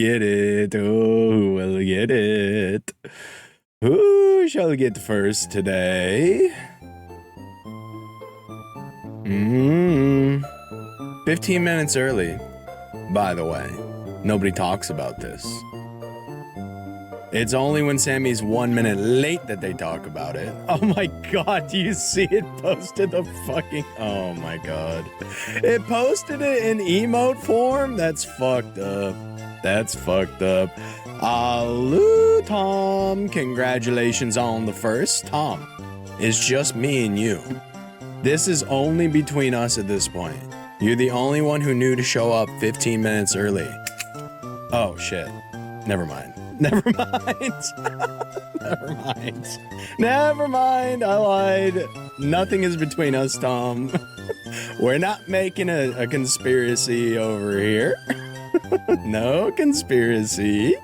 Get it. Oh, who will get it? Who shall get first today? 15 minutes early, by the way. Nobody talks about this. It's only when Sammy's 1 minute late that they talk about it. Oh my god, do you see it posted the fucking... Oh my god. It posted it in emote form? That's fucked up. That's fucked up. Aloo, Tom. Congratulations on the first. Tom, it's just me and you. This is only between us at this point. You're the only one who knew to show up 15 minutes early. Oh, shit. Never mind. Never mind. Never mind. Never mind. I lied. Nothing is between us, Tom. We're not making a conspiracy over here. No conspiracy.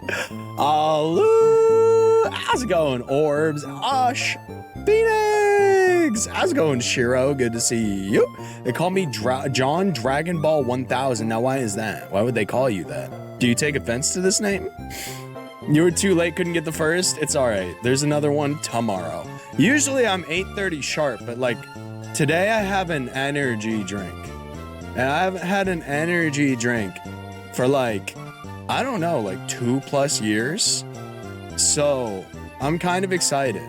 Aloo. How's it going, Orbs? Osh. Phoenix. How's it going, Shiro? Good to see you. They call me John Dragon Ball 1000. Now, why is that? Why would they call you that? Do you take offense to this name? You were too late, couldn't get the first? It's all right. There's another one tomorrow. Usually I'm 8:30 sharp, but like today I have an energy drink. And I haven't had an energy drink for like, I don't know, like 2+ years. So I'm kind of excited.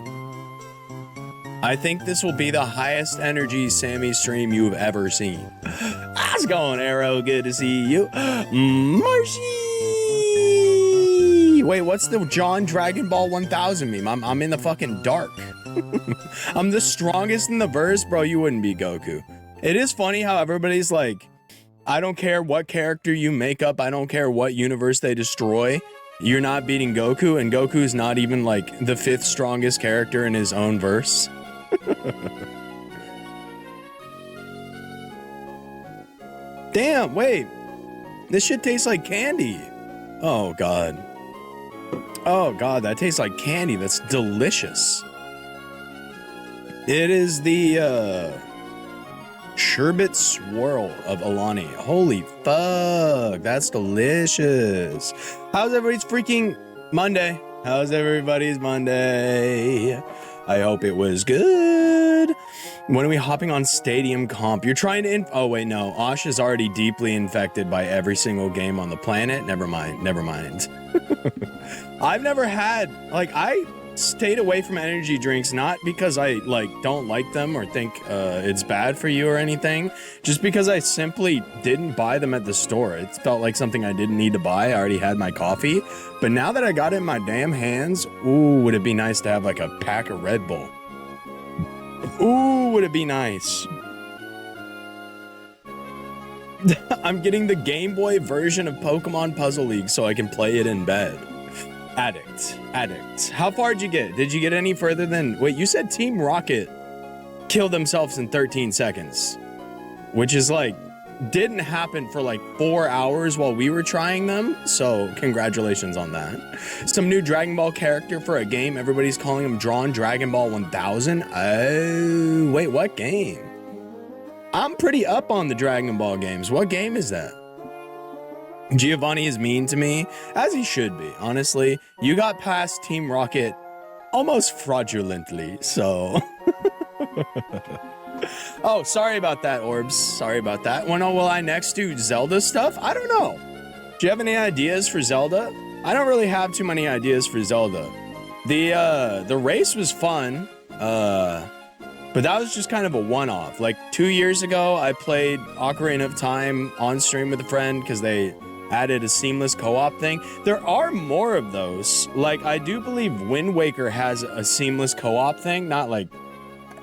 I think this will be the highest energy Sammy stream you've ever seen. How's it going, Arrow? Good to see you. Marcy! Wait, what's the John Dragon Ball 1000 meme? I'm in the fucking dark. I'm the strongest in the verse, bro. You wouldn't be Goku. It is funny how everybody's like, I don't care what character you make up. I don't care what universe they destroy. You're not beating Goku, and Goku's not even like the 5th strongest character in his own verse. Damn, wait. This shit tastes like candy. Oh, God. Oh, God, that tastes like candy. That's delicious. It is the, Sherbet Swirl of Alani. Holy fuck, that's delicious. How's everybody's freaking Monday? How's everybody's Monday? I hope it was good. When are we hopping on Stadium Comp? You're trying to... Oh, wait, no. Osh is already deeply infected by every single game on the planet. Never mind. Never mind. I've never had... Like, I stayed away from energy drinks, not because I, like, don't like them or think it's bad for you or anything. Just because I simply didn't buy them at the store. It felt like something I didn't need to buy. I already had my coffee. But now that I got it in my damn hands, ooh, would it be nice to have, like, a pack of Red Bull. Ooh, would it be nice? I'm getting the Game Boy version of Pokemon Puzzle League so I can play it in bed. Addict. How far did you get? Did you get any further than... Wait, you said Team Rocket killed themselves in 13 seconds. Which is like... Didn't happen for like 4 hours while we were trying them. So, congratulations on that. Some new Dragon Ball character for a game. Everybody's calling him Dragon Ball 1000. Oh, wait, what game? I'm pretty up on the Dragon Ball games. What game is that? Giovanni is mean to me, as he should be, honestly. You got past Team Rocket almost fraudulently, so... Oh, sorry about that, Orbs. Sorry about that. When will I next do Zelda stuff? I don't know. Do you have any ideas for Zelda? I don't really have too many ideas for Zelda. The race was fun, but that was just kind of a one-off. Like 2 years ago, I played Ocarina of Time on stream with a friend because they added a seamless co-op thing. There are more of those. Like, I do believe Wind Waker has a seamless co-op thing, not like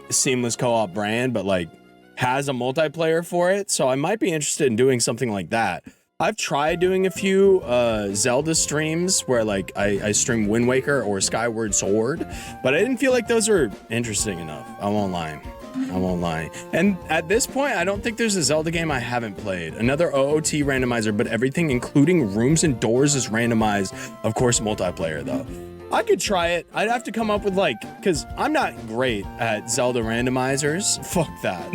seamless co-op brand, but like has a multiplayer for it. So I might be interested in doing something like that. I've tried doing a few Zelda streams where like I stream Wind Waker or Skyward Sword, but I didn't feel like those are interesting enough. I won't lie. And at this point, I don't think there's a Zelda game I haven't played. Another OOT randomizer, but everything including rooms and doors is randomized. Of course, multiplayer though. I could try it. I'd have to come up with like, because I'm not great at Zelda randomizers. Fuck that.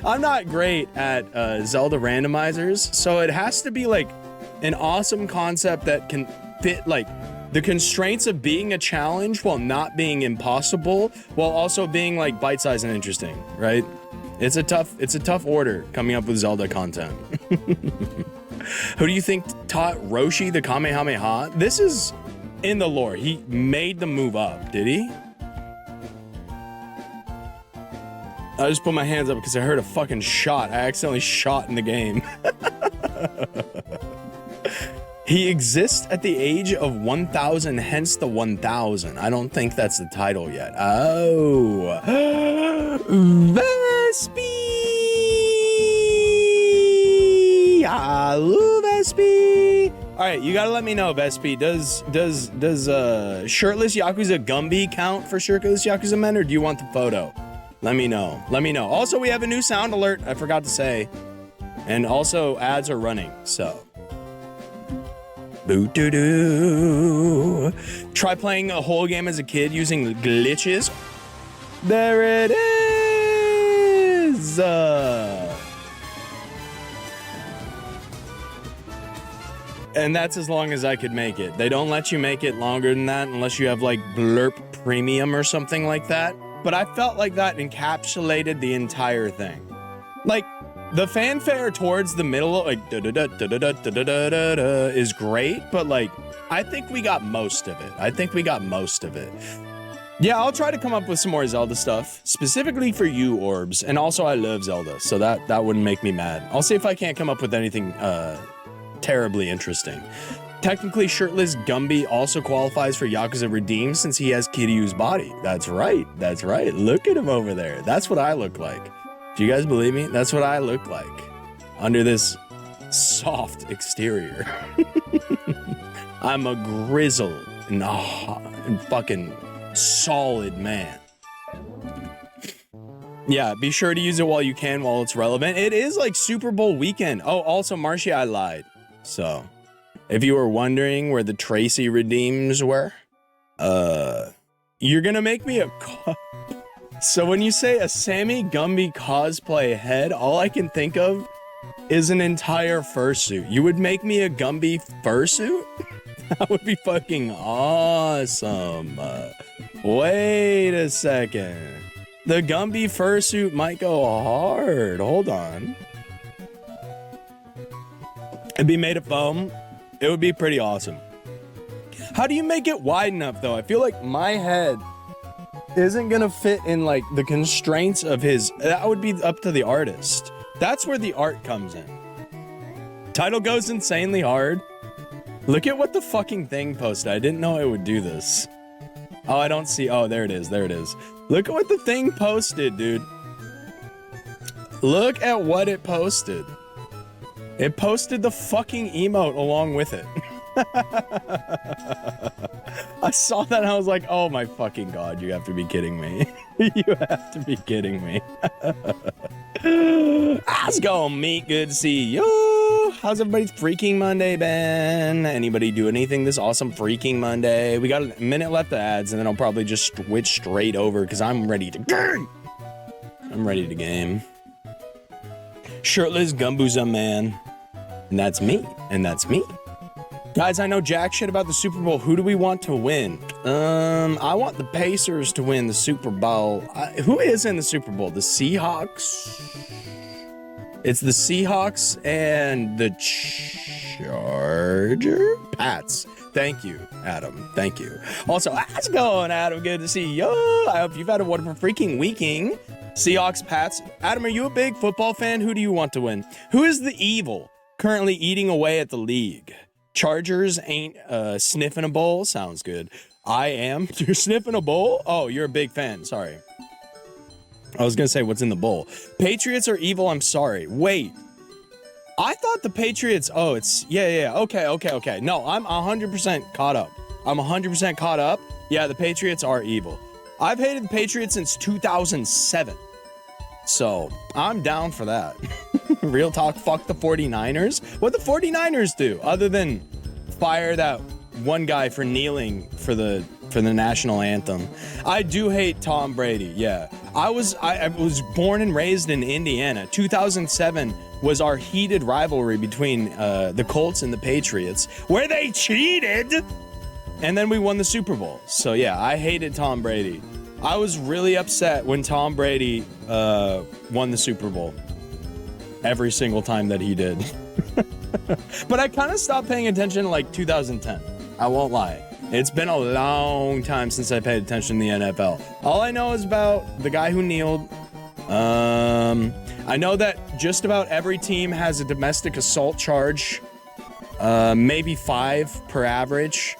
I'm not great at Zelda randomizers, so it has to be like an awesome concept that can fit like the constraints of being a challenge while not being impossible, while also being like bite-sized and interesting, right? It's a tough order coming up with Zelda content. Who do you think taught Roshi the Kamehameha? This is in the lore. He made the move up, did he? I just put my hands up because I heard a fucking shot. I accidentally shot in the game. He exists at the age of 1,000, hence the 1,000. I don't think that's the title yet. Oh. Vespi! Hello, Vespi! Alright, you gotta let me know, Vespi. Does shirtless Yakuza Gumby count for shirtless Yakuza men, or do you want the photo? Let me know. Let me know. Also, we have a new sound alert, I forgot to say. And also, ads are running, so. Boo-doo-doo. Try playing a whole game as a kid using glitches. There it is! And that's as long as I could make it. They don't let you make it longer than that unless you have like Blurp Premium or something like that. But I felt like that encapsulated the entire thing. Like, the fanfare towards the middle, like, da-da-da-da-da-da-da-da-da-da, is great, but, like, I think we got most of it. Yeah, I'll try to come up with some more Zelda stuff, specifically for you, Orbs, and also I love Zelda, so that wouldn't make me mad. I'll see if I can't come up with anything, terribly interesting. Technically, shirtless Gumby also qualifies for Yakuza Redeemed since he has Kiryu's body. That's right. Look at him over there. That's what I look like. Do you guys believe me? That's what I look like under this soft exterior. I'm a grizzled and fucking solid man. Yeah, be sure to use it while you can, while it's relevant. It is like Super Bowl weekend. Oh, also, Marcia, I lied. So, if you were wondering where the Tracy redeems were, you're gonna make me a... So when you say a Sammy Gumby cosplay head, all I can think of is an entire fursuit. You would make me a Gumby fursuit? That would be fucking awesome. Wait a second. The Gumby fursuit might go hard. Hold on. It'd be made of foam. It would be pretty awesome. How do you make it wide enough, though? I feel like my head isn't gonna fit in like the constraints of his. That would be up to the artist. That's where the art comes in. Title goes insanely hard. Look at what the fucking thing posted. I didn't know it would do this. Oh, I don't see. Oh, there it is. Look at what the thing posted, dude. Look at what it posted. It posted the fucking emote along with it. I saw that and I was like, oh my fucking god, you have to be kidding me. You have to be kidding me. How's it going, meat? Good to see you. How's everybody's freaking Monday been? Anybody do anything this awesome freaking Monday? We got a minute left of ads and then I'll probably just switch straight over because I'm ready to game. Shirtless Gumbuza man. And that's me. Guys, I know jack shit about the Super Bowl. Who do we want to win? I want the Pacers to win the Super Bowl. Who is in the Super Bowl? The Seahawks? It's the Seahawks and the Charger? Pats. Thank you, Adam. Thank you. Also, how's it going, Adam? Good to see you. I hope you've had a wonderful freaking weekend. Seahawks, Pats. Adam, are you a big football fan? Who do you want to win? Who is the evil currently eating away at the league? Chargers ain't sniffing a bowl. Sounds good. I am. You're sniffing a bowl? Oh, you're a big fan. Sorry. I was gonna say what's in the bowl. Patriots are evil. I'm sorry. Wait. I thought the Patriots. Oh, it's yeah. Okay. No, I'm 100% caught up. Yeah, the Patriots are evil. I've hated the Patriots since 2007. So I'm down for that. Real talk, fuck the 49ers. What the 49ers do other than fire that one guy for kneeling for the for the national anthem. I do hate Tom Brady. Yeah, I was born and raised in Indiana. 2007 was our heated rivalry between the Colts and the Patriots, where they cheated, and then we won the Super Bowl. So yeah, I hated Tom Brady. I was really upset when Tom Brady won the Super Bowl every single time that he did. But I kind of stopped paying attention in like 2010. I won't lie. It's been a long time since I paid attention to the NFL. All I know is about the guy who kneeled. I know that just about every team has a domestic assault charge. Maybe 5 per average.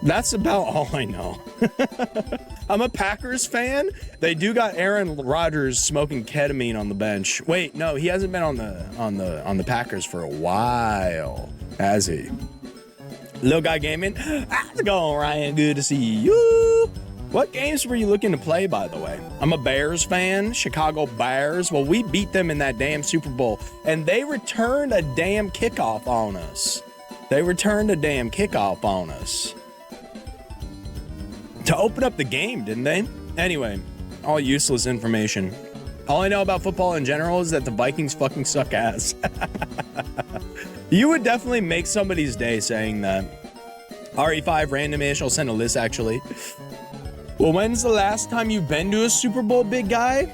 That's about all I know. I'm a Packers fan. They do got Aaron Rodgers smoking ketamine on the bench. Wait, no, he hasn't been on the Packers for a while, has he? Little Guy Gaming. How's it going, Ryan? Good to see you. What games were you looking to play, by the way? I'm a Bears fan, Chicago Bears. Well, we beat them in that damn Super Bowl, and they returned a damn kickoff on us. To open up the game, didn't they? Anyway, all useless information. All I know about football in general is that the Vikings fucking suck ass. You would definitely make somebody's day saying that. RE5 random-ish, I'll send a list actually. Well, when's the last time you've been to a Super Bowl, big guy?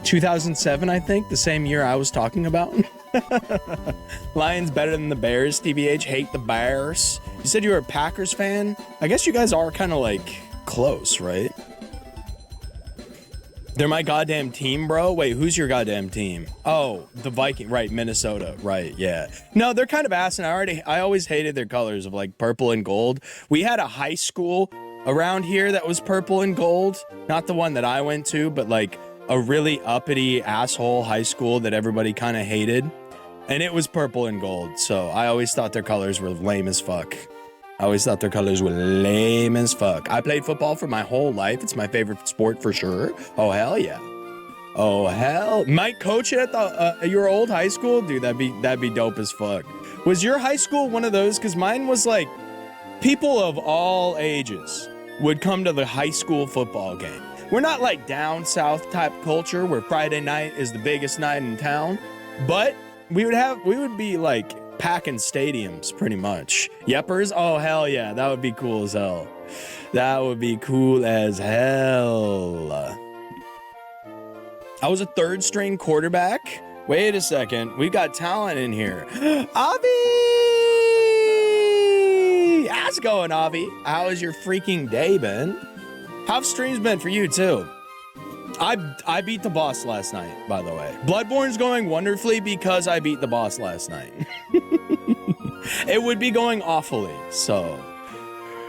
2007, I think, the same year I was talking about. Lions better than the Bears, TBH, hate the Bears. You said you were a Packers fan? I guess you guys are kind of like close, right? They're my goddamn team, bro. Wait, who's your goddamn team? Oh, the Viking, right, Minnesota, right, yeah. No, they're kind of ass, and I always hated their colors of like purple and gold. We had a high school around here that was purple and gold. Not the one that I went to, but like a really uppity asshole high school that everybody kind of hated. And it was purple and gold, so I always thought their colors were lame as fuck. I played football for my whole life. It's my favorite sport for sure. Oh, hell yeah. Oh, hell. Might coach it at your old high school? Dude, that'd be dope as fuck. Was your high school one of those? Because mine was like, people of all ages would come to the high school football game. We're not like down south type culture where Friday night is the biggest night in town, but we would be like packing stadiums pretty much. Yeppers? Oh, hell yeah. That would be cool as hell. I was a third string quarterback. Wait a second. We got talent in here. Avi! How's it going, Avi? How has your freaking day been? How've streams been for you too? I beat the boss last night, by the way. Bloodborne's going wonderfully because I beat the boss last night. It would be going awfully, so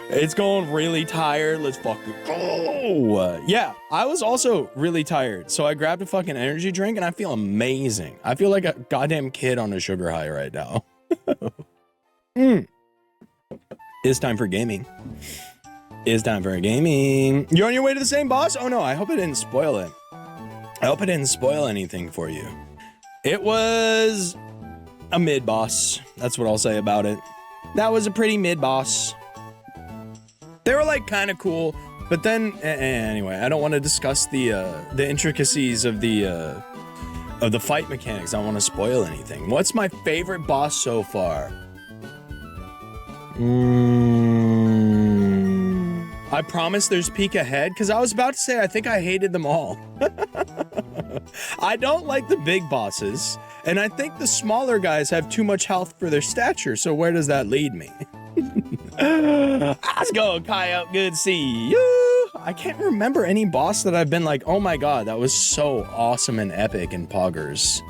it's going really tired. Let's fucking go. Yeah, I was also really tired, so I grabbed a fucking energy drink and I feel amazing. I feel like a goddamn kid on a sugar high right now. It's time for gaming. You're on your way to the same boss? Oh no, I hope I didn't spoil it. I hope I didn't spoil anything for you. It was a mid-boss. That's what I'll say about it. That was a pretty mid-boss. They were like kind of cool, but then anyway, I don't want to discuss the intricacies of the fight mechanics. I don't want to spoil anything. What's my favorite boss so far? I promise there's peek ahead, because I was about to say I think I hated them all. I don't like the big bosses, and I think the smaller guys have too much health for their stature, so where does that lead me? Let's go, Coyote. Good to see you. I can't remember any boss that I've been like, oh my god, that was so awesome and epic in Poggers.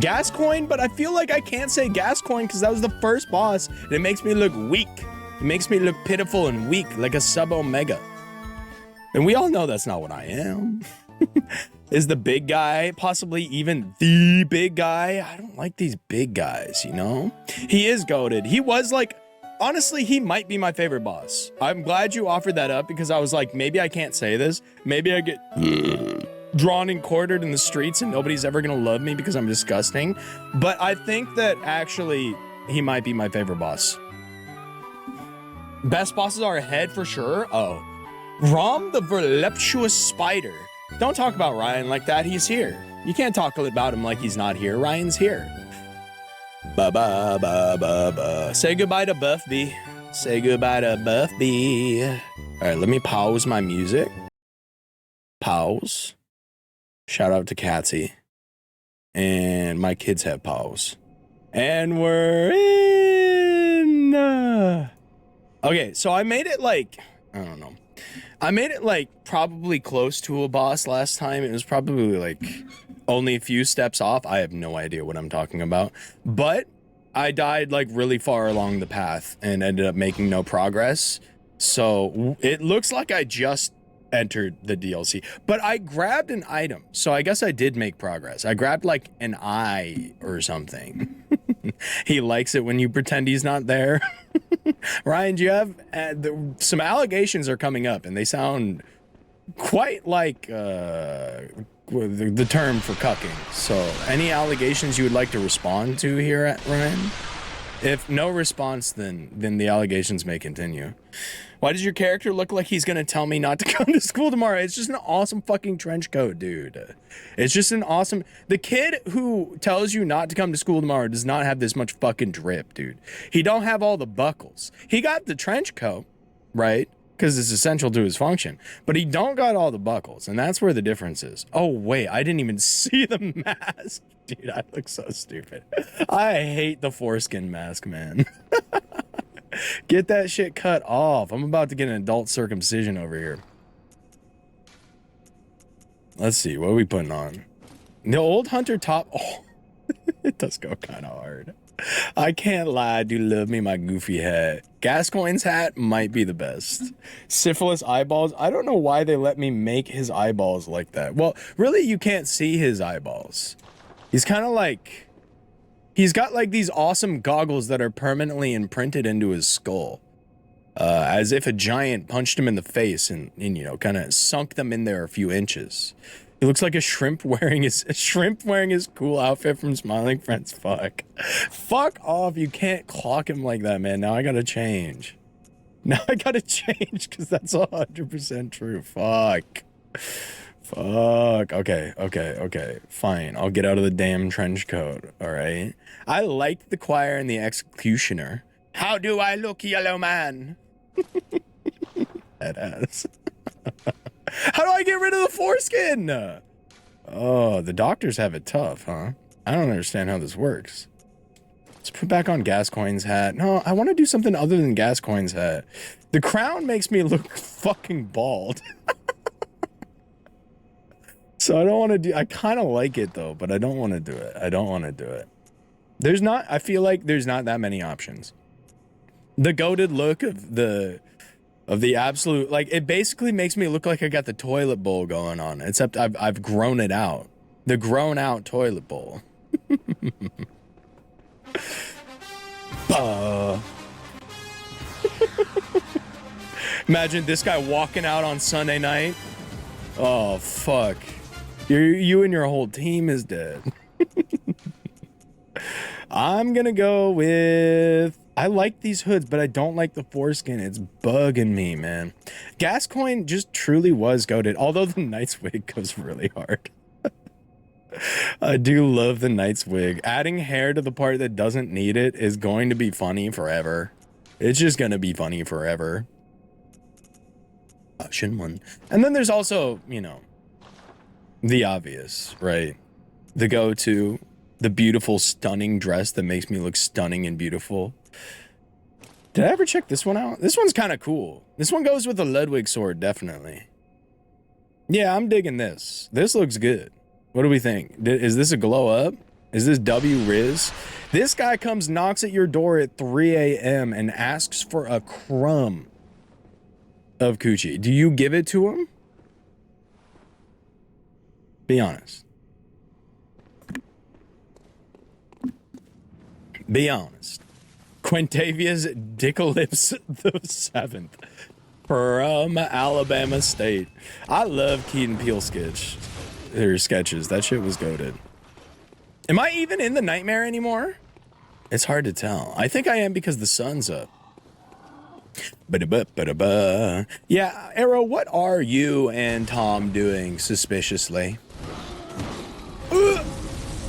Gascoigne, but I feel like I can't say Gascoigne because that was the first boss, and it makes me look weak. It makes me look pitiful and weak, like a sub-omega. And we all know that's not what I am. Is the big guy possibly even the big guy? I don't like these big guys, you know? He is goated. He was like, honestly, he might be my favorite boss. I'm glad you offered that up because I was like, maybe I can't say this. Maybe I get drawn and quartered in the streets and nobody's ever gonna love me because I'm disgusting. But I think that actually he might be my favorite boss. Best bosses are ahead for sure. Oh, Rom the voluptuous spider. Don't talk about Ryan like that. He's here. You can't talk about him like he's not here. Ryan's here. Ba ba ba ba ba. Say goodbye to Buff B. Say goodbye to Buff B. All right, let me pause my music. Pause. Shout out to Catsy. And my kids have pause. And we're in. Okay, so I made it like, I don't know. I made it like probably close to a boss last time. It was probably like only a few steps off. I have no idea what I'm talking about. But I died like really far along the path and ended up making no progress. So it looks like I just entered the DLC, but I grabbed an item. So I guess I did make progress. I grabbed like an eye or something. He likes it when you pretend he's not there. Ryan, do you have some allegations are coming up and they sound quite like the term for cucking. So any allegations you would like to respond to here at Ryan? If no response, then the allegations may continue. Why does your character look like he's gonna tell me not to come to school tomorrow? It's just an awesome fucking trench coat, dude. It's just an awesome... The kid who tells you not to come to school tomorrow does not have this much fucking drip, dude. He don't have all the buckles. He got the trench coat, right? Because it's essential to his function. But he don't got all the buckles, and that's where the difference is. Oh, wait, I didn't even see the mask. Dude, I look so stupid. I hate the foreskin mask, man. Get that shit cut off. I'm about to get an adult circumcision over here. Let's see, what are we putting on? The old hunter top. Oh, it does go kind of hard. I can't lie, I do love me my goofy hat. Gascoigne's hat might be the best. Syphilis eyeballs. I don't know why they let me make his eyeballs like that. Well, really, you can't see his eyeballs. He's kind of like... He's got like these awesome goggles that are permanently imprinted into his skull. As if a giant punched him in the face and you know, kind of sunk them in there a few inches. He looks like a shrimp wearing his cool outfit from Smiling Friends. Fuck off. You can't clock him like that, man. Now I gotta change. Now I gotta change because that's 100% true. Fuck. Okay. Fine. I'll get out of the damn trench coat. All right. I liked the choir and the executioner. How do I look, yellow man? That ass. How do I get rid of the foreskin? Oh, the doctors have it tough, huh? I don't understand how this works. Let's put back on Gascoigne's hat. No, I want to do something other than Gascoigne's hat. The crown makes me look fucking bald. So I don't want to do... I kind of like it, though, but I don't want to do it. There's not... I feel like there's not that many options. The goated look of the absolute... Like, it basically makes me look like I got the toilet bowl going on, except I've grown it out. The grown-out toilet bowl. Imagine this guy walking out on Sunday night. Oh, fuck. You and your whole team is dead. I'm gonna go with... I like these hoods, but I don't like the foreskin. It's bugging me, man. Gascoigne just truly was goated, although the Knight's wig goes really hard. I do love the Knight's wig. Adding hair to the part that doesn't need it is going to be funny forever. It's just gonna be funny forever. Option one. And then there's also, you know, the obvious, right? The go-to, the beautiful, stunning dress that makes me look stunning and beautiful. Did I ever check this one out? This one's kind of cool. This one goes with the Ludwig sword, definitely. Yeah, I'm digging this. This looks good. What do we think? Is this a glow up? Is this W Riz? This guy comes, knocks at your door at 3 a.m. and asks for a crumb of coochie. Do you give it to him? Be honest. Be honest. Quintavious Dicklips the 7th from Alabama State. I love Key and Peele sketch. her sketches. That shit was goated. Am I even in the nightmare anymore? It's hard to tell. I think I am because the sun's up. Ba-da-ba-ba-da-ba. Yeah, Arrow, what are you and Tom doing suspiciously?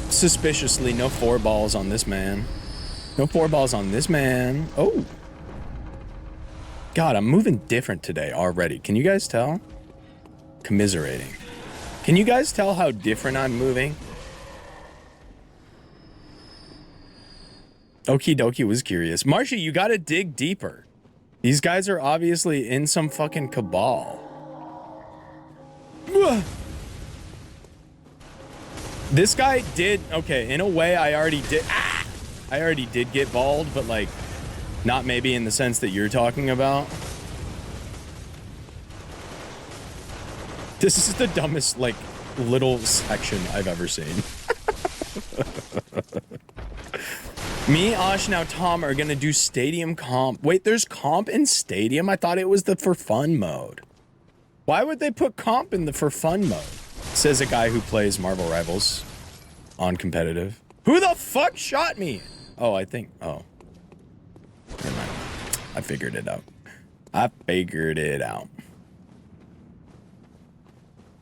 Suspiciously, no 4 balls on this man. No 4 balls on this man. Oh. God, I'm moving different today already. Can you guys tell? Commiserating. Can you guys tell how different I'm moving? Okie dokie was curious. Marshy, you gotta dig deeper. These guys are obviously in some fucking cabal. This guy did, okay, in a way I already did, I already did get bald, but like, not maybe in the sense that you're talking about. This is the dumbest, like, little section I've ever seen. Me, Osh, now Tom are gonna do stadium comp. Wait, there's comp in stadium? I thought it was the for fun mode. Why would they put comp in the for fun mode? Says a guy who plays Marvel Rivals on competitive. Who the fuck shot me? Oh, I think, oh. Never mind. I figured it out. I figured it out.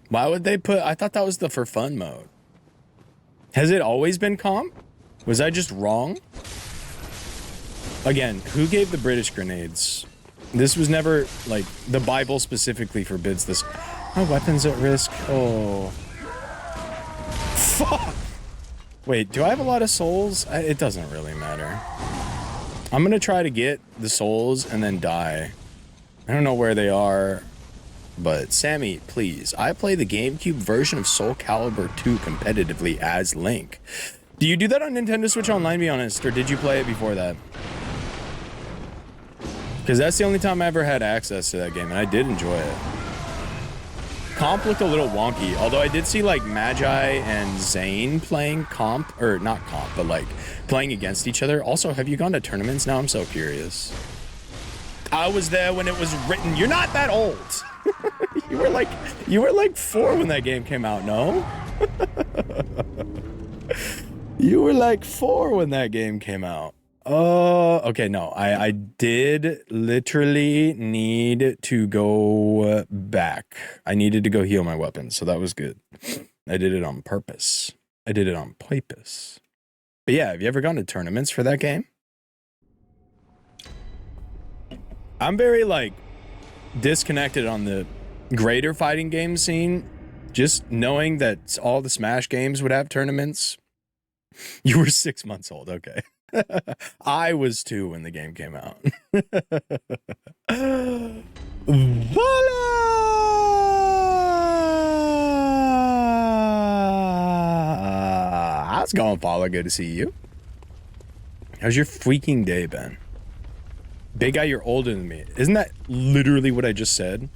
Why would they put, I thought that was the for fun mode. Has it always been comp? Was I just wrong? Again, who gave the British grenades? This was never, like, the Bible specifically forbids this. My weapon's at risk. Oh. Fuck! Wait, do I have a lot of souls? It doesn't really matter. I'm gonna try to get the souls and then die. I don't know where they are, but Sammy, please. I play the GameCube version of Soul Calibur 2 competitively as Link. Do you do that on Nintendo Switch Online, be honest, or did you play it before that? Because that's the only time I ever had access to that game, and I did enjoy it. Comp looked a little wonky, although I did see, like, Magi and Zane playing comp, or not comp, but, like, playing against each other. Also, have you gone to tournaments? Now I'm so curious. I was there when it was written. You're not that old. You were like 4 when that game came out, no? You were like 4 when that game came out. Oh, okay, no. I did literally need to go back. I needed to go heal my weapons, so that was good. I did it on purpose. I did it on purpose. But yeah, have you ever gone to tournaments for that game? I'm very, like, disconnected on the greater fighting game scene. Just knowing that all the Smash games would have tournaments. You were 6 months old, okay. I was 2 when the game came out. Voila! How's it going, Paula? Good to see you. How's your freaking day been? Big guy, you're older than me. Isn't that literally what I just said?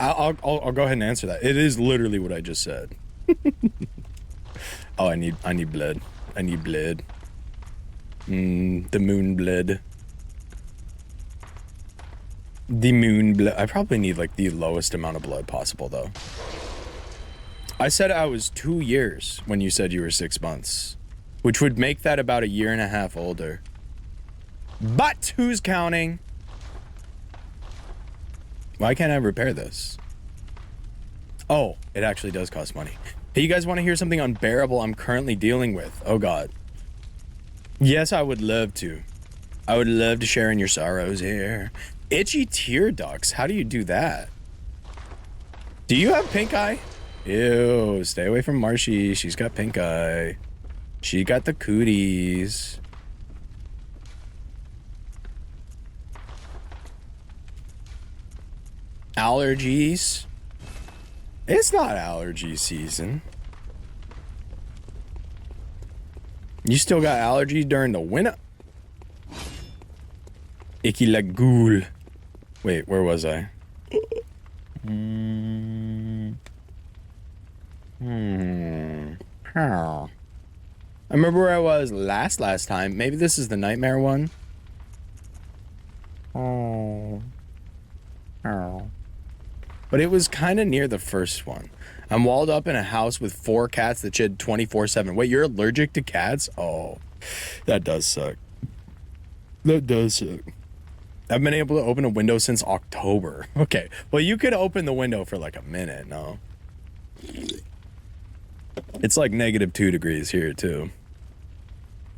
I'll go ahead and answer that. It is literally what I just said. Oh, I need blood. I need blood. The moon blood. The moon blood. I probably need, like, the lowest amount of blood possible, though. I said I was 2 years when you said you were 6 months, which would make that about 1.5 years older. But who's counting? Why can't I repair this? Oh, it actually does cost money. Hey, you guys want to hear something unbearable I'm currently dealing with? Oh, God. Yes, I would love to. I would love to share in your sorrows here. Itchy tear ducts. How do you do that? Do you have pink eye? Ew, stay away from Marshy. She's got pink eye. She got the cooties. Allergies? It's not allergy season. You still got allergies during the winter? Icky like ghoul. Wait, where was I? I remember where I was last time. Maybe this is the nightmare one. Oh. But it was kind of near the first one. I'm walled up in a house with 4 cats that shed 24/7. Wait, you're allergic to cats? Oh, that does suck. That does suck. I've been able to open a window since October. Okay, well, you could open the window for like a minute, no? It's like -2 degrees here, too.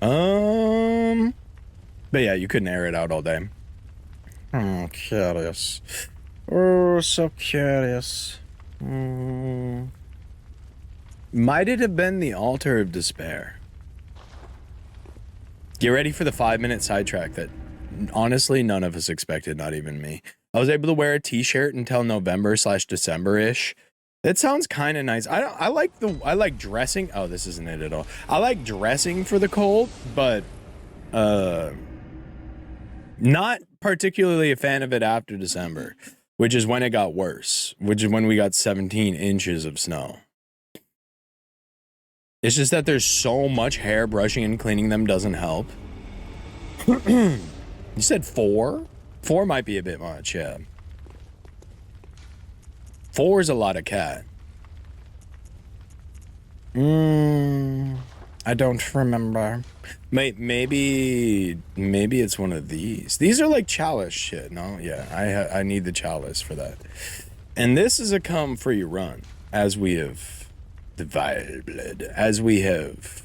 But yeah, you couldn't air it out all day. Oh, curious. Oh, so curious. Might it have been the altar of despair? Get ready for the 5-minute sidetrack that honestly none of us expected, not even me. I was able to wear a t-shirt until November/December-ish. That sounds kind of nice. I like dressing. Oh, this isn't it at all. I like dressing for the cold, but not particularly a fan of it after December, which is when it got worse, which is when we got 17 inches of snow. It's just that there's so much hair, brushing and cleaning them doesn't help. You said 4? 4 might be a bit much, yeah. 4 is a lot of cat. I don't remember. Maybe it's one of these. These are like chalice shit, no? Yeah, I need the chalice for that. And this is a come for your run, as we have divided blood, as we have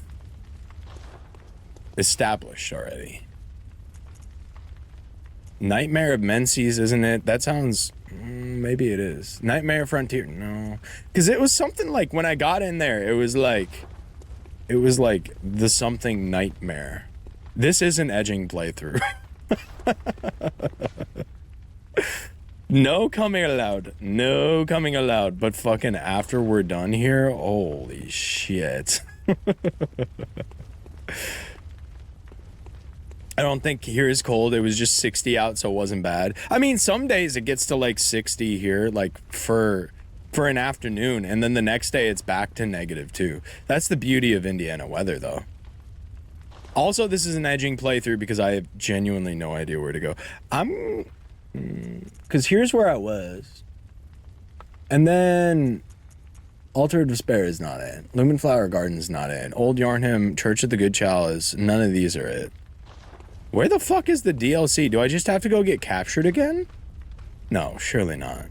established already. Nightmare of Menses, isn't it? That sounds... maybe it is. Nightmare Frontier, no. Because it was something like, when I got in there, it was like the something nightmare. This is an edging playthrough. No coming allowed. No coming allowed. But fucking after we're done here, holy shit. I don't think here is cold. It was just 60 out, so it wasn't bad. I mean, some days it gets to like 60 here, like for an afternoon, and then the next day it's back to -2. That's the beauty of Indiana weather, though. Also, this is an edging playthrough because I have genuinely no idea where to go. Because here's where I was. And then Altar of Despair is not it. Lumenflower Garden's not it. Old Yarnham, Church of the Good Chalice, none of these are it. Where the fuck is the DLC? Do I just have to go get captured again? No, surely not.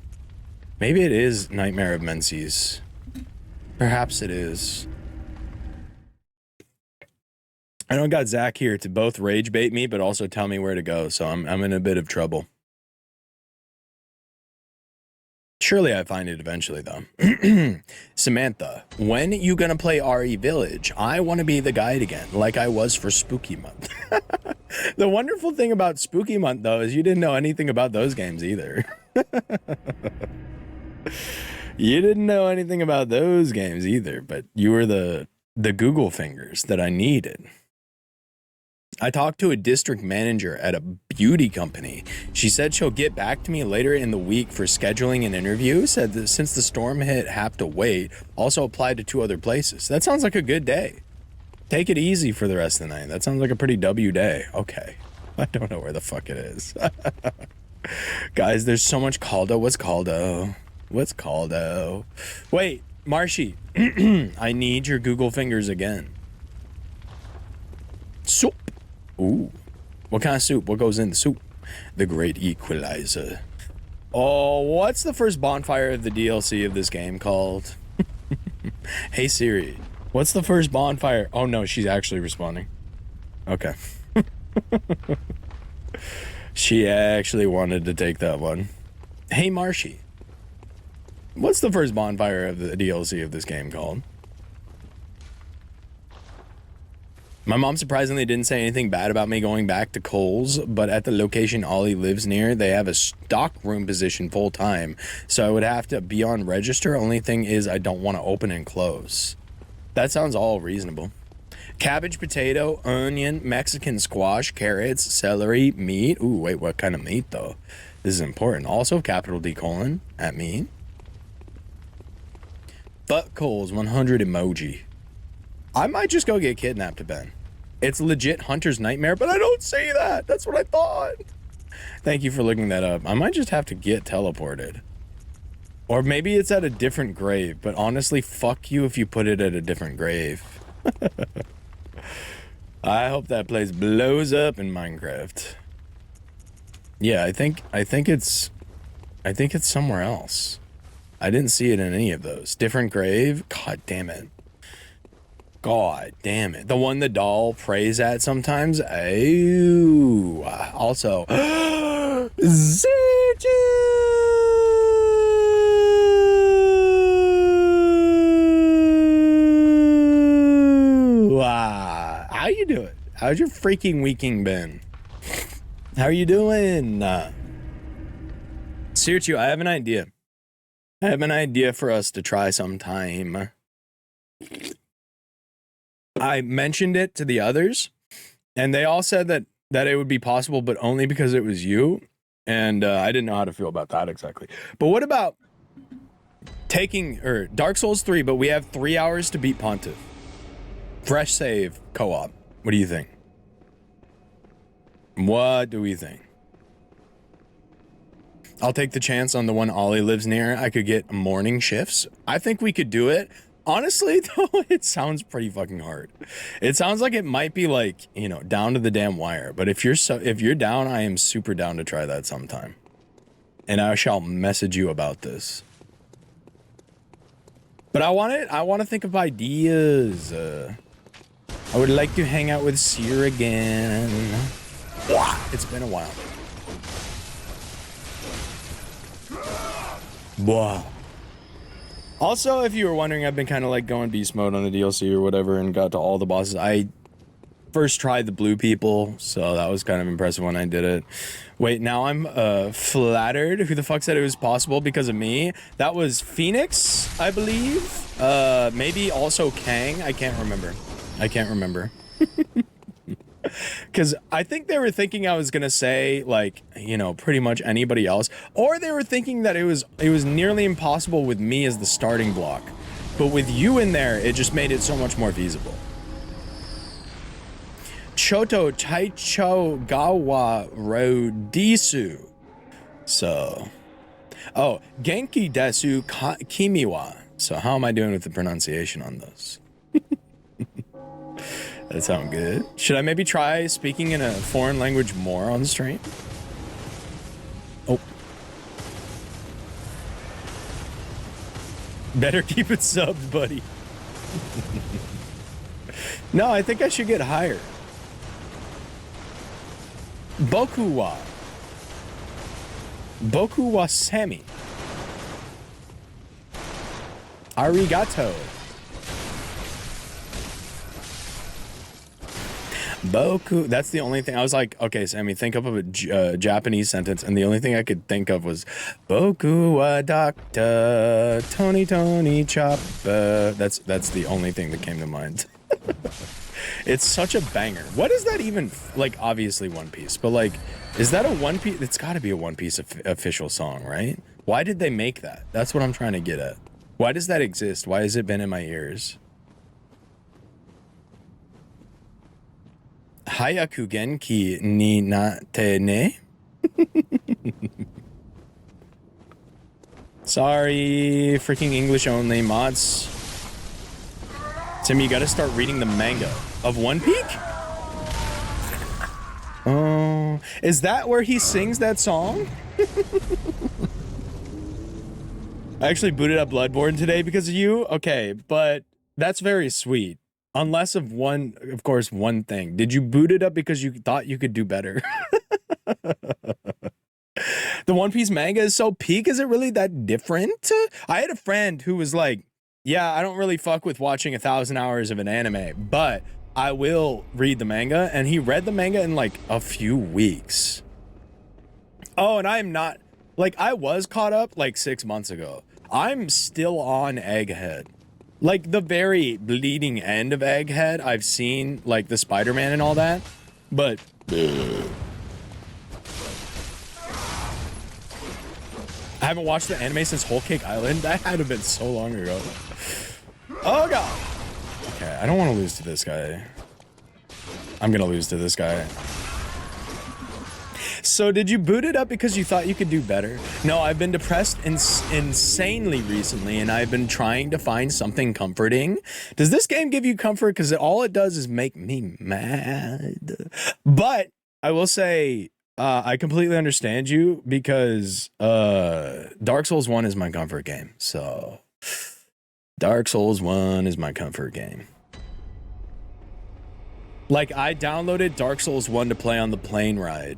Maybe it is Nightmare of Menses. Perhaps it is. I don't got Zach here to both rage bait me, but also tell me where to go, so I'm in a bit of trouble. Surely I find it eventually, though. Samantha, when you gonna play RE Village? I want to be the guide again, like I was for Spooky Month. The wonderful thing about Spooky Month, though, is you didn't know anything about those games either. You didn't know anything about those games either, but you were the Google fingers that I needed. I talked to a district manager at a beauty company. She said she'll get back to me later in the week for scheduling an interview. Said that since the storm hit, have to wait. Also applied to 2 other places. That sounds like a good day. Take it easy for the rest of the night. That sounds like a pretty W day. Okay. I don't know where the fuck it is. Guys, there's so much Caldo. What's Caldo? What's Caldo? Wait, Marshy. I need your Google fingers again. Soup. Ooh. What kind of soup? What goes in the soup? The Great Equalizer. Oh, what's the first bonfire of the DLC of this game called? Hey Siri, what's the first bonfire? Oh no, she's actually responding. Okay. She actually wanted to take that one. Hey Marshy, what's the first bonfire of the DLC of this game called? My mom surprisingly didn't say anything bad about me going back to Kohl's, but at the location Ollie lives near, they have a stock room position full time, so I would have to be on register. Only thing is I don't want to open and close. That sounds all reasonable. Cabbage, potato, onion, Mexican squash, carrots, celery, meat. Ooh, wait, what kind of meat though? This is important. Also, capital D colon at meat. Fuck Kohl's 100 emoji. I might just go get kidnapped, Ben. It's legit Hunter's nightmare, but I don't say that. That's what I thought. Thank you for looking that up. I might just have to get teleported. Or maybe it's at a different grave, but honestly, fuck you if you put it at a different grave. I hope that place blows up in Minecraft. Yeah, I think it's somewhere else. I didn't see it in any of those. Different grave? God damn it. God damn it. The one the doll prays at sometimes? Ooh. Also, wow. How you doing? How's your freaking weekend been? How are you doing? Sirchu, I have an idea. I have an idea for us to try sometime. I mentioned it to the others, and they all said that it would be possible, but only because it was you. And I didn't know how to feel about that exactly. But what about taking Dark Souls 3, but we have 3 hours to beat Pontiff? Fresh save co-op. What do you think? What do we think? I'll take the chance on the one Ollie lives near. I could get morning shifts. I think we could do it. Honestly, though, it sounds pretty fucking hard. It sounds like it might be like, you know, down to the damn wire. But if you're down, I am super down to try that sometime. And I shall message you about this. But I want to think of ideas. I would like to hang out with Seer again. It's been a while. Wow. Also, if you were wondering, I've been kind of like going beast mode on the DLC or whatever and got to all the bosses. I first tried the blue people, so that was kind of impressive when I did it. Wait, now I'm flattered. Who the fuck said it was possible because of me? That was Phoenix, I believe. Maybe also Kang. I can't remember. Because I think they were thinking I was gonna say, like, you know, pretty much anybody else, or they were thinking that it was nearly impossible with me as the starting block, but with you in there, it just made it so much more feasible. Choto Taicho Gawa Rodisu. So, oh, Genki Desu Kimiwa. So how am I doing with the pronunciation on those? That sounds good. Should I maybe try speaking in a foreign language more on stream? Oh. Better keep it subbed, buddy. No, I think I should get higher. Boku wa semi. Arigato. Boku, that's the only thing. I was like, okay, Sammy, think up of a Japanese sentence, and the only thing I could think of was Boku wa doctor, Tony chopper. That's the only thing that came to mind. It's such a banger. What is that even, like, obviously One Piece, but like, is that a One Piece? It's got to be a One Piece official song, right? Why did they make that? That's what I'm trying to get at. Why does that exist? Why has it been in my ears? Hayaku genki ni natte ne? Sorry, freaking English only mods. Tim, you gotta start reading the manga of One Peak? Oh, is that where he sings that song? I actually booted up Bloodborne today because of you? Okay, but that's very sweet. Unless of course, one thing. Did you boot it up because you thought you could do better? The One Piece manga is so peak. Is it really that different? I had a friend who was like, yeah, I don't really fuck with watching 1,000 hours of an anime, but I will read the manga. And he read the manga in like a few weeks. Oh, and I am not, like, I was caught up like 6 months ago. I'm still on Egghead. Like, the very bleeding end of Egghead, I've seen, like, the Spider-Man and all that, but... I haven't watched the anime since Whole Cake Island. That had to have been so long ago. Oh, God! Okay, I don't want to lose to this guy. I'm gonna lose to this guy. So did you boot it up because you thought you could do better? No, I've been depressed insanely recently, and I've been trying to find something comforting. Does this game give you comfort? Because all it does is make me mad. But I will say, I completely understand you, because Dark Souls 1 is my comfort game. So Dark Souls 1 is my comfort game. Like, I downloaded Dark Souls 1 to play on the plane ride,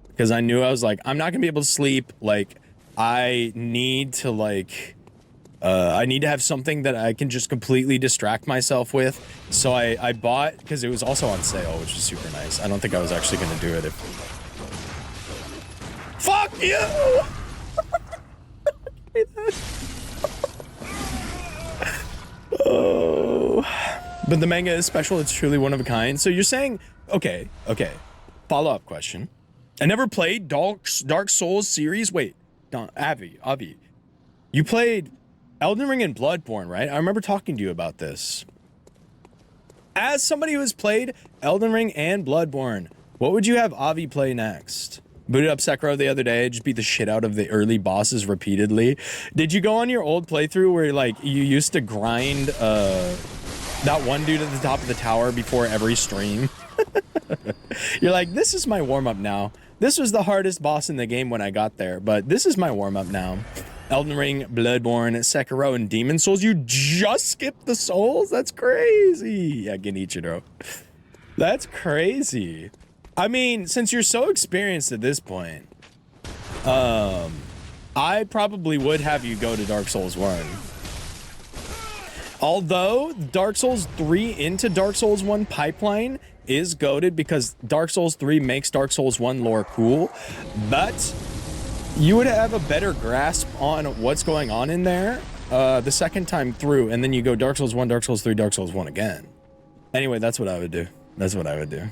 because I knew, I was like, I'm not gonna be able to sleep. Like, I need to, like, I need to have something that I can just completely distract myself with. So I bought, because it was also on sale, which is super nice. I don't think I was actually gonna do it if... Fuck you! Oh. But the manga is special. It's truly one of a kind. So you're saying, okay. Follow-up question. I never played Dark Souls series. Wait, Avi, you played Elden Ring and Bloodborne, right? I remember talking to you about this. As somebody who has played Elden Ring and Bloodborne, what would you have Avi play next? Booted up Sekiro the other day, just beat the shit out of the early bosses repeatedly. Did you go on your old playthrough where, like, you used to grind that one dude at the top of the tower before every stream? You're like, this is my warm-up now. This was the hardest boss in the game when I got there, but this is my warm-up now. Elden Ring, Bloodborne, Sekiro, and Demon Souls. You just skipped the Souls? That's crazy. Yeah, Genichiro. That's crazy. I mean, since you're so experienced at this point, I probably would have you go to Dark Souls 1. Although Dark Souls 3 into Dark Souls 1 pipeline is goated, because Dark Souls 3 makes Dark Souls 1 lore cool, but you would have a better grasp on what's going on in there the second time through, and then you go Dark Souls 1, Dark Souls 3, Dark Souls 1 again. Anyway, that's what I would do. That's what I would do.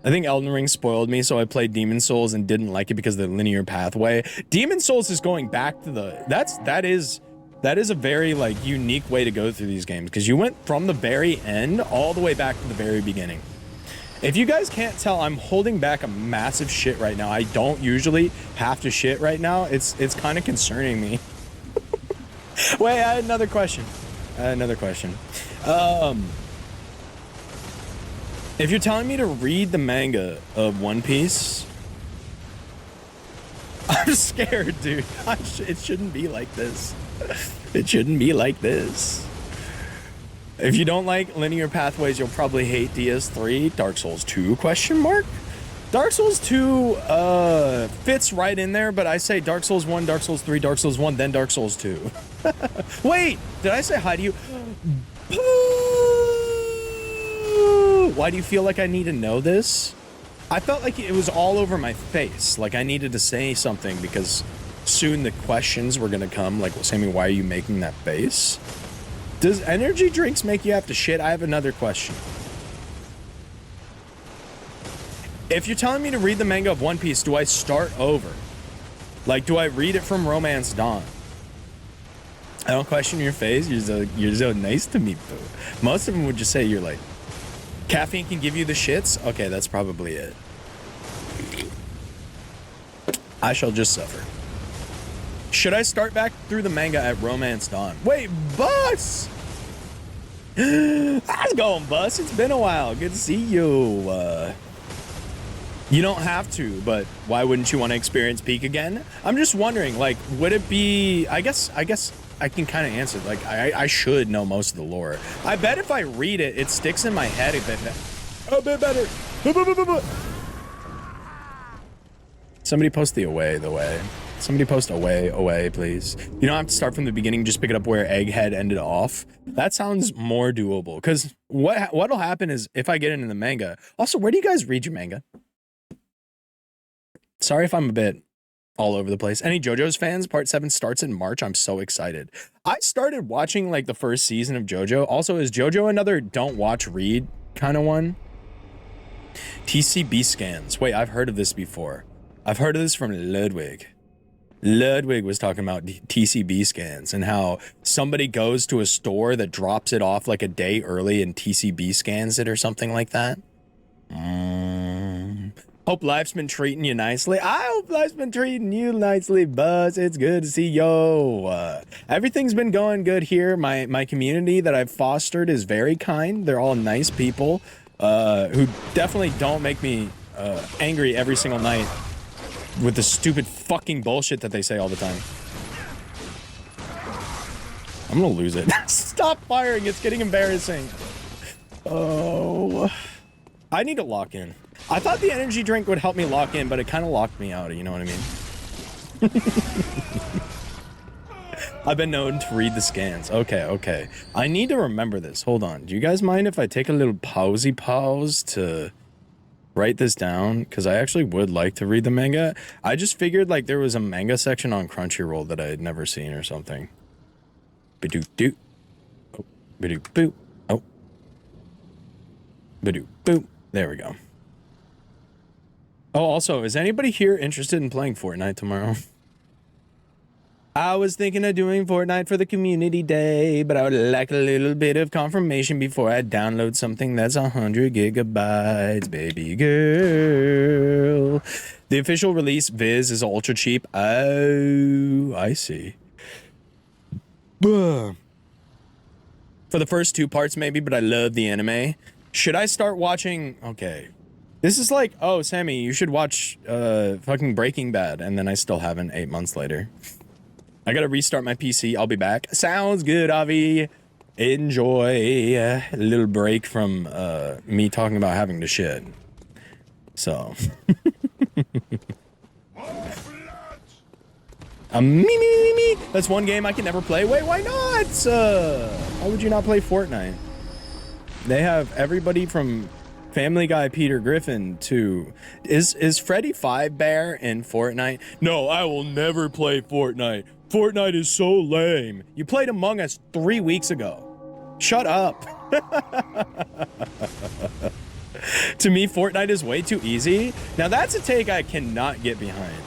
I think Elden Ring spoiled me, so I played Demon Souls and didn't like it because of the linear pathway. Demon Souls is going back to the... That is a very, like, unique way to go through these games, because you went from the very end all the way back to the very beginning. If you guys can't tell, I'm holding back a massive shit right now. I don't usually have to shit right now. It's kind of concerning me. Wait, I had another question. If you're telling me to read the manga of One Piece, I'm scared, dude. It shouldn't be like this. It shouldn't be like this. If you don't like linear pathways, you'll probably hate DS3. Dark Souls 2, question mark? Dark Souls 2 fits right in there, but I say Dark Souls 1, Dark Souls 3, Dark Souls 1, then Dark Souls 2. Wait, did I say hi to you? Why do you feel like I need to know this? I felt like it was all over my face. Like I needed to say something because soon the questions were gonna come. Like, well, Sammy, why are you making that face? Does energy drinks make you have to shit? I have another question. If you're telling me to read the manga of One Piece, do I start over? Like, do I read it from Romance Dawn? I don't question your face. You're so nice to me, boo. Most of them would just say you're like, caffeine can give you the shits? Okay, that's probably it. I shall just suffer. Should I start back through the manga at Romance Dawn? Wait, Bus! How's it going, Bus? It's been a while. Good to see you. You don't have to, but why wouldn't you want to experience Peak again? I'm just wondering, like, would it be... I guess I can kind of answer. Like, I should know most of the lore. I bet if I read it, it sticks in my head a bit better. Somebody post the way. Somebody post away, please. You don't have to start from the beginning, just pick it up where Egghead ended off. That sounds more doable, because what'll happen is if I get into the manga... Also, where do you guys read your manga? Sorry if I'm a bit all over the place. Any JoJo's fans? Part 7 starts in March. I'm so excited. I started watching, like, the first season of JoJo. Also, is JoJo another don't watch, read kind of one? TCB scans. Wait, I've heard of this before. I've heard of this from Ludwig. Ludwig was talking about TCB scans and how somebody goes to a store that drops it off like a day early and TCB scans it or something like that. Hope life's been treating you nicely. I hope life's been treating you nicely, Buzz. It's good to see yo. Everything's been going good here. My community that I've fostered is very kind. They're all nice people who definitely don't make me angry every single night with the stupid fucking bullshit that they say all the time. I'm gonna lose it. Stop firing. It's getting embarrassing. Oh, I need to lock in. I thought the energy drink would help me lock in, but it kind of locked me out. You know what I mean? I've been known to read the scans. Okay. I need to remember this. Hold on. Do you guys mind if I take a little pause to write this down? Because I actually would like to read the manga. I just figured like there was a manga section on Crunchyroll that I had never seen or something. Ba-doo-doo. Oh, ba-doo-boo. Oh. Ba-doo-boo. There we go. Oh, also, is anybody here interested in playing Fortnite tomorrow? I was thinking of doing Fortnite for the community day, but I would like a little bit of confirmation before I download something that's 100 gigabytes, baby girl. The official release Viz is ultra cheap. Oh, I see. For the first 2 parts maybe, but I love the anime. Should I start watching? Okay. This is like, oh, Sammy, you should watch fucking Breaking Bad. And then I still haven't 8 months later. I gotta restart my PC. I'll be back. Sounds good, Avi. Enjoy a little break from me talking about having to shit. So. Me. That's one game I can never play. Wait, why not? Why would you not play Fortnite? They have everybody from Family Guy Peter Griffin to... Is Freddy Fazbear in Fortnite? No, I will never play Fortnite. Fortnite is so lame. You played Among Us 3 weeks ago. Shut up. To me, Fortnite is way too easy. Now that's a take I cannot get behind.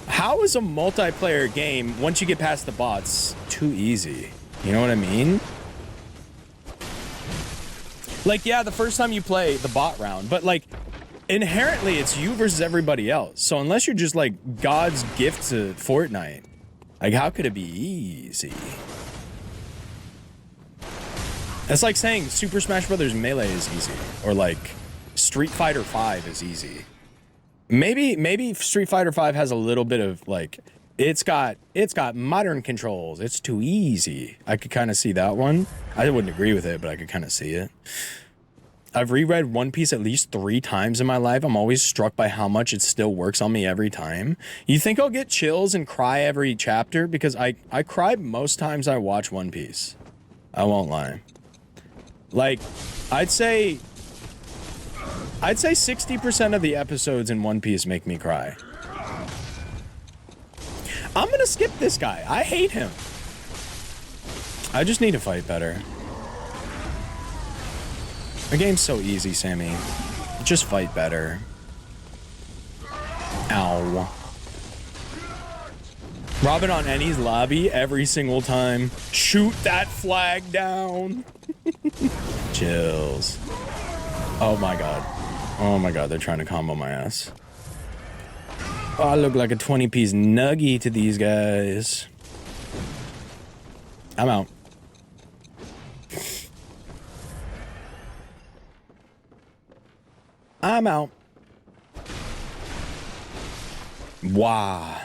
How is a multiplayer game, once you get past the bots, too easy? You know what I mean? Like, yeah, the first time you play the bot round, but like, inherently it's you versus everybody else. So unless you're just like God's gift to Fortnite, like how could it be easy? It's like saying Super Smash Bros. Melee is easy, or like Street Fighter V is easy. Maybe Street Fighter V has a little bit of like, it's got modern controls. It's too easy. I could kind of see that one. I wouldn't agree with it, but I could kind of see it. I've reread One Piece at least 3 times in my life. I'm always struck by how much it still works on me every time. You think I'll get chills and cry every chapter? Because I cry most times I watch One Piece. I won't lie. Like, I'd say 60% of the episodes in One Piece make me cry. I'm gonna skip this guy. I hate him. I just need to fight better. The game's so easy, Sammy. Just fight better. Ow. Robin on Annie's lobby every single time. Shoot that flag down. Chills. Oh my god. Oh my god, they're trying to combo my ass. Oh, I look like a 20-piece nuggie to these guys. I'm out. I'm out. Wow.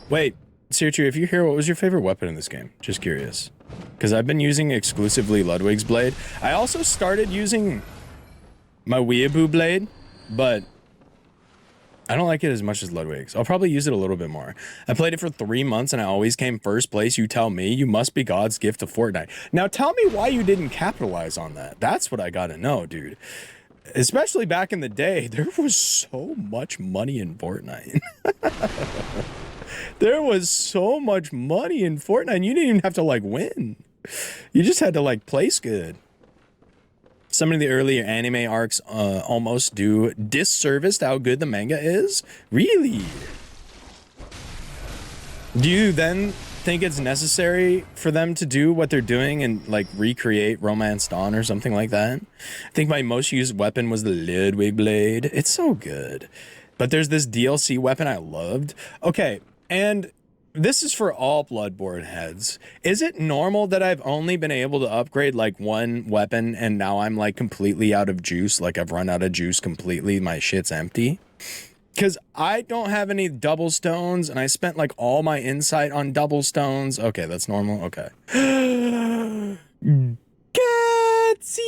Wait, Sirchu, if you're here, what was your favorite weapon in this game? Just curious. Because I've been using exclusively Ludwig's blade. I also started using my Weeaboo blade, but I don't like it as much as Ludwig's. I'll probably use it a little bit more. I played it for 3 months and I always came first place. You tell me. You must be God's gift to Fortnite. Now tell me why you didn't capitalize on that. That's what I gotta know, dude. Especially back in the day, there was so much money in Fortnite. There was so much money in Fortnite. You didn't even have to like win. You just had to like place good. Some of the earlier anime arcs almost do disservice to how good the manga is. Really? Do you then think it's necessary for them to do what they're doing and like recreate Romance Dawn or something like that. I think my most used weapon was the Ludwig blade. It's so good. But there's this DLC weapon I loved. Okay, and this is for all Bloodborne heads. Is it normal that I've only been able to upgrade like one weapon and now I'm like completely out of juice? Like I've run out of juice completely. My shit's empty. Because I don't have any double stones and I spent like all my insight on double stones. Okay, that's normal. Okay. Gatsy!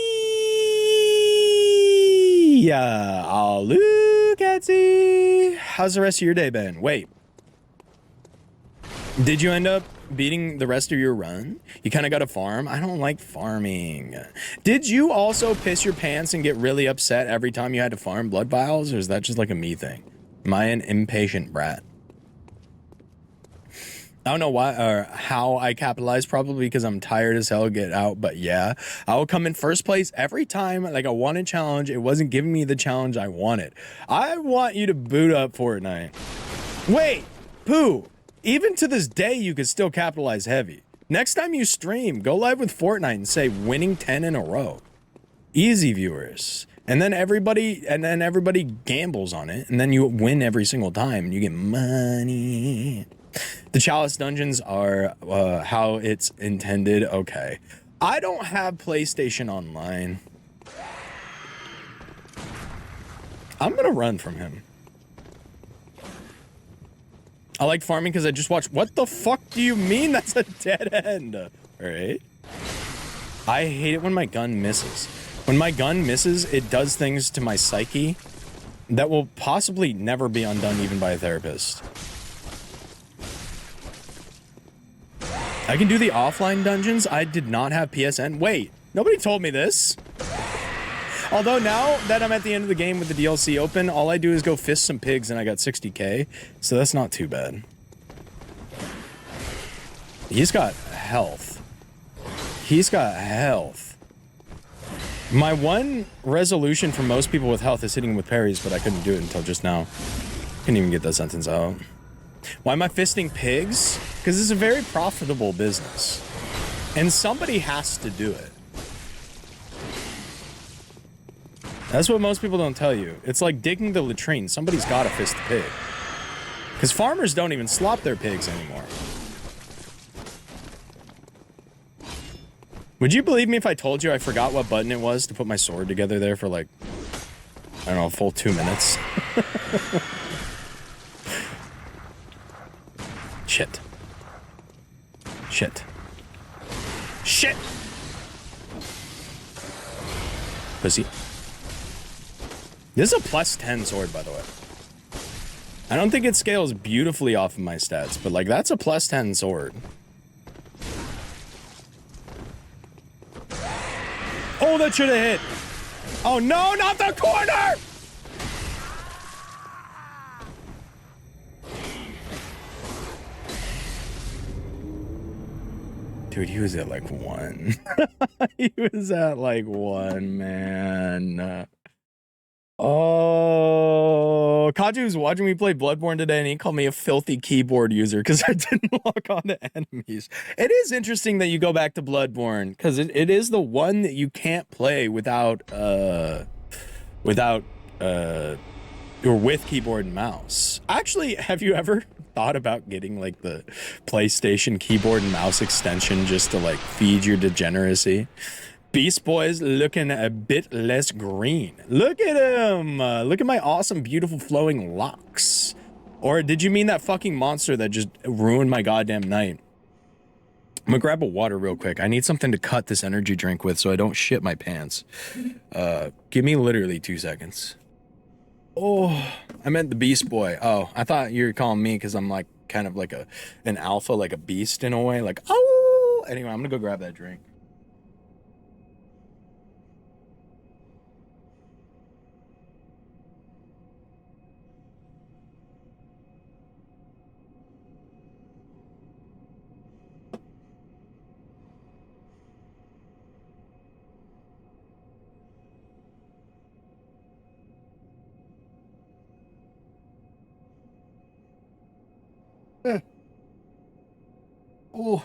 Yeah, Alu Gatsy. How's the rest of your day been? Wait. Did you end up beating the rest of your run? You kind of got to farm? I don't like farming. Did you also piss your pants and get really upset every time you had to farm blood vials? Or is that just like a me thing? Am I an impatient brat? I don't know why or how I capitalize, probably because I'm tired as hell, get out. But yeah, I will come in first place every time. Like I won a challenge. It wasn't giving me the challenge I wanted. I want you to boot up Fortnite. Wait, Pooh. Even to this day, you could still capitalize heavy. Next time you stream, go live with Fortnite and say winning 10 in a row. Easy, viewers. And then everybody gambles on it, and then you win every single time and you get money. The Chalice dungeons are how it's intended. Okay. I don't have PlayStation Online. I'm gonna run from him. I like farming because I just watched. What the fuck do you mean that's a dead end? All right. I hate it when my gun misses. When my gun misses, it does things to my psyche that will possibly never be undone even by a therapist. I can do the offline dungeons. I did not have PSN. Wait, nobody told me this. Although now that I'm at the end of the game with the DLC open, all I do is go fist some pigs and I got 60k. So that's not too bad. He's got health. He's got health. My one resolution for most people with health is hitting with parries, but I couldn't do it until just now. Couldn't even get that sentence out. Why am I fisting pigs? Because it's a very profitable business. And somebody has to do it. That's what most people don't tell you. It's like digging the latrine. Somebody's got to fist the pig. Because farmers don't even slop their pigs anymore. Would you believe me if I told you I forgot what button it was to put my sword together there for like, I don't know, a full 2 minutes? Shit. Shit. Shit! Pussy. This is a plus 10 sword, by the way. I don't think it scales beautifully off of my stats, but like that's a plus 10 sword. Oh, that should have hit. Oh no, not the corner! Dude, he was at like 1. He was at like 1, man. Oh, Kaju was watching me play Bloodborne today and he called me a filthy keyboard user because I didn't lock on to enemies. It is interesting that you go back to Bloodborne because it is the one that you can't play without or with keyboard and mouse. Actually, have you ever thought about getting like the PlayStation keyboard and mouse extension just to like feed your degeneracy? Beast Boy's looking a bit less green. Look at him. Look at my awesome, beautiful, flowing locks. Or did you mean that fucking monster that just ruined my goddamn night? I'm gonna grab a water real quick. I need something to cut this energy drink with so I don't shit my pants. Give me literally 2 seconds. Oh, I meant the Beast Boy. Oh, I thought you were calling me because I'm like kind of like an alpha, like a beast in a way. Like, oh! Anyway, I'm gonna go grab that drink. Oh.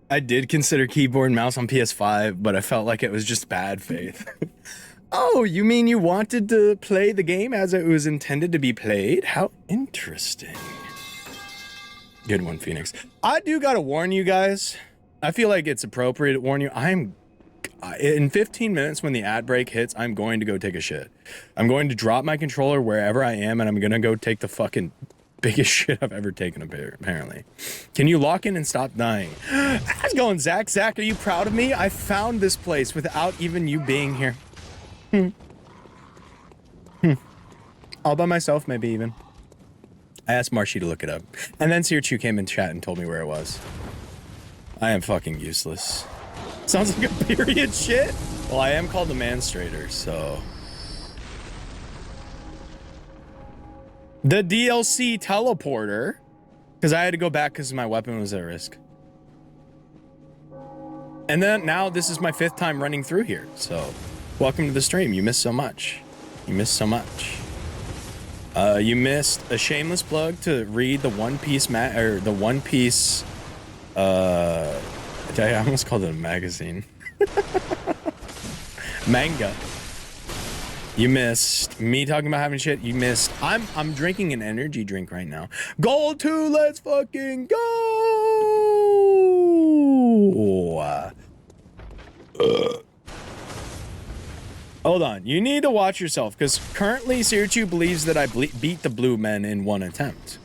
I did consider keyboard and mouse on PS5, but I felt like it was just bad faith. Oh, you mean you wanted to play the game as it was intended to be played? How interesting. Good one, Phoenix. I do gotta warn you guys. I feel like it's appropriate to warn you. In 15 minutes when the ad break hits, I'm going to go take a shit. I'm going to drop my controller wherever I am, and I'm gonna go take the fucking biggest shit I've ever taken, apparently. Can you lock in and stop dying? How's it going, Zach? Zach, are you proud of me? I found this place without even you being here. All by myself, maybe even. I asked Marshy to look it up. And then Searchu came in chat and told me where it was. I am fucking useless. Sounds like a period shit. Well, I am called a manstrator, so. The DLC teleporter. Because I had to go back because my weapon was at risk. And then now this is my 5th time running through here, so. Welcome to the stream. You missed so much. You missed so much. You missed a shameless plug to read the One Piece I almost called it a magazine. Manga. You missed me talking about having shit. You missed. I'm drinking an energy drink right now. Goal 2, let's fucking go. Hold on, you need to watch yourself, because currently Searchu believes that I beat the blue men in 1 attempt.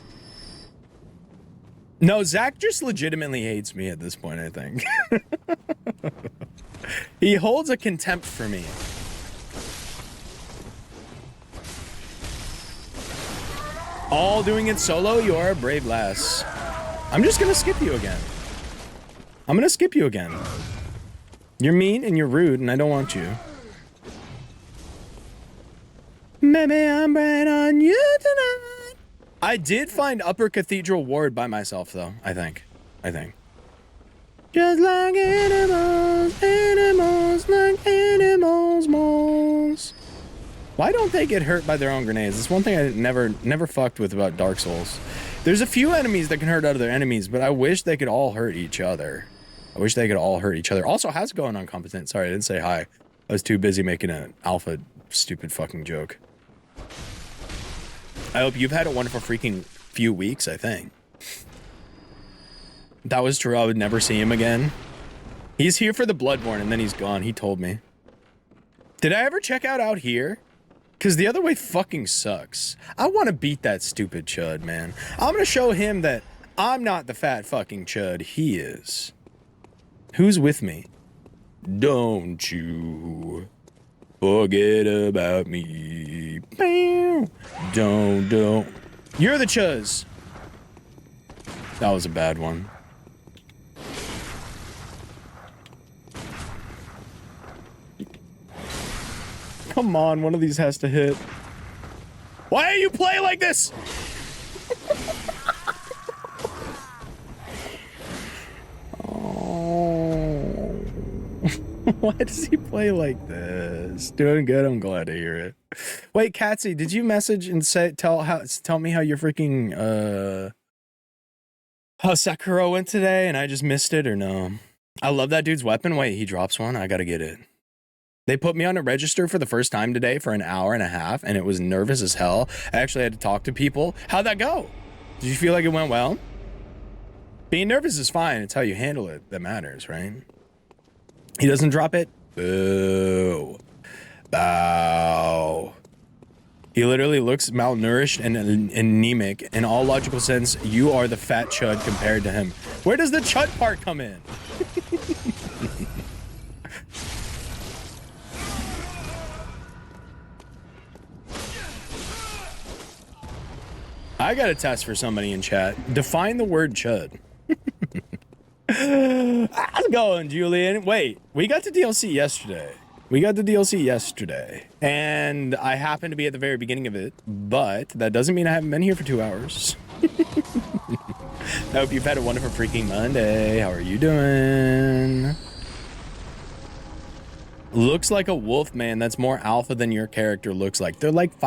No, Zach just legitimately hates me at this point, I think. He holds a contempt for me. All doing it solo? You are a brave lass. I'm just gonna skip you again. I'm gonna skip you again. You're mean and you're rude, and I don't want you. Maybe I'm right on you tonight. I did find Upper Cathedral Ward by myself, though. I think. Just like animals, like animals, moles. Why don't they get hurt by their own grenades? It's one thing I never fucked with about Dark Souls. There's a few enemies that can hurt other enemies, but I wish they could all hurt each other. Also, how's it going, Uncompetent? Sorry, I didn't say hi. I was too busy making an alpha stupid fucking joke. I hope you've had a wonderful freaking few weeks, I think. If that was true, I would never see him again. He's here for the Bloodborne, and then he's gone. He told me. Did I ever check out here? Because the other way fucking sucks. I want to beat that stupid chud, man. I'm going to show him that I'm not the fat fucking chud. He is. Who's with me? Don't you forget about me. Don't. You're the chuz. That was a bad one. Come on, one of these has to hit. Why are you playing like this? Oh. Why does he play like this? Doing good, I'm glad to hear it. Wait, Katsy, did you message and tell me how your freaking how Sakura went today and I just missed it, or no? I love that dude's weapon. Wait, he drops one? I gotta get it. They put me on a register for the first time today for an hour and a half, and it was nervous as hell. I actually had to talk to people. How'd that go? Did you feel like it went well? Being nervous is fine. It's how you handle it that matters, right? He doesn't drop it? Boo. Bow. He literally looks malnourished and anemic. In all logical sense, you are the fat chud compared to him. Where does the chud part come in? I got a test for somebody in chat. Define the word chud. How's it going, Julian? Wait, we got the DLC yesterday. And I happened to be at the very beginning of it, but that doesn't mean I haven't been here for 2 hours. I hope you've had a wonderful freaking Monday. How are you doing? Looks like a wolf, man. That's more alpha than your character looks like. They're like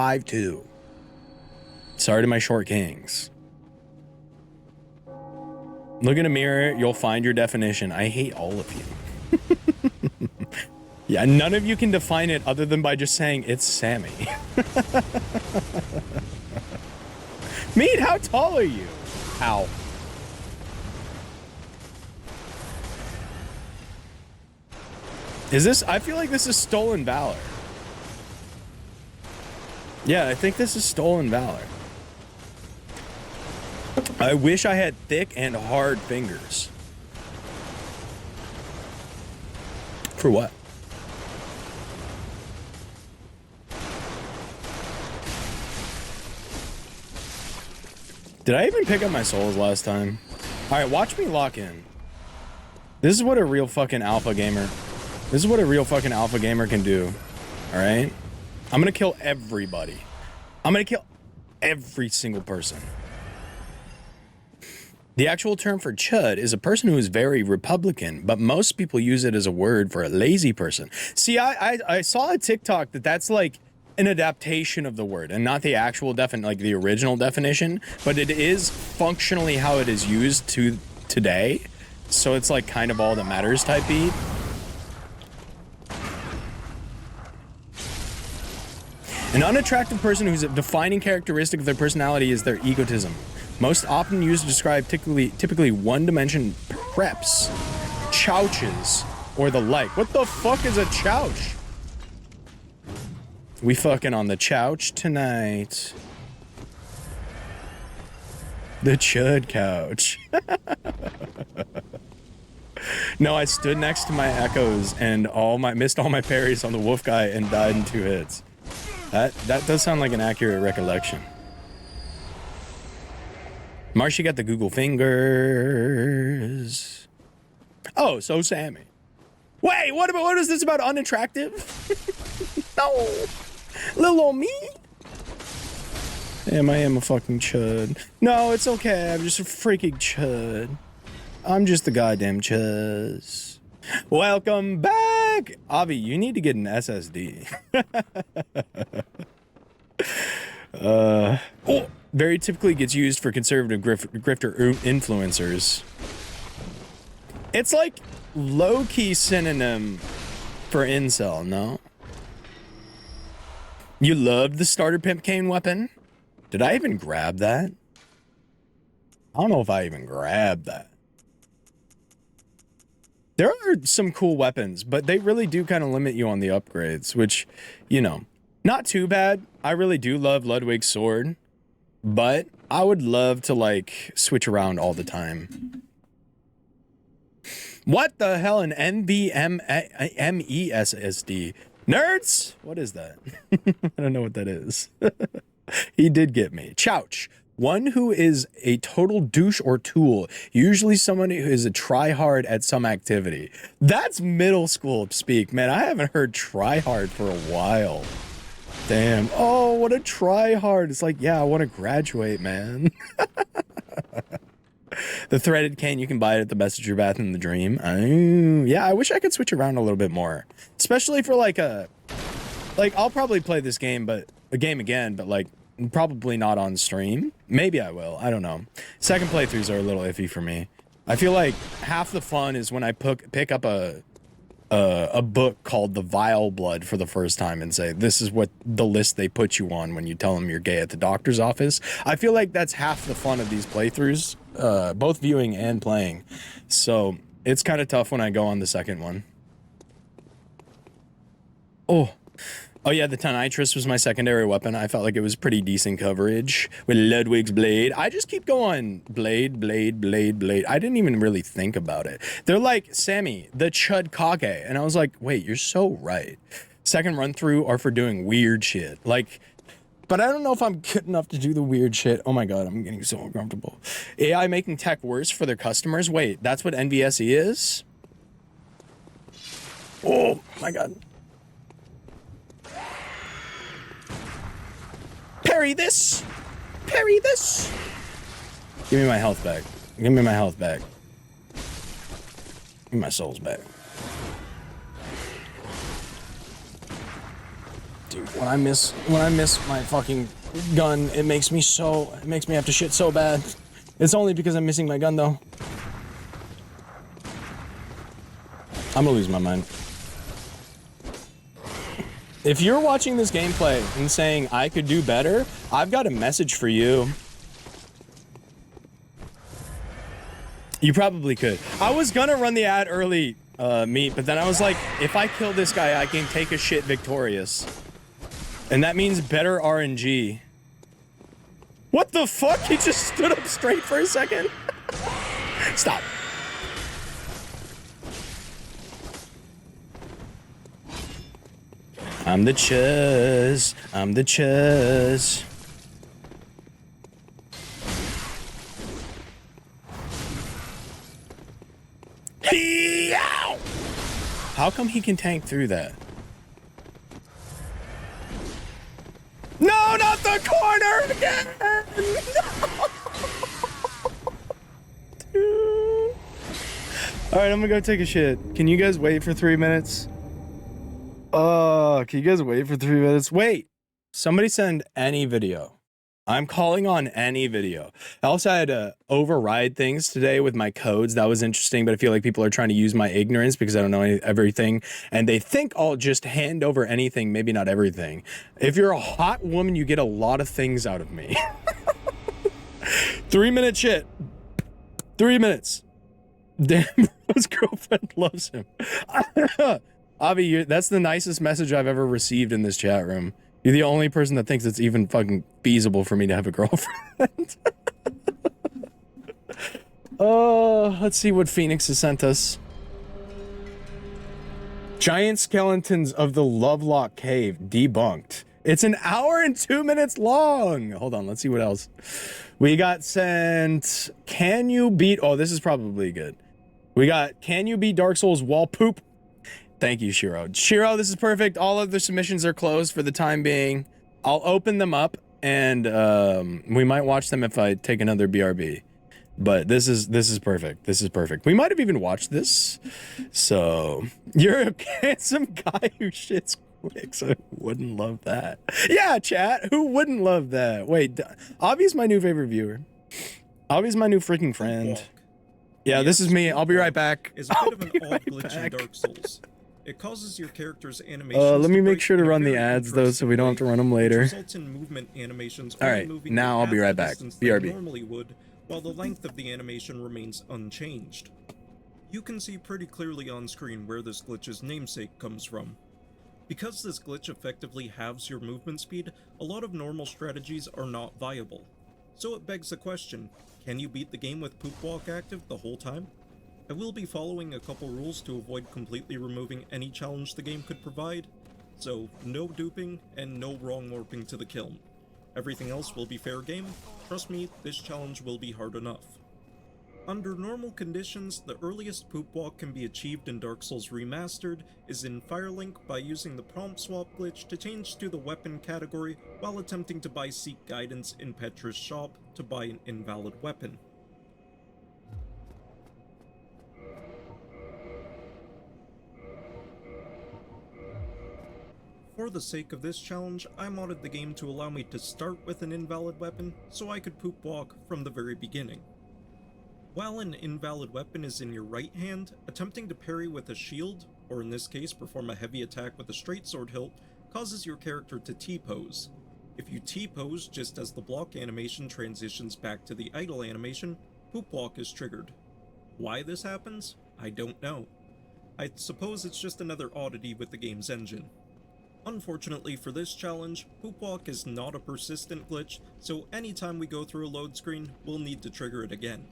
Look in a mirror, you'll find your definition. I hate all of you. Yeah, none of you can define it other than by just saying it's Sammy. Meat, how tall are you? Ow. Is this, I feel like this is stolen valor. Yeah, I think this is stolen valor. I wish I had thick and hard fingers. For what? Did I even pick up my souls last time? Alright, watch me lock in. This is what a real fucking alpha gamer... This is what a real fucking alpha gamer can do. Alright? I'm gonna kill everybody. I'm gonna kill every single person. The actual term for chud is a person who is very Republican, but most people use it as a word for a lazy person. See, I saw a TikTok that's like an adaptation of the word and not the actual like the original definition, but it is functionally how it is used today. So it's like kind of all that matters type beat. An unattractive person whose defining characteristic of their personality is their egotism. Most often used to describe typically one-dimension preps, chouches, or the like. What the fuck is a chouch? We fucking on the chouch tonight. The chud couch. No, I stood next to my echoes and missed all my parries on the wolf guy and died in 2 hits. That does sound like an accurate recollection. Marshy got the Google fingers. Oh, so Sammy. Wait, what is this about unattractive? No. Little old me? Damn, I am a fucking chud. No, it's okay. I'm just a freaking chud. I'm just the goddamn chuz. Welcome back! Avi, you need to get an SSD. Very typically gets used for conservative grifter influencers. It's like low-key synonym for incel, no? You loved the starter pimp cane weapon? Did I even grab that? I don't know if I even grabbed that. There are some cool weapons, but they really do kind of limit you on the upgrades, which, you know, not too bad. I really do love Ludwig's sword, but I would love to, like, switch around all the time. What the hell, an NVMe SSD? Nerds? What is that? I don't know what that is. He did get me. Chouch. One who is a total douche or tool. Usually someone who is a try-hard at some activity. That's middle school speak, man. I haven't heard try-hard for a while. Damn. Oh, what a try-hard. It's like, yeah, I want to graduate, man. The threaded cane, you can buy it at the messenger bath in the dream. Oh, yeah, I wish I could switch around a little bit more. Especially for like I'll probably play this game, but a game again, but like probably not on stream. Maybe I will. I don't know. Second playthroughs are a little iffy for me. I feel like half the fun is when I pick up a book called The Vile Blood for the first time and say, this is what the list they put you on when you tell them you're gay at the doctor's office. I feel like that's half the fun of these playthroughs, both viewing and playing. So it's kind of tough when I go on the second one. Oh yeah, the Tonitrus was my secondary weapon. I felt like it was pretty decent coverage with Ludwig's blade. I just keep going blade, blade, blade, blade. I didn't even really think about it. They're like, Sammy, the Chud Kage. And I was like, wait, you're so right. Second run through are for doing weird shit. Like, but I don't know if I'm good enough to do the weird shit. Oh my God, I'm getting so uncomfortable. AI making tech worse for their customers. Wait, that's what NVSE is? Oh my God. Parry this! Parry this! Give me my health back. Give me my health back. Give me my souls back. Dude, when I miss my fucking gun, it makes me have to shit so bad. It's only because I'm missing my gun though. I'm gonna lose my mind. If you're watching this gameplay and saying I could do better, I've got a message for you. You probably could. I was gonna run the ad early, Meat, but then I was like, if I kill this guy, I can take a shit victorious. And that means better RNG. What the fuck? He just stood up straight for a second. Stop. I'm the chuzz. I'm the chuzz. Ow! How come he can tank through that? No, not the corner again! No. Alright, I'm gonna go take a shit. Can you guys wait for 3 minutes? Can you guys wait for 3 minutes? Wait! Somebody send any video. I'm calling on any video. I also had to override things today with my codes. That was interesting, but I feel like people are trying to use my ignorance because I don't know everything. And they think I'll just hand over anything, maybe not everything. If you're a hot woman, you get a lot of things out of me. 3 minute shit. 3 minutes. Damn, his girlfriend loves him. Avi, that's the nicest message I've ever received in this chat room. You're the only person that thinks it's even fucking feasible for me to have a girlfriend. Let's see what Phoenix has sent us. Giant skeletons of the Lovelock Cave debunked. It's an hour and 2 minutes long. Hold on, let's see what else. We got sent, can you beat, oh, this is probably good. We got, can you beat Dark Souls wall poop? Thank you, Shiro. Shiro, this is perfect. All of the submissions are closed for the time being. I'll open them up, and we might watch them if I take another BRB. But this is perfect. This is perfect. We might have even watched this. So, you're a handsome guy who shits quick, so who wouldn't love that? Yeah, chat, who wouldn't love that? Wait, Avi's my new favorite viewer. Avi's my new freaking friend. Yeah, this is me. I'll be right back. Is a bit of an odd glitch in Dark Souls. It causes your character's animations let me make sure to run the ads though, so we don't have to run them later. Results in movement animations. All right, now I'll be right back. BRB. Normally would, while the length of the animation remains unchanged. You can see pretty clearly on screen where this glitch's namesake comes from. Because this glitch effectively halves your movement speed, a lot of normal strategies are not viable. So it begs the question, can you beat the game with poop walk active the whole time? I will be following a couple rules to avoid completely removing any challenge the game could provide, so no duping and no wrong warping to the kiln. Everything else will be fair game. Trust me, this challenge will be hard enough. Under normal conditions, the earliest poop walk can be achieved in Dark Souls Remastered is in Firelink by using the prompt swap glitch to change to the weapon category while attempting to buy Seek Guidance in Petra's shop to buy an invalid weapon. For the sake of this challenge, I modded the game to allow me to start with an invalid weapon so I could poop walk from the very beginning. While an invalid weapon is in your right hand, attempting to parry with a shield, or in this case perform a heavy attack with a straight sword hilt, causes your character to T-pose. If you T-pose just as the block animation transitions back to the idle animation, poop walk is triggered. Why this happens? I don't know. I suppose it's just another oddity with the game's engine. Unfortunately for this challenge, poop walk is not a persistent glitch, so anytime we go through a load screen, we'll need to trigger it again.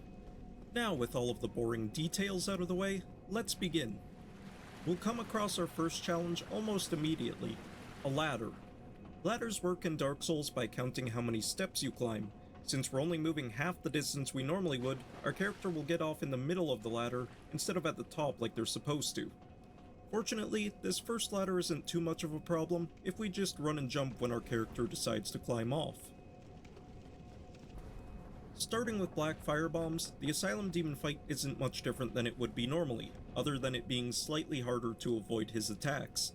Now with all of the boring details out of the way, let's begin. We'll come across our first challenge almost immediately, a ladder. Ladders work in Dark Souls by counting how many steps you climb. Since we're only moving half the distance we normally would, our character will get off in the middle of the ladder instead of at the top like they're supposed to. Fortunately, this first ladder isn't too much of a problem if we just run and jump when our character decides to climb off. Starting with black firebombs, the Asylum Demon fight isn't much different than it would be normally, other than it being slightly harder to avoid his attacks.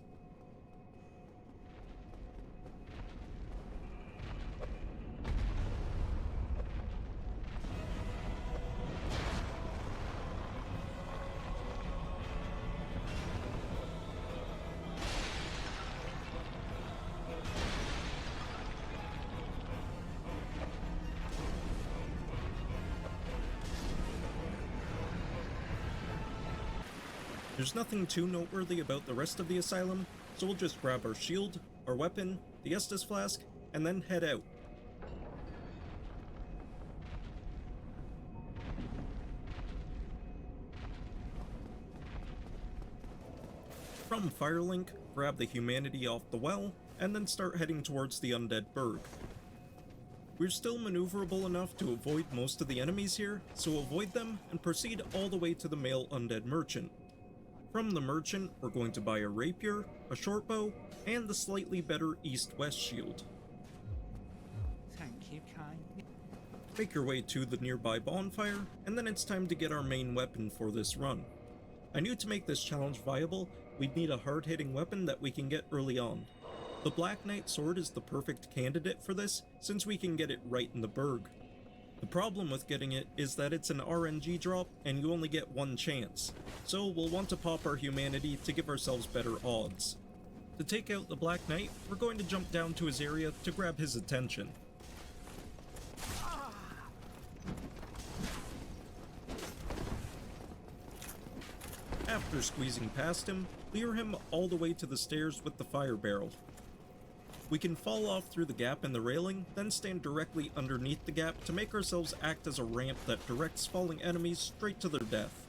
There's nothing too noteworthy about the rest of the asylum, so we'll just grab our shield, our weapon, the Estus flask, and then head out. From Firelink, grab the humanity off the well, and then start heading towards the undead burg. We're still maneuverable enough to avoid most of the enemies here, so avoid them and proceed all the way to the male undead merchant. From the merchant, we're going to buy a rapier, a shortbow, and the slightly better east-west shield. Thank you, kind. Make your way to the nearby bonfire, and then it's time to get our main weapon for this run. I knew to make this challenge viable, we'd need a hard-hitting weapon that we can get early on. The Black Knight sword is the perfect candidate for this, since we can get it right in the burg. The problem with getting it is that it's an RNG drop, and you only get one chance, so we'll want to pop our humanity to give ourselves better odds. To take out the Black Knight, we're going to jump down to his area to grab his attention. After squeezing past him, clear him all the way to the stairs with the fire barrel. We can fall off through the gap in the railing, then stand directly underneath the gap to make ourselves act as a ramp that directs falling enemies straight to their death.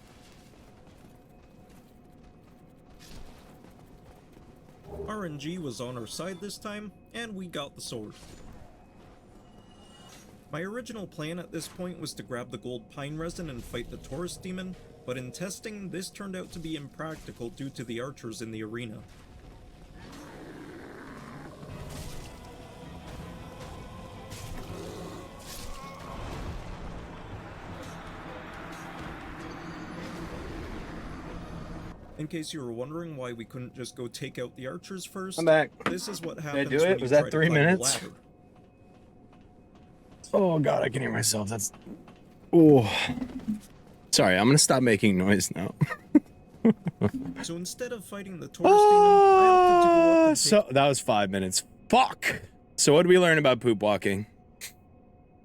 RNG was on our side this time, and we got the sword. My original plan at this point was to grab the gold pine resin and fight the Taurus demon, but in testing, this turned out to be impractical due to the archers in the arena. In case you were wondering why we couldn't just go take out the archers first, I'm back. this is what happens do when it? you Was try that to 3 climb a minutes? ladder. Oh god, I can hear myself. That's... Oh. Sorry, I'm gonna stop making noise now. So instead of fighting the Taurus demon, I opted to go up and So that was 5 minutes. Fuck! So what did we learn about poop walking?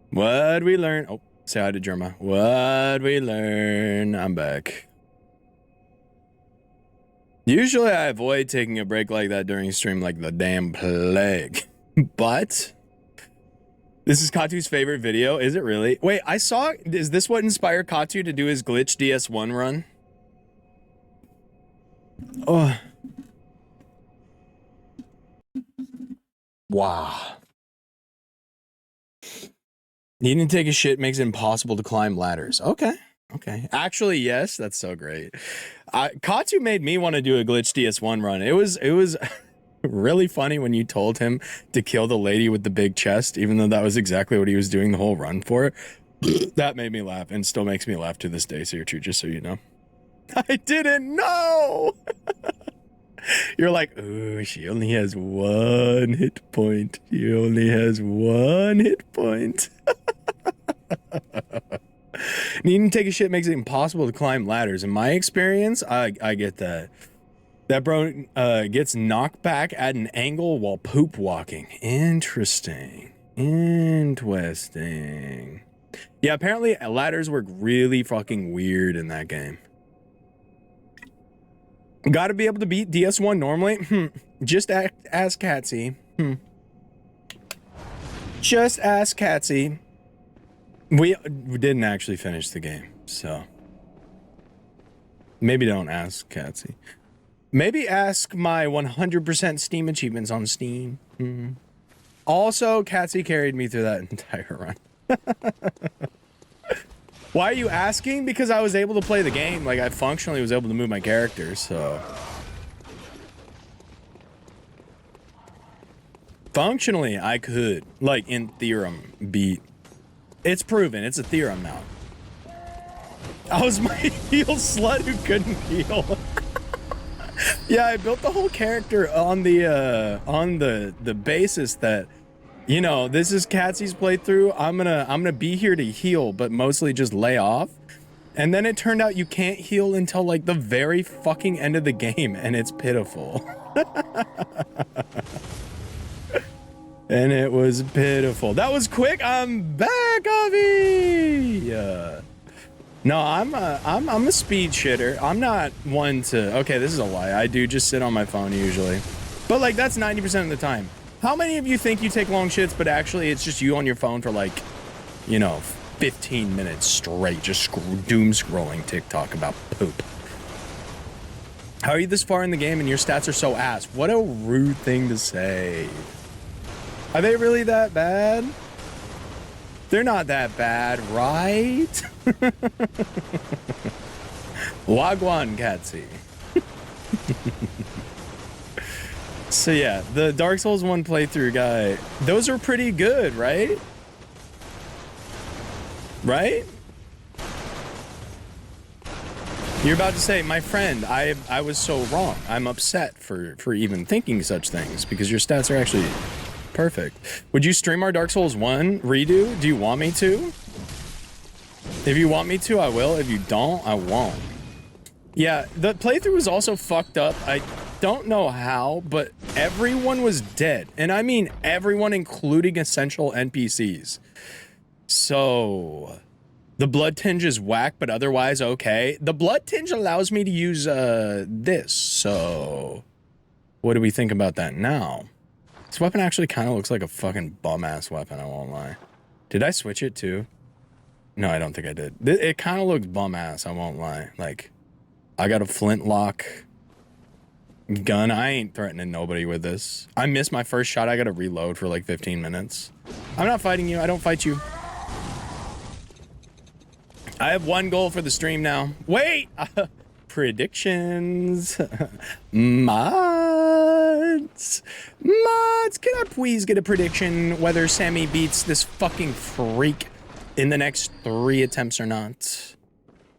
What'd we learn? Oh, say hi to Germa. What'd we learn? I'm back. Usually I avoid taking a break like that during a stream like the damn plague. But this is Katu's favorite video. Is it really? Wait, I saw... Is this what inspired Katu to do his glitch DS1 run? Oh. Wow. Needing to take a shit makes it impossible to climb ladders. Okay. Okay. Actually, yes. That's so great. Katu made me want to do a glitch DS1 run. It was really funny when you told him to kill the lady with the big chest, even though that was exactly what he was doing the whole run for. That made me laugh and still makes me laugh to this day, Searcher, just so you know. I didn't know! You're like, ooh, she only has 1 hit point. She only has 1 hit point. Needing to take a shit makes it impossible to climb ladders. In my experience, I get that. That bro gets knocked back at an angle while poop walking. Interesting. Interesting. Yeah, apparently ladders work really fucking weird in that game. Gotta be able to beat DS1 normally? Just ask Catsy. Just ask Catsy. We didn't actually finish the game, so maybe don't ask Catsy. Maybe ask my 100% Steam achievements on Steam. Also, Catsy carried me through that entire run. Why are you asking? Because I was able to play the game. Like, I functionally was able to move my character, so... Functionally, I could, like, in theorem, beat... It's proven. It's a theorem now. I was my heal slut who couldn't heal. Yeah, I built the whole character on the basis that, you know, this is Catsy's playthrough. I'm gonna be here to heal, but mostly just lay off. And then it turned out you can't heal until like the very fucking end of the game, and it's pitiful. And it was pitiful. That was quick. I'm back, Avi. No, I'm a speed shitter. I'm not one to. Okay, this is a lie. I do just sit on my phone usually, but like that's 90% of the time. How many of you think you take long shits, but actually it's just you on your phone for like, you know, 15 minutes straight, just doom scrolling TikTok about poop? How are you this far in the game and your stats are so ass? What a rude thing to say. Are they really that bad? They're not that bad, right? Wagwan Katsy. So yeah, the Dark Souls 1 playthrough guy, those are pretty good, right? Right? You're about to say, my friend, I was so wrong. I'm upset for even thinking such things because your stats are actually perfect. Would you stream our Dark Souls 1 redo? Do you want me to? If you want me to, I will. If you don't, I won't. Yeah, the playthrough was also fucked up. I don't know how, but everyone was dead. And I mean everyone, including essential NPCs. So the blood tinge is whack, but otherwise okay. The blood tinge allows me to use this. So what do we think about that now? This weapon actually kind of looks like a fucking bum-ass weapon, I won't lie. Did I switch it too? No, I don't think I did. It kind of looks bum-ass, I won't lie. Like, I got a flintlock gun. I ain't threatening nobody with this. I missed my first shot. I got to reload for like 15 minutes. I'm not fighting you. I don't fight you. I have one goal for the stream now. Wait! Predictions. Mods. Mods, can I please get a prediction whether Sammy beats this fucking freak in the next 3 attempts or not?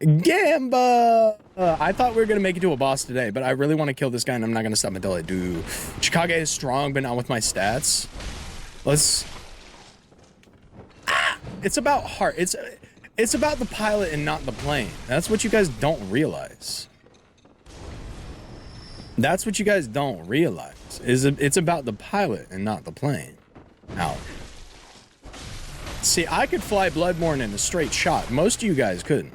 Gamba! I thought we were going to make it to a boss today, but I really want to kill this guy and I'm not going to stop until I do. Chicago is strong, but not with my stats. Let's... It's about heart. It's about the pilot and not the plane. That's what you guys don't realize. That's what you guys don't realize. It's about the pilot and not the plane. Now, see, I could fly Bloodborne in a straight shot. Most of you guys couldn't.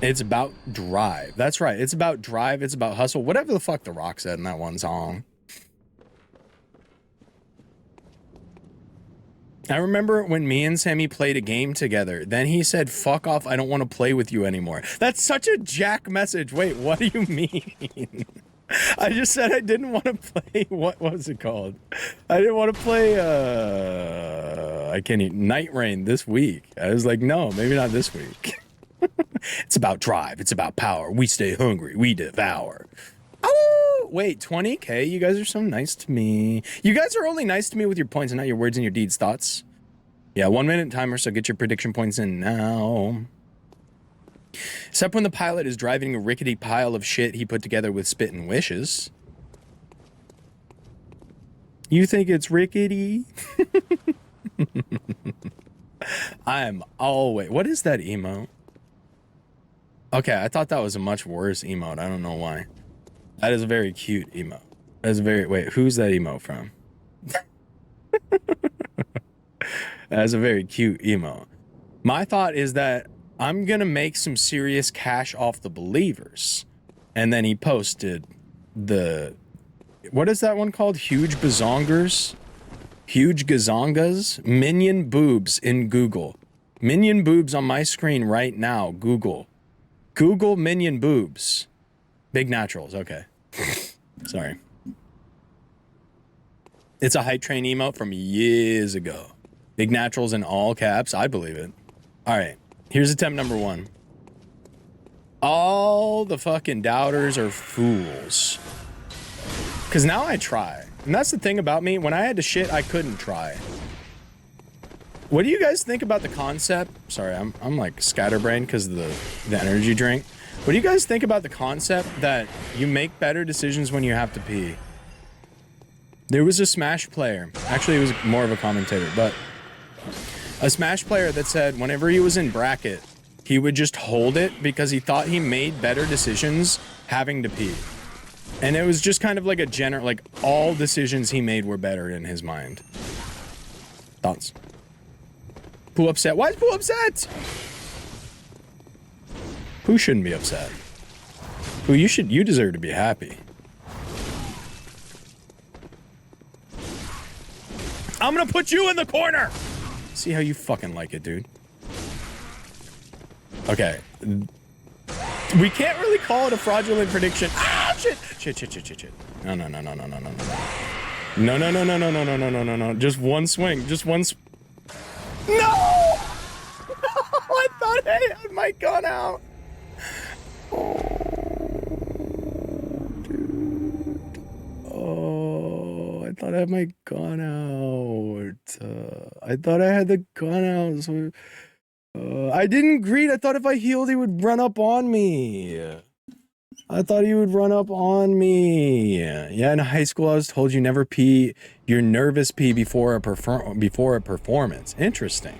It's about drive. That's right. It's about drive. It's about hustle. Whatever the fuck The Rock said in that one song. I remember when me and Sammy played a game together. Then he said, fuck off, I don't want to play with you anymore. That's such a Jack message. Wait, what do you mean? I just said I didn't want to play, what was it called? I didn't want to play, I can't eat Night Rain this week. I was like, no, maybe not this week. It's about drive. It's about power. We stay hungry. We devour. Oh, wait, 20K? You guys are so nice to me. You guys are only nice to me with your points and not your words and your deeds, thoughts. Yeah, 1 minute timer, so get your prediction points in now. Except when the pilot is driving a rickety pile of shit he put together with spit and wishes. You think it's rickety? I am always... What is that emote? Okay, I thought that was a much worse emote. I don't know why. That is a very cute emote. That's a very... Wait, who's that emote from? That's a very cute emote. My thought is that I'm gonna make some serious cash off the believers. And then he posted the... What is that one called? Huge bazongers? Huge gazongas? Minion boobs in Google. Minion boobs on my screen right now. Google. Google minion boobs. Big naturals, okay. Sorry. It's a hype train emote from years ago. Big naturals in all caps, I believe it. All right, here's attempt number 1. All the fucking doubters are fools. Because now I try. And that's the thing about me. When I had to shit, I couldn't try. What do you guys think about the concept? Sorry, I'm like scatterbrained because of the energy drink. What do you guys think about the concept that you make better decisions when you have to pee? There was a Smash player. Actually, it was more of a commentator, but a Smash player that said whenever he was in bracket, he would just hold it because he thought he made better decisions having to pee. And it was just kind of like a general, like all decisions he made were better in his mind. Thoughts? Pooh upset. Why is Pooh upset? Who shouldn't be upset? Who you deserve to be happy. I'm gonna put you in the corner! See how you fucking like it, dude. Okay. We can't really call it a fraudulent prediction. Ah, shit! Shit. No. No. Just one swing. No! I thought I had my gun out. Oh, I thought I had my gun out. I thought I had the gun out. So, I didn't greet. I thought if I healed, he would run up on me. I thought he would run up on me. Yeah, in high school, I was told you never pee. You're nervous pee before a performance. Interesting.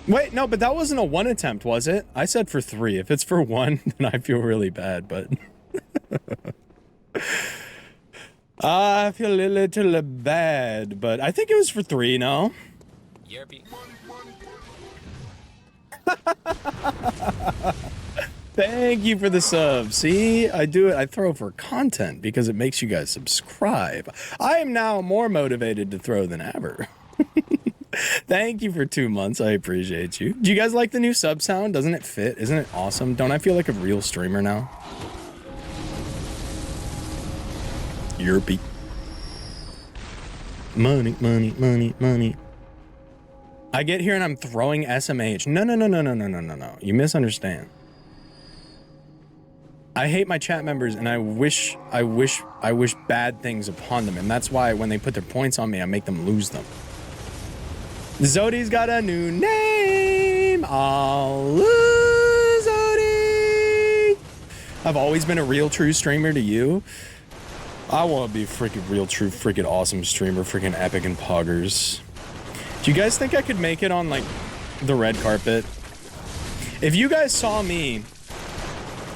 Wait, no, but that wasn't a 1 attempt, was it? I said for 3. If it's for 1, then I feel really bad, but... I feel a little bad, but I think it was for 3, no? Thank you for the sub. See, I do it. I throw for content because it makes you guys subscribe. I am now more motivated to throw than ever. Thank you for 2 months. I appreciate you. Do you guys like the new sub sound? Doesn't it fit? Isn't it awesome? Don't I feel like a real streamer now? Yerpy. Money. I get here and I'm throwing SMH. No. You misunderstand. I hate my chat members and I wish bad things upon them. And that's why when they put their points on me, I make them lose them. Zodi's got a new name. I'll lose Zodi. I've always been a real true streamer to you. I want to be freaking real true freaking awesome streamer, freaking epic and poggers. Do you guys think I could make it on like the red carpet? If you guys saw me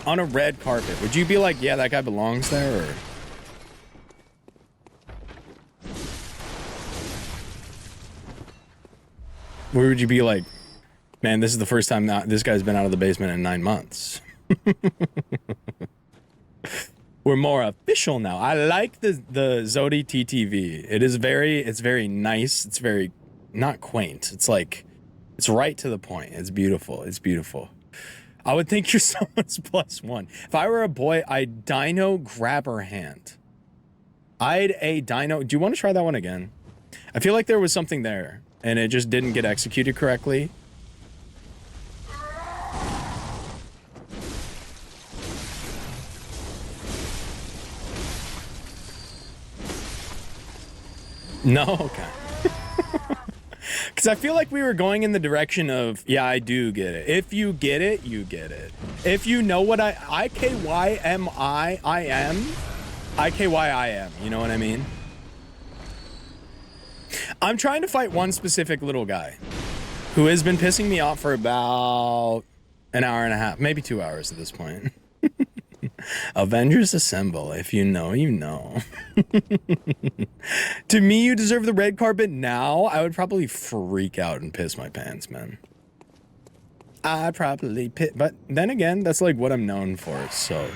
on a red carpet, would you be like, yeah, that guy belongs there? Or... Or would you be like, man, this is the first time that this guy's been out of the basement in 9 months? We're more official now. I like the Zodi TTV. It's very nice. It's very not quaint. It's like, it's right to the point. It's beautiful. It's beautiful. I would think you're someone's +1. If I were a boy, I'd dino grab her hand. I'd a dino. Do you want to try that one again? I feel like there was something there and it just didn't get executed correctly. No, okay. Because I feel like we were going in the direction of, yeah, I do get it. If you get it, you get it. If you know what I am, you know what I mean? I'm trying to fight one specific little guy who has been pissing me off for about an hour and a half, maybe 2 hours at this point. Avengers assemble. If you know, you know. To me, you deserve the red carpet now. I would probably freak out and piss my pants, man. I'd probably but then again, that's like what I'm known for, so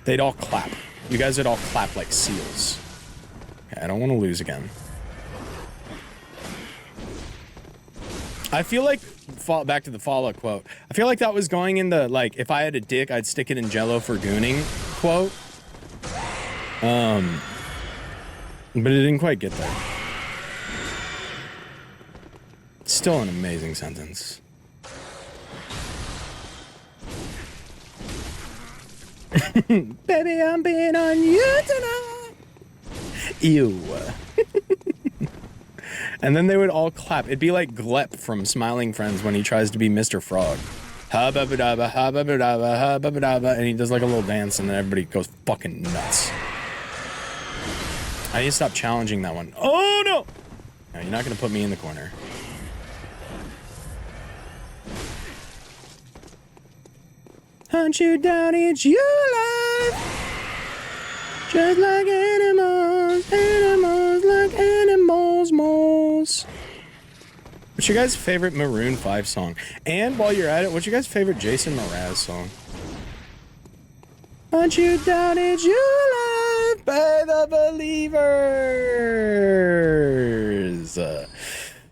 they'd all clap. You guys would all clap like seals. Okay, I don't want to lose again. I feel like, back to the Fallout quote, I feel like that was going in the, like, if I had a dick, I'd stick it in Jello for gooning quote. But it didn't quite get there. It's still an amazing sentence. Baby, I'm being on you tonight. Ew. And then they would all clap. It'd be like Glep from Smiling Friends when he tries to be Mr. Frog. Ha-ba-ba-da-ba, ha-ba-ba-da-ba, ha-ba-ba-da-ba, and he does like a little dance and then everybody goes fucking nuts. I need to stop challenging that one. Oh, no! No, you're not going to put me in the corner. Hunt you down, eat you alive. Just like animals, animals like animals, moles. What's your guys' favorite Maroon 5 song? And while you're at it, what's your guys' favorite Jason Mraz song? Want you down into your life by the believers.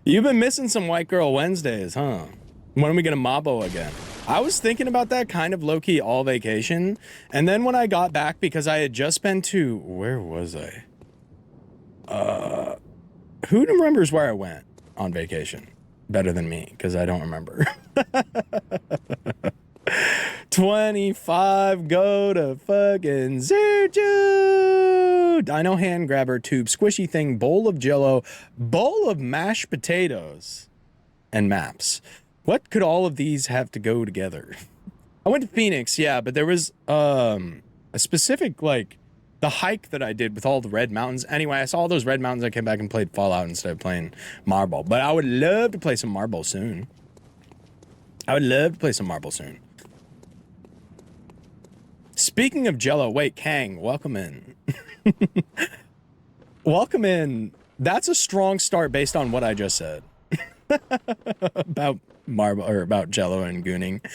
You've been missing some White Girl Wednesdays, huh? When are we gonna Mabo again? I was thinking about that kind of low-key all vacation, and then when I got back, because I had just been to, where was I? Who remembers where I went on vacation? Better than me, because I don't remember. 25, go to fucking Zerju. Dino hand grabber tube, squishy thing, bowl of jello, bowl of mashed potatoes, and maps. What could all of these have to go together? I went to Phoenix, yeah, but there was a specific, like, the hike that I did with all the red mountains. Anyway, I saw all those red mountains. I came back and played Fallout instead of playing Marble. But I would love to play some Marble soon. Speaking of Jello, wait, Kang, welcome in. Welcome in. That's a strong start based on what I just said. About Marble, or about Jello and gooning.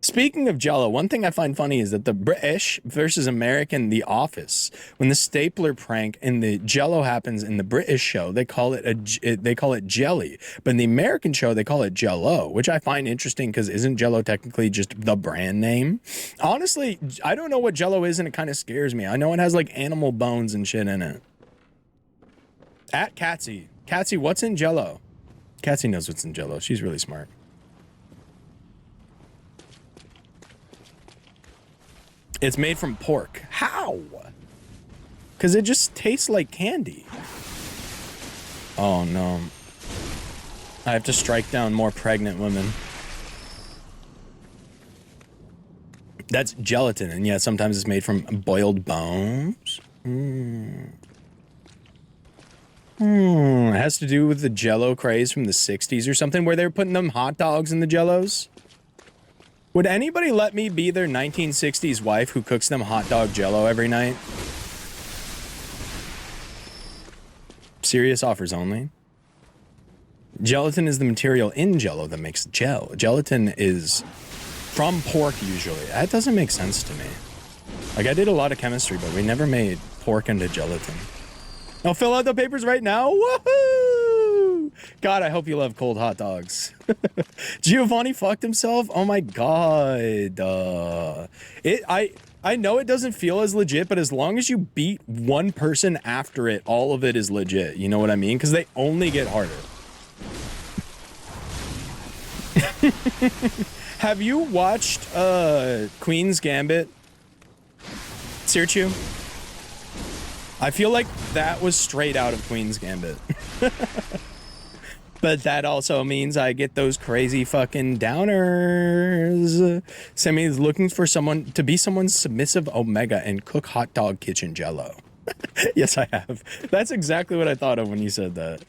Speaking of Jello, one thing I find funny is that the British versus American The Office, when the stapler prank in the Jello happens in the British show, they call it jelly, but in the American show they call it Jello, which I find interesting because isn't Jello technically just the brand name? Honestly, I don't know what Jello is, and it kind of scares me. I know it has like animal bones and shit in it. At Catsy, what's in Jello? Catsy knows what's in Jello. She's really smart. It's made from pork. How? Because it just tastes like candy. Oh no. I have to strike down more pregnant women. That's gelatin, and yeah, sometimes it's made from boiled bones. It has to do with the Jello craze from the 60s or something, where they were putting them hot dogs in the Jellos. Would anybody let me be their 1960s wife who cooks them hot dog Jello every night? Serious offers only. Gelatin is the material in Jello that makes gel. Gelatin is from pork usually. That doesn't make sense to me. Like, I did a lot of chemistry, but we never made pork into gelatin. I'll fill out the papers right now. Woohoo! God, I hope you love cold hot dogs. Giovanni fucked himself? Oh my god. I know it doesn't feel as legit, but as long as you beat one person after it, all of it is legit. You know what I mean? Because they only get harder. Have you watched Queen's Gambit? Sirchu? I feel like that was straight out of Queen's Gambit. But that also means I get those crazy fucking downers. Sammy is looking for someone to be someone's submissive omega and cook hot dog kitchen Jello. Yes, I have. That's exactly what I thought of when you said that.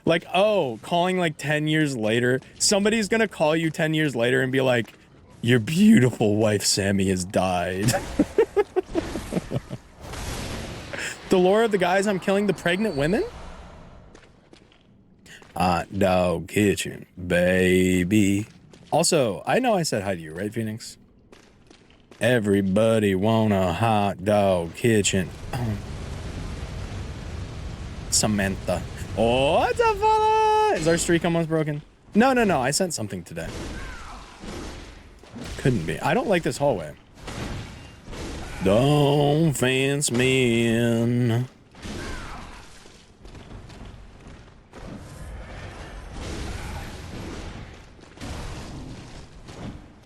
Like, oh, calling like 10 years later. Somebody's gonna call you 10 years later and be like, your beautiful wife Sammy has died. The lore of the guys I'm killing, the pregnant women? Hot dog kitchen, baby. Also, I know I said hi to you, right, Phoenix? Everybody want a hot dog kitchen. Samantha. Oh, what's up, fella? Is our streak almost broken? No, I sent something today. Couldn't be. I don't like this hallway. Don't fence me in.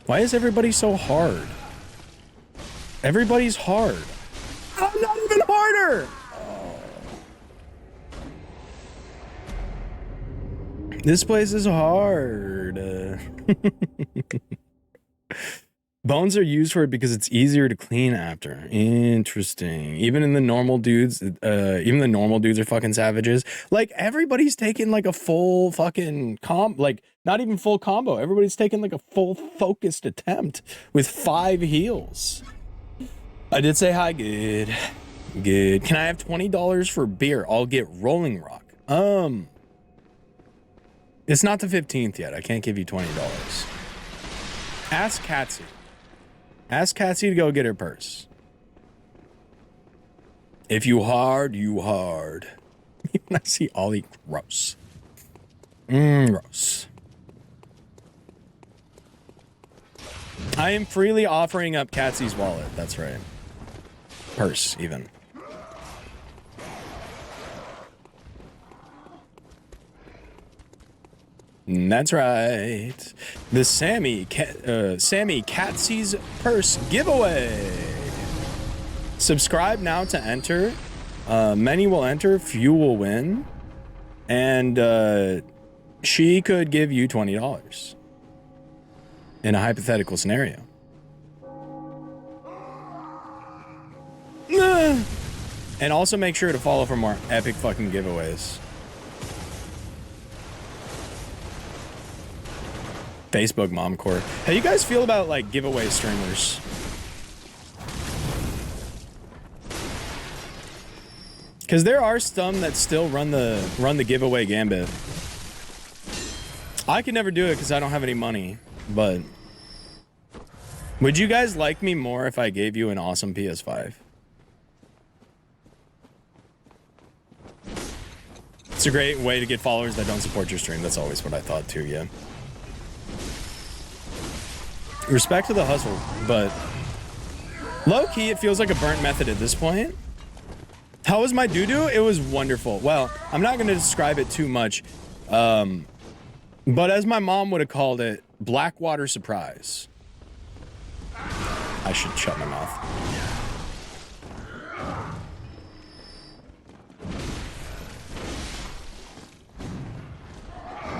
Why is everybody so hard? Everybody's hard. I'm not even harder! Oh. This place is hard. Bones are used for it because it's easier to clean after. Interesting. Even the normal dudes are fucking savages. Like, everybody's taking like a full fucking not even full combo. Everybody's taking like a full focused attempt with 5 heals. I did say hi. Good. Can I have $20 for beer? I'll get Rolling Rock. It's not the 15th yet. I can't give you $20. Ask Catsy to go get her purse. If you hard, you hard. When I see Ollie, gross. Gross. I am freely offering up Catsy's wallet. That's right. Purse, even. That's right. The Sammy Catsy's purse giveaway. Subscribe now to enter. Many will enter, few will win. And she could give you $20 in a hypothetical scenario. And also make sure to follow for more epic fucking giveaways. Facebook Momcore. How you guys feel about like giveaway streamers? Because there are some that still run the giveaway gambit. I could never do it because I don't have any money, but would you guys like me more if I gave you an awesome PS5? It's a great way to get followers that don't support your stream. That's always what I thought too, yeah. Respect to the hustle, but low-key, it feels like a burnt method at this point. How was my doo-doo? It was wonderful. Well, I'm not going to describe it too much, but as my mom would have called it, Blackwater surprise. I should shut my mouth.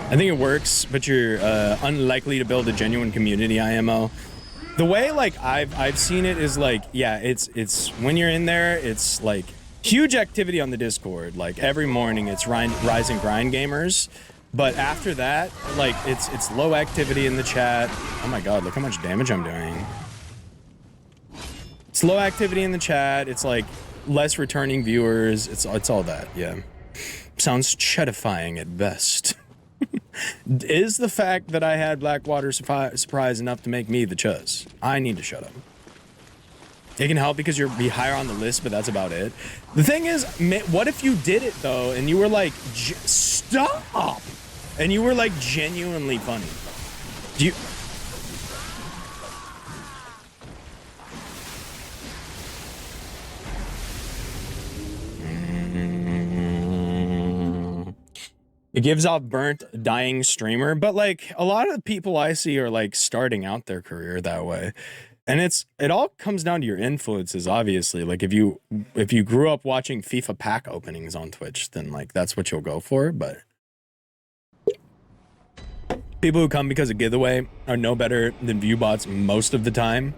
I think it works, but you're unlikely to build a genuine community IMO. The way like I've seen it is like, yeah, it's when you're in there, it's like huge activity on the Discord. Like every morning, it's Rise and Grind gamers, but after that, like it's low activity in the chat. Oh my god, look how much damage I'm doing. It's low activity in the chat. It's like less returning viewers. It's all that. Yeah, sounds chutifying at best. Is the fact that I had Blackwater surprise enough to make me the chuzz? I need to shut up. It can help because you'll be higher on the list, but that's about it. The thing is, what if you did it though, and you were like, stop, and you were like genuinely funny? Do you? It gives off burnt, dying streamer, but like a lot of the people I see are like starting out their career that way. And it all comes down to your influences, obviously. Like if you grew up watching FIFA pack openings on Twitch, then like that's what you'll go for. But people who come because of giveaway are no better than viewbots most of the time.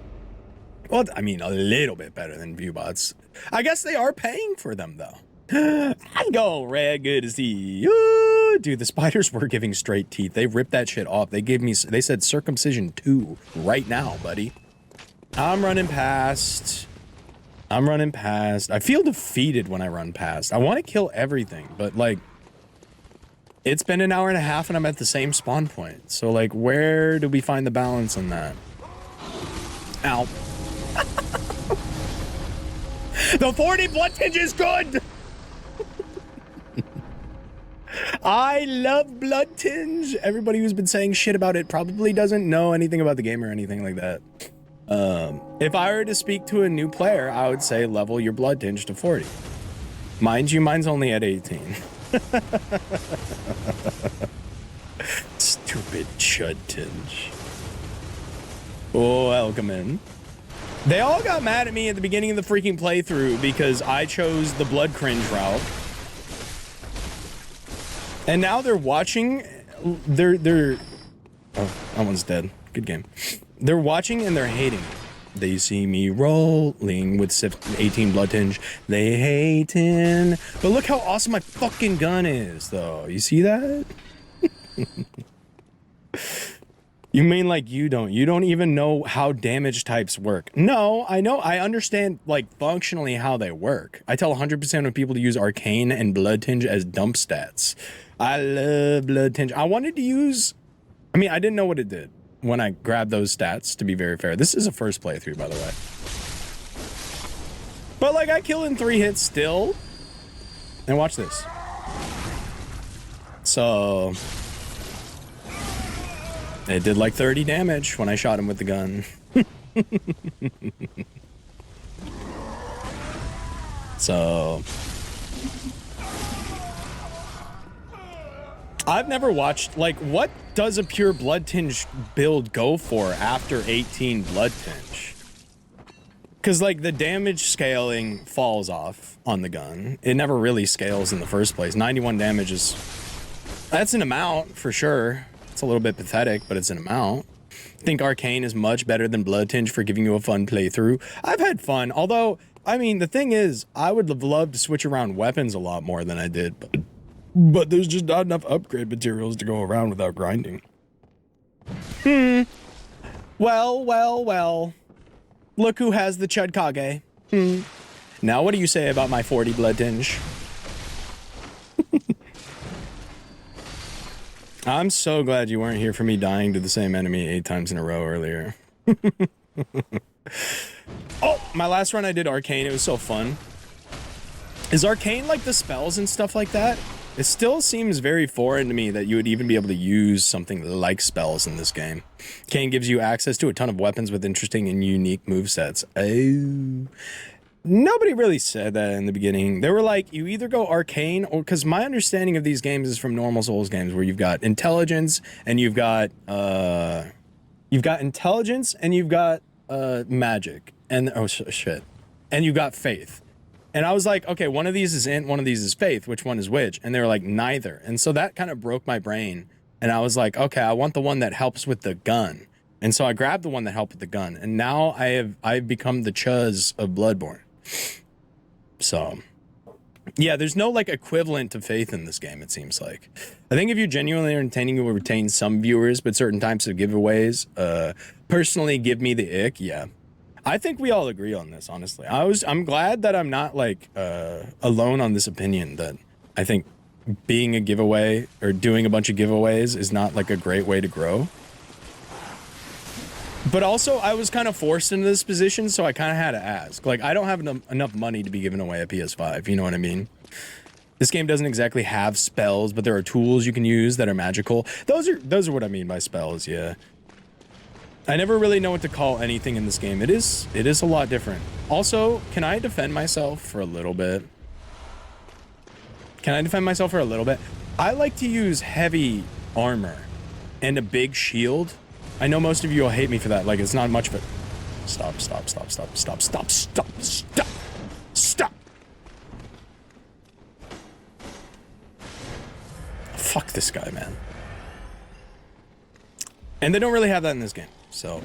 Well, I mean, a little bit better than viewbots. I guess they are paying for them though. I go, Red, good to see you. Dude, the spiders were giving straight teeth. They ripped that shit off. They said circumcision 2 right now, buddy. I'm running past. I feel defeated when I run past. I want to kill everything, but like, it's been an hour and a half and I'm at the same spawn point. So like, where do we find the balance in that? Ow. The 40 blood tinge is good. I love blood tinge. Everybody who's been saying shit about it probably doesn't know anything about the game or anything like that. If I were to speak to a new player, I would say level your blood tinge to 40. Mind you, mine's only at 18. Stupid chud tinge. Oh, welcome in. They all got mad at me at the beginning of the freaking playthrough because I chose the blood cringe route. And now they're watching, oh, that one's dead. Good game. They're watching and they're hating. They see me rolling with 18 blood tinge. They hating. But look how awesome my fucking gun is, though. You see that? You mean like you don't even know how damage types work? No, I know. I understand like functionally how they work. I tell 100% of people to use arcane and blood tinge as dump stats. I love blood tinge. I wanted to use, I mean, I didn't know what it did when I grabbed those stats, to be very fair. This is a first playthrough, by the way. But like I kill in 3 hits still. And watch this. So it did like 30 damage when I shot him with the gun. So I've never watched, like, what does a pure Blood Tinge build go for after 18 Blood Tinge? Because, like, the damage scaling falls off on the gun. It never really scales in the first place. 91 damage is... That's an amount, for sure. It's a little bit pathetic, but it's an amount. I think Arcane is much better than Blood Tinge for giving you a fun playthrough. I've had fun, although, I mean, the thing is, I would have loved to switch around weapons a lot more than I did, but there's just not enough upgrade materials to go around without grinding. Well. Look who has the Chud Kage. Now what do you say about my 40 Blood Tinge? I'm so glad you weren't here for me dying to the same enemy 8 times in a row earlier. Oh, my last run I did Arcane. It was so fun. Is Arcane like the spells and stuff like that? It still seems very foreign to me that you would even be able to use something like spells in this game. Arcane gives you access to a ton of weapons with interesting and unique movesets. Oh. Nobody really said that in the beginning. They were like, you either go Arcane or... Because my understanding of these games is from normal Souls games where you've got intelligence and you've got... intelligence and you've got magic. And... Oh, shit. And you've got faith. And I was like, okay, one of these is int, one of these is faith. Which one is which? And they were like, neither. And so that kind of broke my brain. And I was like, okay, I want the one that helps with the gun. And so I grabbed the one that helped with the gun. And now I've become the Chuz of Bloodborne. So, yeah, there's no like equivalent to faith in this game, it seems like. I think if you're genuinely entertaining, you will retain some viewers, but certain types of giveaways, personally give me the ick, yeah. I think we all agree on this, honestly. I'm glad that I'm not like alone on this opinion that I think being a giveaway or doing a bunch of giveaways is not like a great way to grow. But also, I was kind of forced into this position, so I kind of had to ask. Like, I don't have enough money to be giving away a PS5, you know what I mean? This game doesn't exactly have spells, but there are tools you can use that are magical. Those are what I mean by spells, yeah. I never really know what to call anything in this game. It is a lot different. Also, can I defend myself for a little bit? Can I defend myself for a little bit? I like to use heavy armor and a big shield. I know most of you will hate me for that. Like, it's not much of it. Stop. Fuck this guy, man. And they don't really have that in this game, so.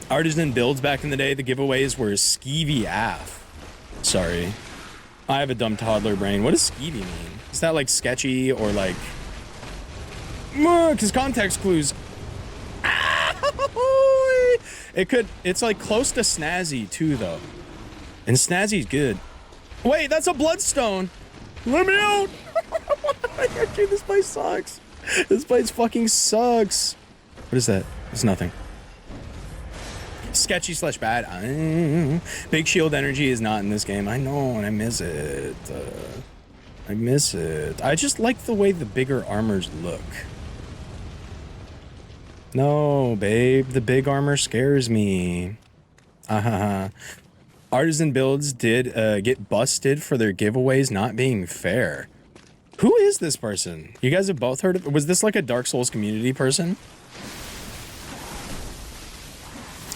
Artisan builds back in the day, the giveaways were skeevy AF. Sorry. I have a dumb toddler brain. What does skeevy mean? Is that like sketchy or like... Because context clues. It's like close to snazzy too, though. And snazzy's good. Wait, that's a bloodstone. Let me out. Dude, this place sucks. This place fucking sucks. What is that? It's nothing. Sketchy / bad. Big shield energy is not in this game. I know, and I miss it. I miss it. I just like the way the bigger armors look. No, babe, the big armor scares me. Artisan builds did get busted for their giveaways not being fair. Who is this person? You guys have both heard of it? Was this like a Dark Souls community person?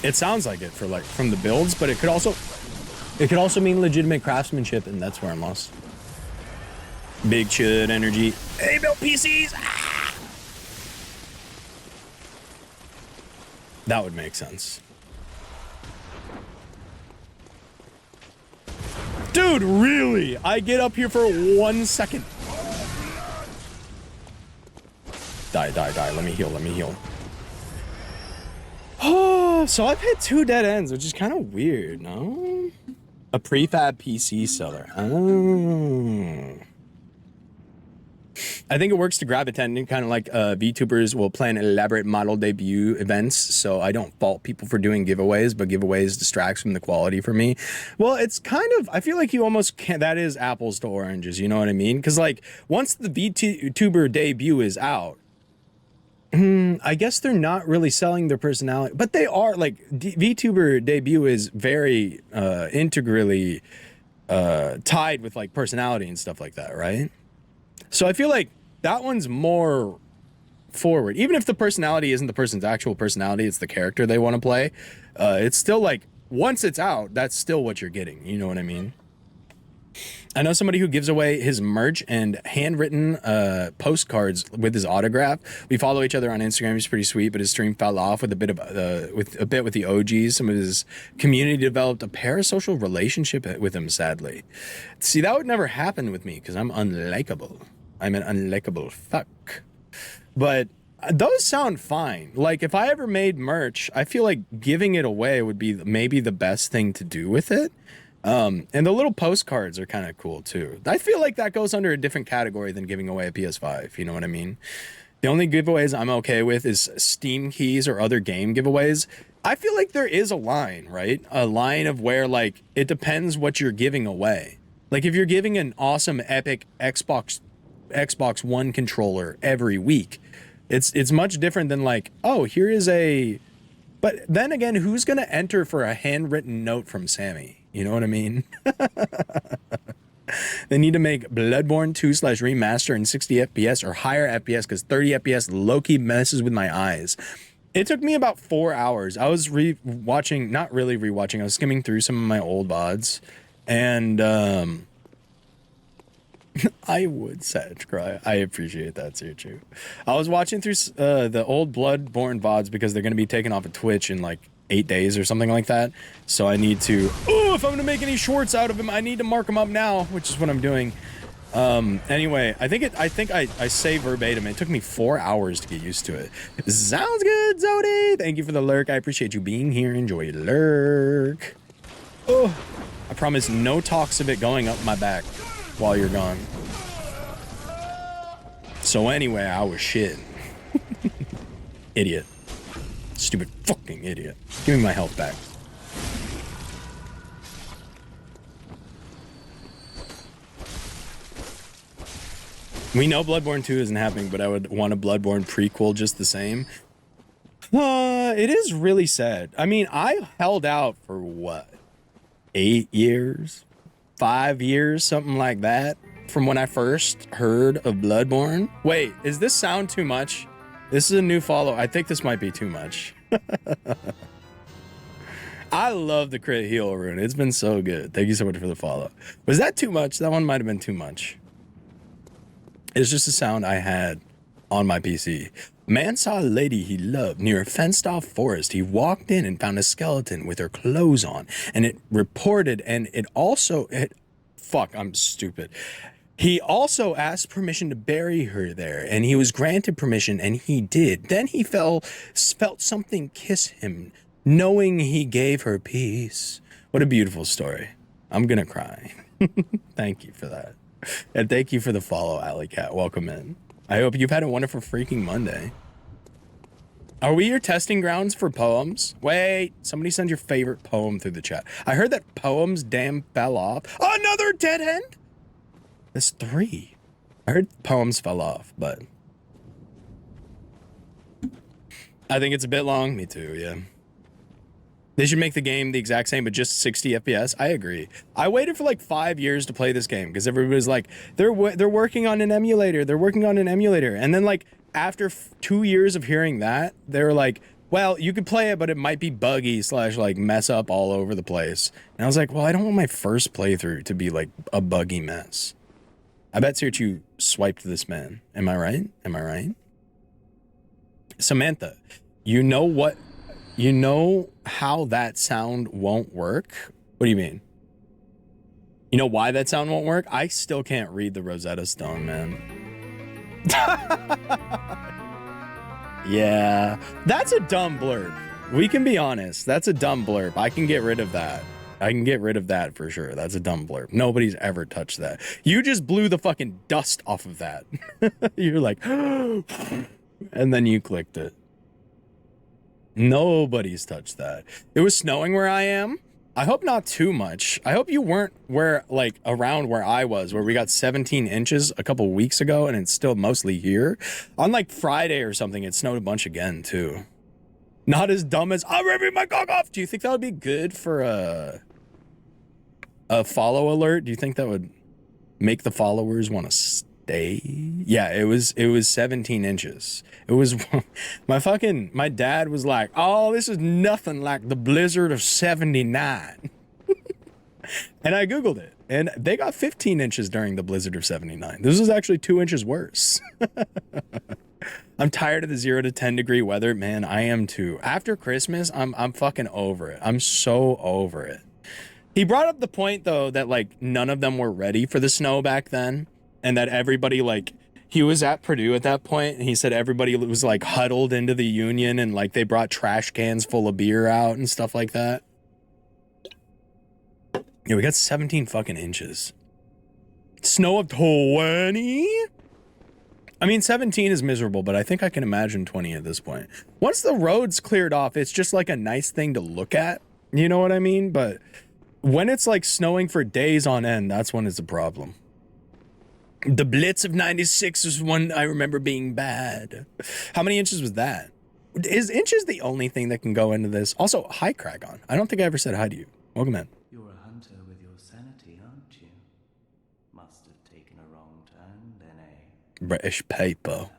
It sounds like it for like from the builds, but it could also mean legitimate craftsmanship, and that's where I'm lost. Big chud energy. Hey, built PCs. That would make sense. Dude, really? I get up here for 1 second. Die. Let me heal. Oh, so I've hit 2 dead ends, which is kind of weird, no? A prefab PC seller. Oh. I think it works to grab attention, kind of like VTubers will plan elaborate model debut events, so I don't fault people for doing giveaways, but giveaways distracts from the quality for me. Well, it's kind of, I feel like you almost can't, that is apples to oranges, you know what I mean? Because like, once the VTuber debut is out, I guess they're not really selling their personality, but they are, like, VTuber debut is very integrally tied with like personality and stuff like that, right? So I feel like that one's more forward. Even if the personality isn't the person's actual personality, it's the character they want to play. It's still like, once it's out, that's still what you're getting. You know what I mean? I know somebody who gives away his merch and handwritten postcards with his autograph. We follow each other on Instagram. He's pretty sweet, but his stream fell off with a bit with the OGs. Some of his community developed a parasocial relationship with him, sadly. See, that would never happen with me because I'm unlikable. I'm an unlikable fuck. But those sound fine. Like, if I ever made merch, I feel like giving it away would be maybe the best thing to do with it. And the little postcards are kind of cool too. I feel like that goes under a different category than giving away a PS5. You know what I mean? The only giveaways I'm okay with is Steam keys or other game giveaways. I feel like there is a line, right? A line of where, like, it depends what you're giving away. Like, if you're giving an awesome epic Xbox One controller every week, it's much different than like, oh, here is a... But then again, who's going to enter for a handwritten note from Sammy? You know what I mean? They need to make Bloodborne 2/remaster in 60 FPS or higher FPS because 30 FPS low-key messes with my eyes. It took me about 4 hours. I was rewatching, not really rewatching, I was skimming through some of my old VODs, and I would sad cry. I appreciate that, Serchu. I was watching through the old Bloodborne VODs because they're going to be taken off of Twitch in like 8 days or something like that. So I need to, if I'm going to make any shorts out of him, I need to mark them up now, which is what I'm doing. Anyway, I think I say verbatim. It took me 4 hours to get used to it. Sounds good, Zodi. Thank you for the lurk. I appreciate you being here. Enjoy your lurk. Oh, I promise no talks of it going up my back while you're gone. So anyway, I was shitting. Idiot. Stupid fucking idiot. Give me my health back. We know Bloodborne 2 isn't happening, but I would want a Bloodborne prequel just the same. It is really sad. I mean, I held out for what? 8 years? 5 years? Something like that? From when I first heard of Bloodborne? Wait, is this sound too much? This is a new follow. I think this might be too much. I love the crit heal rune. It's been so good. Thank you so much for the follow. Was that too much? That one might have been too much. It's just a sound I had on my PC. Man saw a lady he loved near a fenced-off forest. He walked in and found a skeleton with her clothes on, and it reported, and it also... Fuck, I'm stupid. He also asked permission to bury her there, and he was granted permission, and he did. Then he felt something kiss him, knowing he gave her peace. What a beautiful story. I'm gonna cry. Thank you for that. And thank you for the follow, Alley Cat. Welcome in. I hope you've had a wonderful freaking Monday. Are we your testing grounds for poems? Wait, somebody send your favorite poem through the chat. I heard that poems damn fell off. Another dead end? That's 3. I heard poems fell off, but I think it's a bit long. Me too, yeah. They should make the game the exact same, but just 60 FPS. I agree. I waited for like 5 years to play this game because everybody's like, they're working on an emulator. They're working on an emulator. And then like after 2 years of hearing that, they were like, well, you could play it, but it might be buggy / like mess up all over the place. And I was like, well, I don't want my first playthrough to be like a buggy mess. I bet Serchu swiped this man. Am I right? Am I right? Samantha, you know how that sound won't work? What do you mean? You know why that sound won't work? I still can't read the Rosetta Stone, man. Yeah, that's a dumb blurb. We can be honest. That's a dumb blurb. I can get rid of that. I can get rid of that for sure. That's a dumb blurb. Nobody's ever touched that. You just blew the fucking dust off of that. You're like, and then you clicked it. Nobody's touched that. It was snowing where I am. I hope not too much. I hope you weren't like around where I was, where we got 17 inches a couple weeks ago and it's still mostly here. On like Friday or something, it snowed a bunch again too. Not as dumb as I'm ripping my cock off. Do you think that would be good for a follow alert? Do you think that would make the followers want to stay? Yeah, it was 17 inches. It was my dad was like, oh, this is nothing like the blizzard of 79. And I Googled it and they got 15 inches during the blizzard of 79. This was actually 2 inches worse. I'm tired of the 0 to 10 degree weather, man. I am too. After Christmas, I'm fucking over it. I'm so over it. He brought up the point though that like none of them were ready for the snow back then, and that everybody like he was at Purdue at that point, and he said everybody was like huddled into the union and like they brought trash cans full of beer out and stuff like that. Yeah, we got 17 fucking inches. Snow of 20. I mean, 17 is miserable, but I think I can imagine 20 at this point. Once the road's cleared off, it's just like a nice thing to look at. You know what I mean? But when it's like snowing for days on end, that's when it's a problem. The Blitz of 96 was one I remember being bad. How many inches was that? Is inches the only thing that can go into this? Also, hi, Kragon. I don't think I ever said hi to you. Welcome in. You're a hunter with your sanity, aren't you? Must have taken a wrong turn, then, eh? British paper.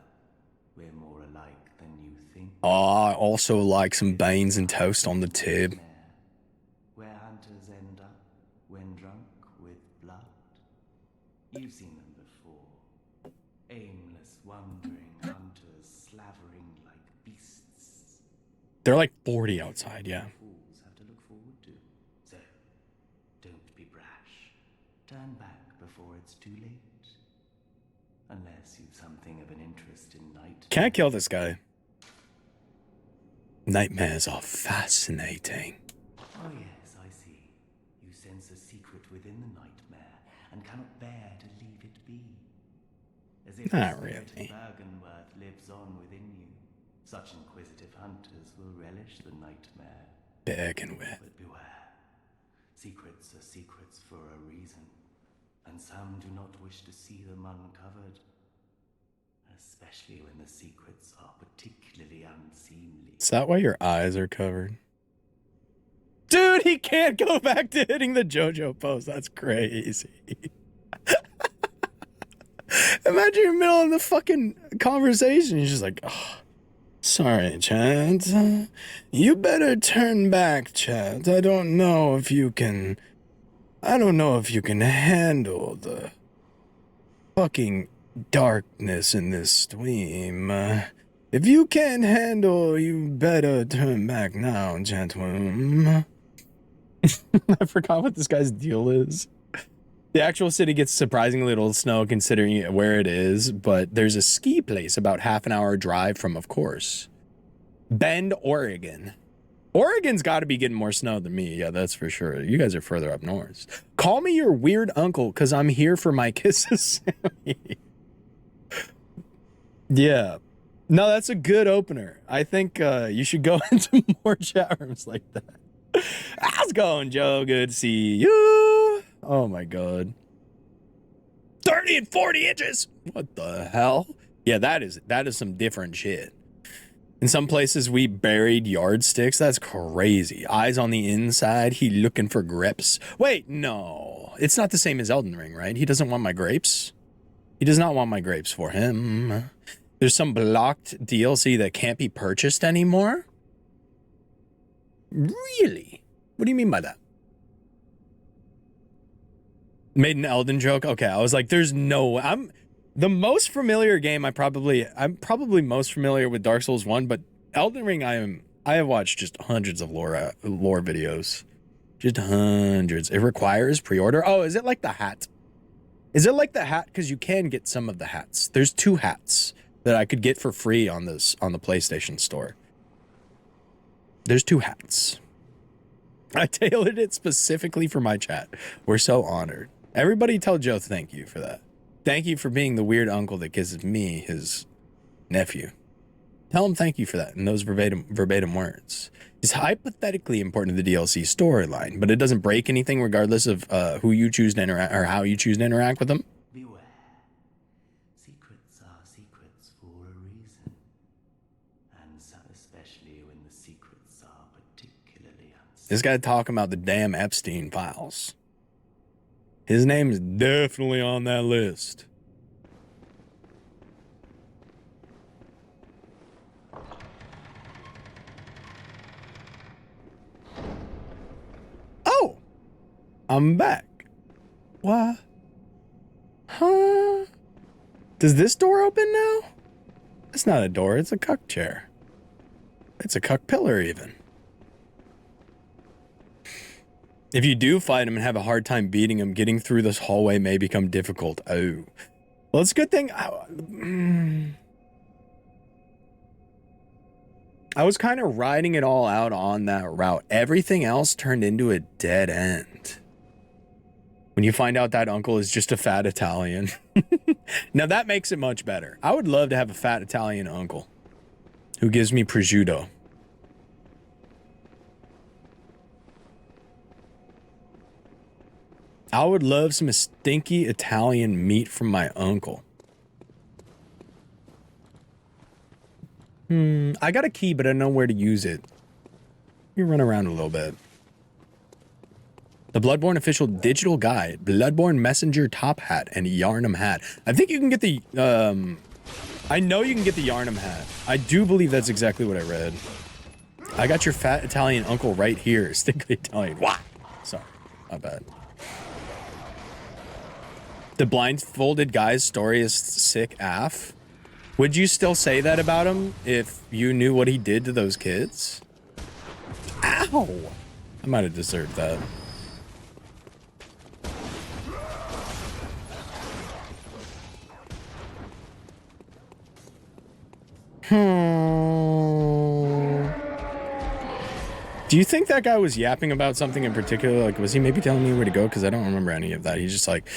We're more alike than you think. Oh, I also like some beans and toast on the tip. Where hunters end up when drunk with blood. You've seen them before. Aimless, wandering hunters slavering like beasts. They're like 40 outside, yeah. Fools have to look forward to. So, don't be brash. Turn back before it's too late. Unless you've something of an interest in night. Can I kill this guy? Nightmares are fascinating. Oh yes, I see. You sense a secret within the nightmare and cannot bear to leave it be. As if Not the spirit really. of Bergenworth lives on within you. Such inquisitive hunters will relish the nightmare. Bergenworth. But beware. Secrets are secrets for a reason. And some do not wish to see them uncovered. Especially when the secrets are particularly unseemly. Is that why your eyes are covered? Dude, he can't go back to hitting the JoJo pose. That's crazy. Imagine you're in the middle of the fucking conversation. He's just like, oh, sorry, Chad. You better turn back, Chad. I don't know if you can handle the fucking darkness in this stream. If you can't handle, you better turn back now, gentlemen. I forgot what this guy's deal is. The actual city gets surprisingly little snow considering where it is, but there's a ski place about half an hour drive from, of course, Bend, Oregon. Oregon's got to be getting more snow than me. Yeah, that's for sure. You guys are further up north. Call me your weird uncle, because I'm here for my kisses, Sammy. Yeah. No, that's a good opener. I think you should go into more chat rooms like that. How's it going, Joe? Good to see you. Oh, my God. 30 and 40 inches. What the hell? Yeah, that is some different shit. In some places, we buried yardsticks. That's crazy. Eyes on the inside. He looking for grips. Wait, no. It's not the same as Elden Ring, right? He doesn't want my grapes. He does not want my grapes for him. There's some blocked DLC that can't be purchased anymore? Really? What do you mean by that? Made an Elden joke? Okay, I was like, there's no way. I'm the most familiar game I'm probably most familiar with Dark Souls 1, but Elden Ring I have watched just hundreds of lore videos. Just hundreds. It requires pre-order. Oh, is it like the hat? Is it like the hat? Because you can get some of the hats. There's 2 hats that I could get for free on the PlayStation Store. There's 2 hats. I tailored it specifically for my chat. We're so honored. Everybody tell Joe thank you for that. Thank you for being the weird uncle that kisses me, his nephew. Tell him thank you for that in those verbatim words. It's hypothetically important to the DLC storyline, but it doesn't break anything regardless of who you choose to interact or how you choose to interact with them. Beware. Secrets are secrets for a reason. And so especially when the secrets are particularly unsafe. This guy talking about the damn Epstein files. His name is definitely on that list. Oh, I'm back. What? Huh? Does this door open now? It's not a door, it's a cuck chair. It's a cuck pillar even. If you do fight him and have a hard time beating him, getting through this hallway may become difficult. Oh. Well, it's a good thing. I was kind of riding it all out on that route. Everything else turned into a dead end. When you find out that uncle is just a fat Italian. Now that makes it much better. I would love to have a fat Italian uncle who gives me prosciutto. I would love some stinky Italian meat from my uncle. I got a key, but I don't know where to use it. Let me run around a little bit. The Bloodborne official digital guide, Bloodborne messenger top hat, and Yarnum hat. I think you can get the, I know you can get the Yarnum hat. I do believe that's exactly what I read. I got your fat Italian uncle right here. Stinky Italian. What? Sorry, not bad. The blindfolded guy's story is sick AF. Would you still say that about him if you knew what he did to those kids? Ow! I might have deserved that. Do you think that guy was yapping about something in particular? Like, was he maybe telling me where to go? Because I don't remember any of that. He's just like,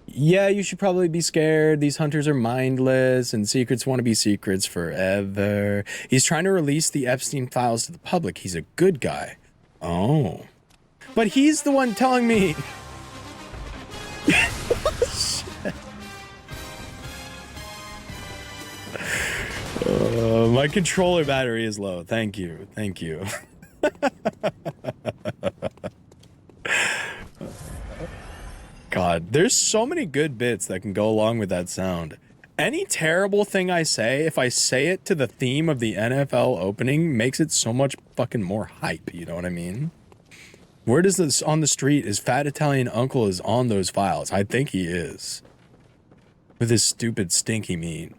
yeah, you should probably be scared. These hunters are mindless and secrets want to be secrets forever. He's trying to release the Epstein files to the public. He's a good guy. Oh. But he's the one telling me. My controller battery is low. Thank you. Thank you. God, there's so many good bits that can go along with that sound. Any terrible thing I say, if I say it to the theme of the NFL opening, makes it so much fucking more hype, you know what I mean? Where does this on the street is fat Italian uncle is on those files? I think he is. With his stupid stinky meat.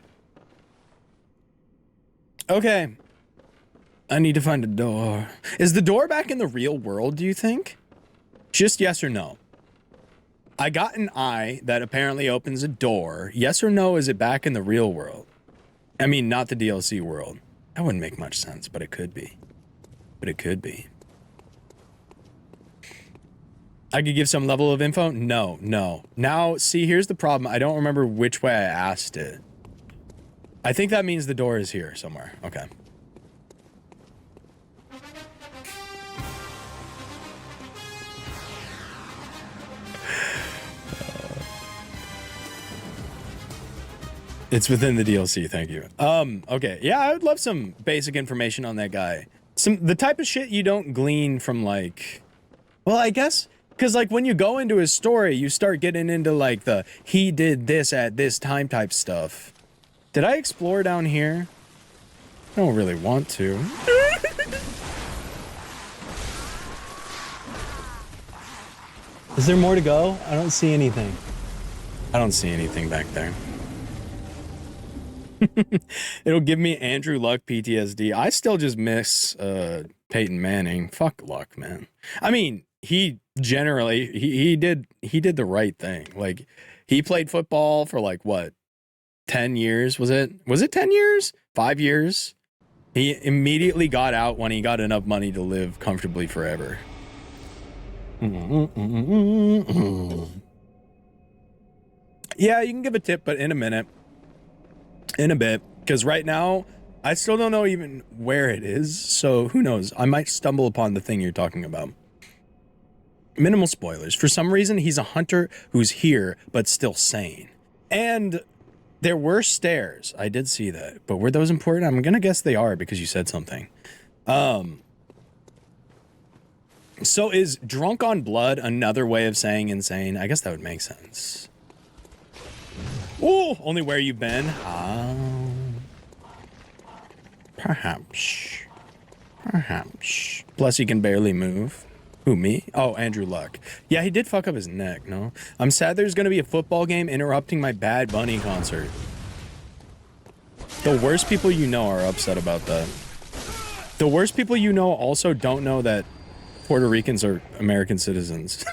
Okay. I need to find a door. Is the door back in the real world, do you think? Just yes or no? I got an eye that apparently opens a door. Yes or no, is it back in the real world? I mean, not the DLC world. That wouldn't make much sense, but it could be. But it could be. I could give some level of info? No, no. Now, see, here's the problem. I don't remember which way I asked it. I think that means the door is here somewhere. Okay. It's within the DLC, thank you. Okay, yeah, I would love some basic information on that guy. The type of shit you don't glean from, like... Well, I guess, because, like, when you go into his story, you start getting into, like, the he did this at this time type stuff. Did I explore down here? I don't really want to. Is there more to go? I don't see anything. I don't see anything back there. It'll give me Andrew Luck PTSD. I still just miss Peyton Manning. Fuck Luck, man. I mean, he generally he did the right thing. Like, he played football for, like, what, 10 years? Was it 10 years? 5 years? He immediately got out when he got enough money to live comfortably forever. Yeah, you can give a tip, but in a minute. In a bit. Because right now, I still don't know even where it is. So who knows? I might stumble upon the thing you're talking about. Minimal spoilers. For some reason, he's a hunter who's here, but still sane. And there were stairs. I did see that. But were those important? I'm going to guess they are because you said something. So is drunk on blood another way of saying insane? I guess that would make sense. Oh, only where you've been? Perhaps. Perhaps. Plus he can barely move. Who, me? Oh, Andrew Luck. Yeah, he did fuck up his neck, no? I'm sad there's gonna be a football game interrupting my Bad Bunny concert. The worst people you know are upset about that. The worst people you know also don't know that Puerto Ricans are American citizens.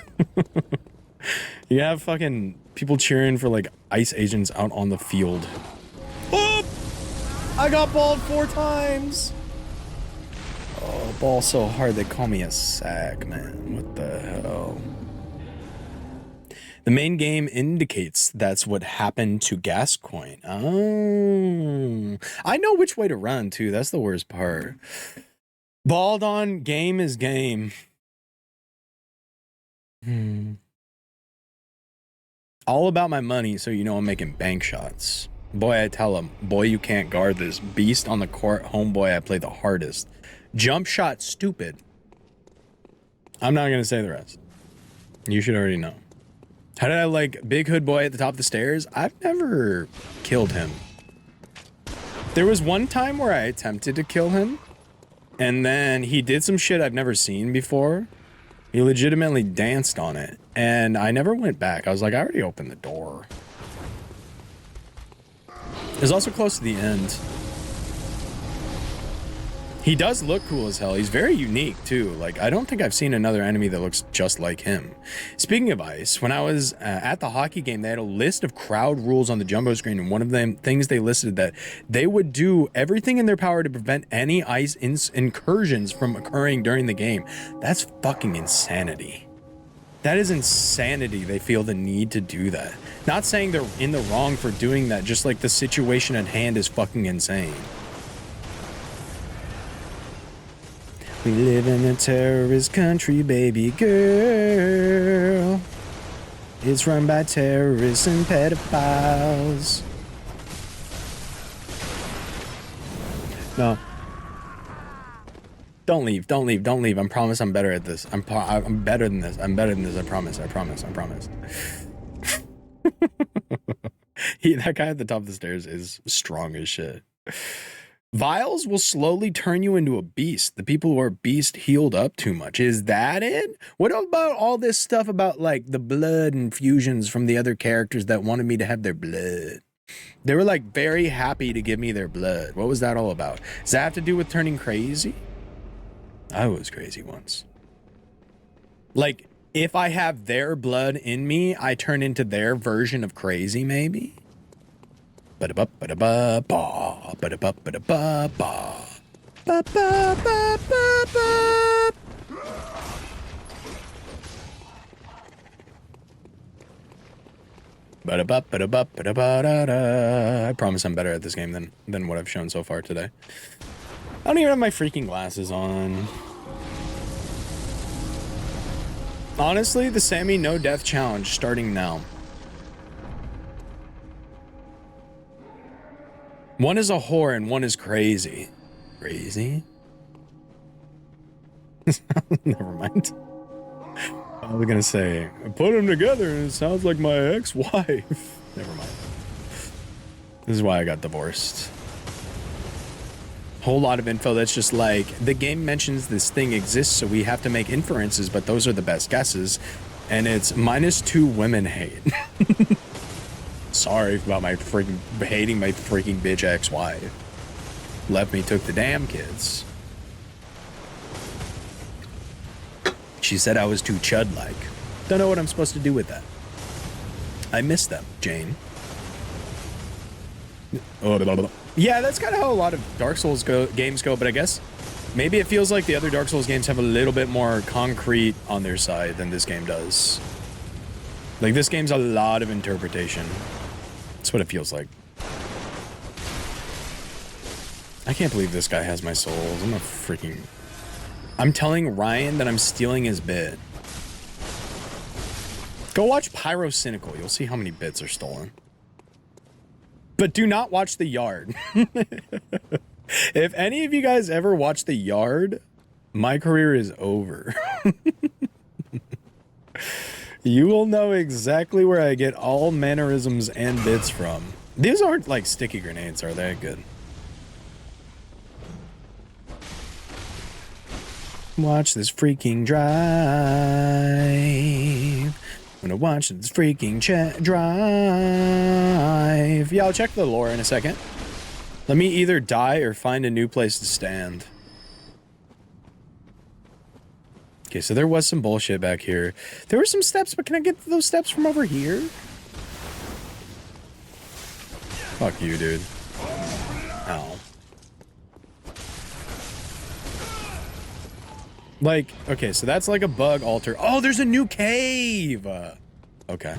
You have fucking people cheering for like ICE agents out on the field. Oh! I got balled 4 times! Oh, ball so hard they call me a sack, man. What the hell? The main game indicates that's what happened to Gascoigne. Oh. I know which way to run, too. That's the worst part. Balled on, game is game. All about my money, so you know I'm making bank shots. Boy, I tell him, boy, you can't guard this. Beast on the court, homeboy, I play the hardest. Jump shot, stupid. I'm not going to say the rest. You should already know. How did I like Big Hood Boy at the top of the stairs? I've never killed him. There was one time where I attempted to kill him, and then he did some shit I've never seen before. He legitimately danced on it, and I never went back. I was like, I already opened the door. It was also close to the end. He does look cool as hell. He's very unique, too. Like, I don't think I've seen another enemy that looks just like him. Speaking of ice, when I was at the hockey game, they had a list of crowd rules on the jumbo screen, and one of them things they listed that they would do everything in their power to prevent any ice incursions from occurring during the game. That's fucking insanity. That is insanity. They feel the need to do that. Not saying they're in the wrong for doing that, just like the situation at hand is fucking insane. We live in a terrorist country, baby girl. It's run by terrorists and pedophiles. No. Don't leave, don't leave, don't leave. I promise I'm better at this. I'm better than this. I'm better than this. I promise, I promise, I promise. That guy at the top of the stairs is strong as shit. Vials will slowly turn you into a beast. The people who are beast healed up too much. Is that it? What about all this stuff about like the blood infusions from the other characters that wanted me to have their blood? They were like very happy to give me their blood. What was that all about? Does that have to do with turning crazy? I was crazy once. Like, if I have their blood in me, I turn into their version of crazy, maybe? Ba-da-ba, ba-da-ba, ba, ba-da-ba, ba-da-ba, ba. Ba, ba, ba, ba, ba. Ba-da-ba, ba-da-ba, ba-da-ba, da-da. I promise I'm better at this game than what I've shown so far today. I don't even have my freaking glasses on. Honestly, the Sammy No Death Challenge starting now. One is a whore and one is crazy. Crazy? Never mind. I was gonna say, I put them together and it sounds like my ex-wife. Never mind. This is why I got divorced. Whole lot of info that's just like, the game mentions this thing exists, so we have to make inferences, but those are the best guesses. And it's -2 women hate. Sorry about my freaking hating my freaking bitch ex-wife. Left me, took the damn kids. She said I was too chud-like. Don't know what I'm supposed to do with that. I miss them, Jane. Yeah, that's kind of how a lot of Dark Souls games go, but I guess Maybe it feels like the other Dark Souls games have a little bit more concrete on their side than this game does. Like, this game's a lot of interpretation. That's what it feels like. I can't believe this guy has my souls. I'm telling Ryan that I'm stealing his bit. Go watch Pyrocynical. You'll see how many bits are stolen. But do not watch The Yard. If any of you guys ever watch The Yard, my career is over. You will know exactly where I get all mannerisms and bits from. These aren't like sticky grenades, are they? Good. Watch this freaking drive. I'm gonna watch this freaking drive. Yeah, I'll check the lore in a second. Let me either die or find a new place to stand. Okay, so there was some bullshit back here. There were some steps, but can I get those steps from over here? Fuck you, dude. Ow. Like, okay, so that's like a bug altar. Oh, there's a new cave! Okay.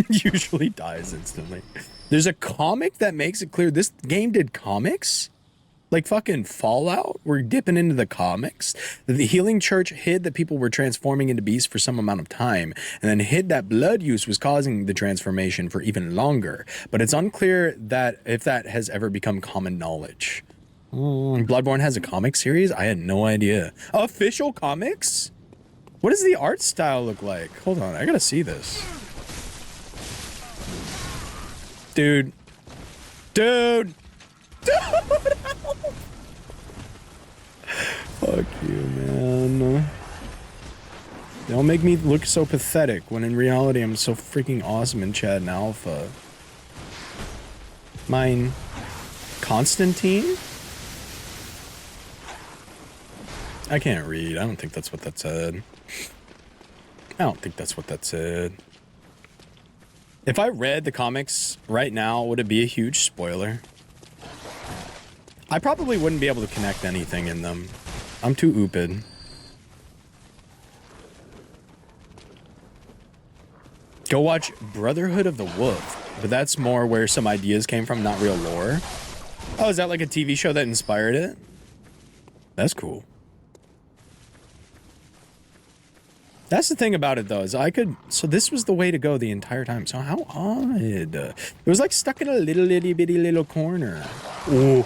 Usually dies instantly. There's a comic that makes it clear this game did comics? Like fucking Fallout? We're dipping into the comics. The Healing Church hid that people were transforming into beasts for some amount of time, and then hid that blood use was causing the transformation for even longer. But it's unclear that if that has ever become common knowledge. Bloodborne has a comic series? I had no idea. Official comics? What does the art style look like? Hold on, I gotta see this. Dude. Dude! Dude! Fuck you, man. Don't make me look so pathetic when in reality I'm so freaking awesome in Chad and Alpha. Mine. Constantine? I can't read. I don't think that's what that said. I don't think that's what that said. If I read the comics right now, would it be a huge spoiler? I probably wouldn't be able to connect anything in them. I'm too oopid. Go watch Brotherhood of the Wolf, but that's more where some ideas came from, not real lore. Oh, is that like a TV show that inspired it? That's cool. That's the thing about it, though, is I could... So this was the way to go the entire time. So how odd. It was like stuck in a little bitty little corner. Ooh.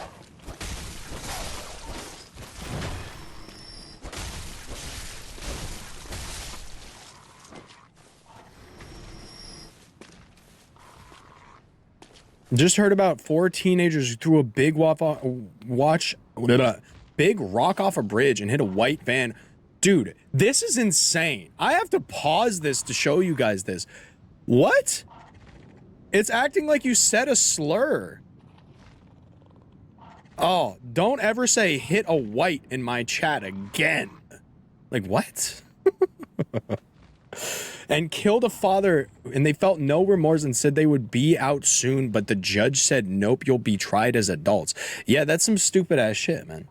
Just heard about 4 teenagers who threw a big rock off a bridge and hit a white van. Dude, this is insane. I have to pause this to show you guys this. What? It's acting like you said a slur. Oh, don't ever say hit a white in my chat again. Like, what? And killed a father, and they felt no remorse and said they would be out soon, but the judge said, nope, you'll be tried as adults. Yeah, that's some stupid ass shit, man.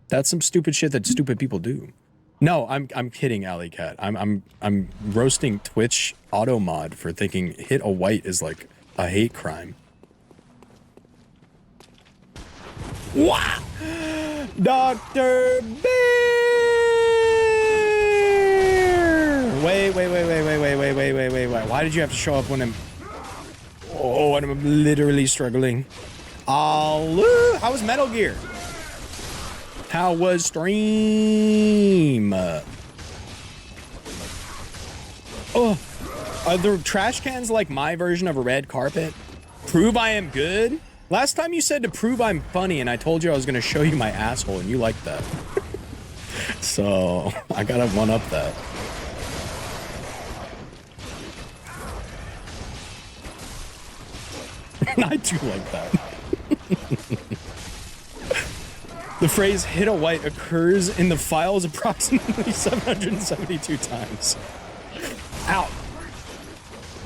That's some stupid shit that stupid people do. No, I'm kidding, Alley Cat. I'm roasting Twitch auto mod for thinking hit a white is like a hate crime. Wow! Dr. Bear! Wait. Why did you have to show up when I'm... Oh, and I'm literally struggling. Oh, how was Metal Gear? How was stream? Oh, are the trash cans like my version of a red carpet? Prove I am good? Last time you said to prove I'm funny, and I told you I was going to show you my asshole, and you liked that. So, I gotta one-up that. I do like that. The phrase hit a white occurs in the files approximately 772 times. Ow.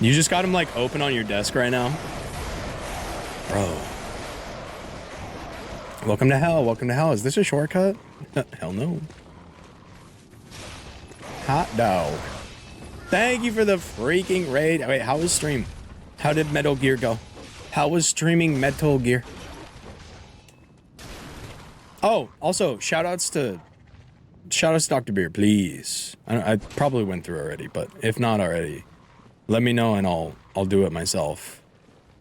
You just got him like open on your desk right now? Bro. Welcome to hell. Welcome to hell. Is this a shortcut? Hell no. Hot dog. Thank you for the freaking raid. Wait, how was stream? How did Metal Gear go? How was streaming Metal Gear? Oh, also, shoutouts to Dr. Beer, please. I probably went through already, but if not already, let me know and I'll do it myself.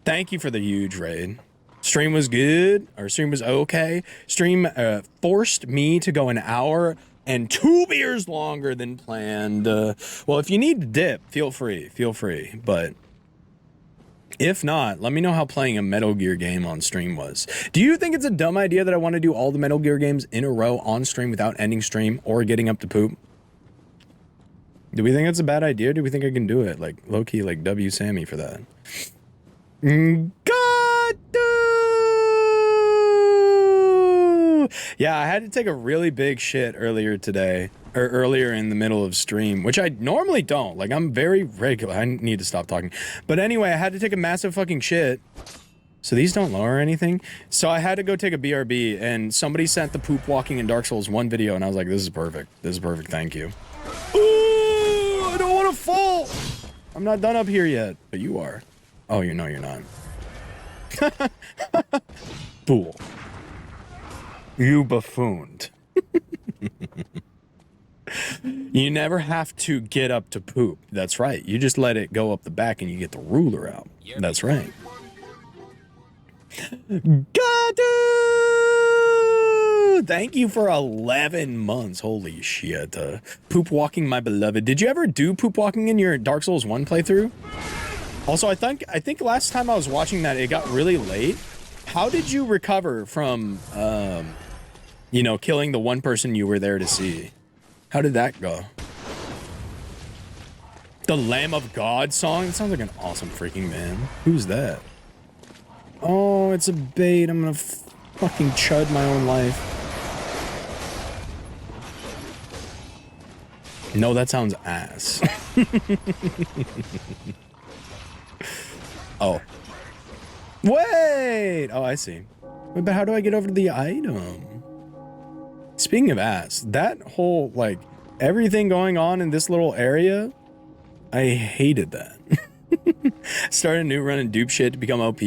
Thank you for the huge raid. Stream was good, or stream was okay. Stream forced me to go an hour and 2 beers longer than planned. Well, if you need to dip, feel free, but if not, let me know how playing a Metal Gear game on stream was. Do you think it's a dumb idea that I want to do all the Metal Gear games in a row on stream without ending stream or getting up to poop? Do we think it's a bad idea? Do we think I can do it? Like, low-key, like, W Sammy for that. God! Yeah, I had to take a really big shit earlier today, or earlier in the middle of stream, which I normally don't. Like, I'm very regular. I need to stop talking. But anyway, I had to take a massive fucking shit. So these don't lower anything. So I had to go take a BRB, and somebody sent the poop walking in Dark Souls 1 video, and I was like, this is perfect. This is perfect, thank you. Ooh, I don't want to fall. I'm not done up here yet, but you are. Oh, you know you're not. Fool. You buffooned. You never have to get up to poop. That's right. You just let it go up the back and you get the ruler out. That's right. God, thank you for 11 months. Holy shit. Poop walking, my beloved. Did you ever do poop walking in your Dark Souls 1 playthrough? Also, I think last time I was watching that, it got really late. How did you recover from, you know, killing the one person you were there to see? How did that go? The Lamb of God song? It sounds like an awesome freaking man. Who's that? Oh, it's a bait. I'm gonna fucking chud my own life. No, that sounds ass. Oh. Wait! Oh, I see. Wait, but how do I get over to the item? Speaking of ass, that whole, like, everything going on in this little area, I hated that. Started a new run and dupe shit to become OP.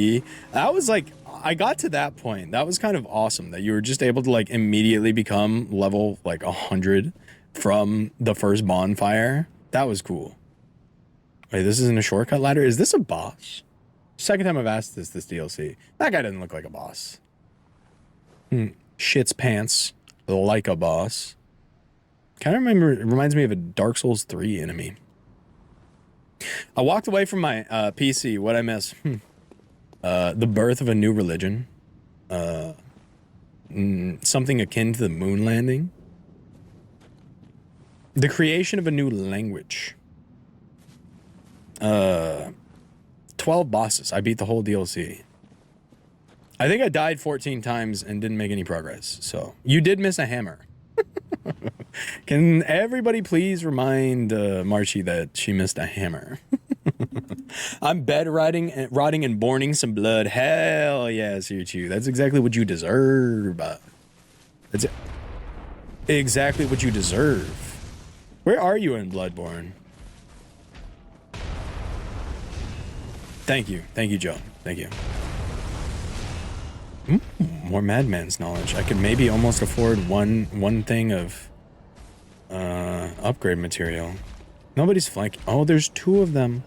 That was like, I got to that point. That was kind of awesome that you were just able to, like, immediately become level, like, 100 from the first bonfire. That was cool. Wait, this isn't a shortcut ladder? Is this a boss? Second time I've asked this DLC. That guy doesn't look like a boss. Shits pants like a boss. Kind of reminds me of a Dark Souls 3 enemy. I walked away from my PC. What'd I miss? The birth of a new religion. Something akin to the moon landing. The creation of a new language. 12 bosses. I beat the whole DLC. I think I died 14 times and didn't make any progress. So you did miss a hammer. Can everybody please remind Marchie that she missed a hammer? I'm bed rotting and borning some blood. Hell yeah, Sirchu. That's exactly what you deserve. That's exactly what you deserve. Where are you in Bloodborne? Thank you, Joe. Thank you. More Madman's knowledge. I could maybe almost afford one thing of upgrade material. Nobody's flanking. Oh, there's 2 of them.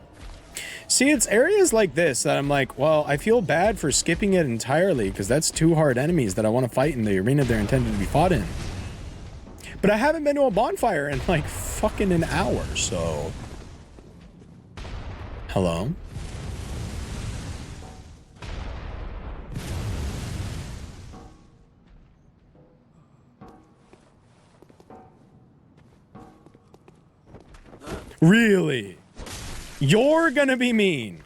See, it's areas like this that I'm like, well, I feel bad for skipping it entirely because that's 2 hard enemies that I want to fight in the arena they're intended to be fought in. But I haven't been to a bonfire in like fucking an hour, so... Hello? Really? You're gonna be mean.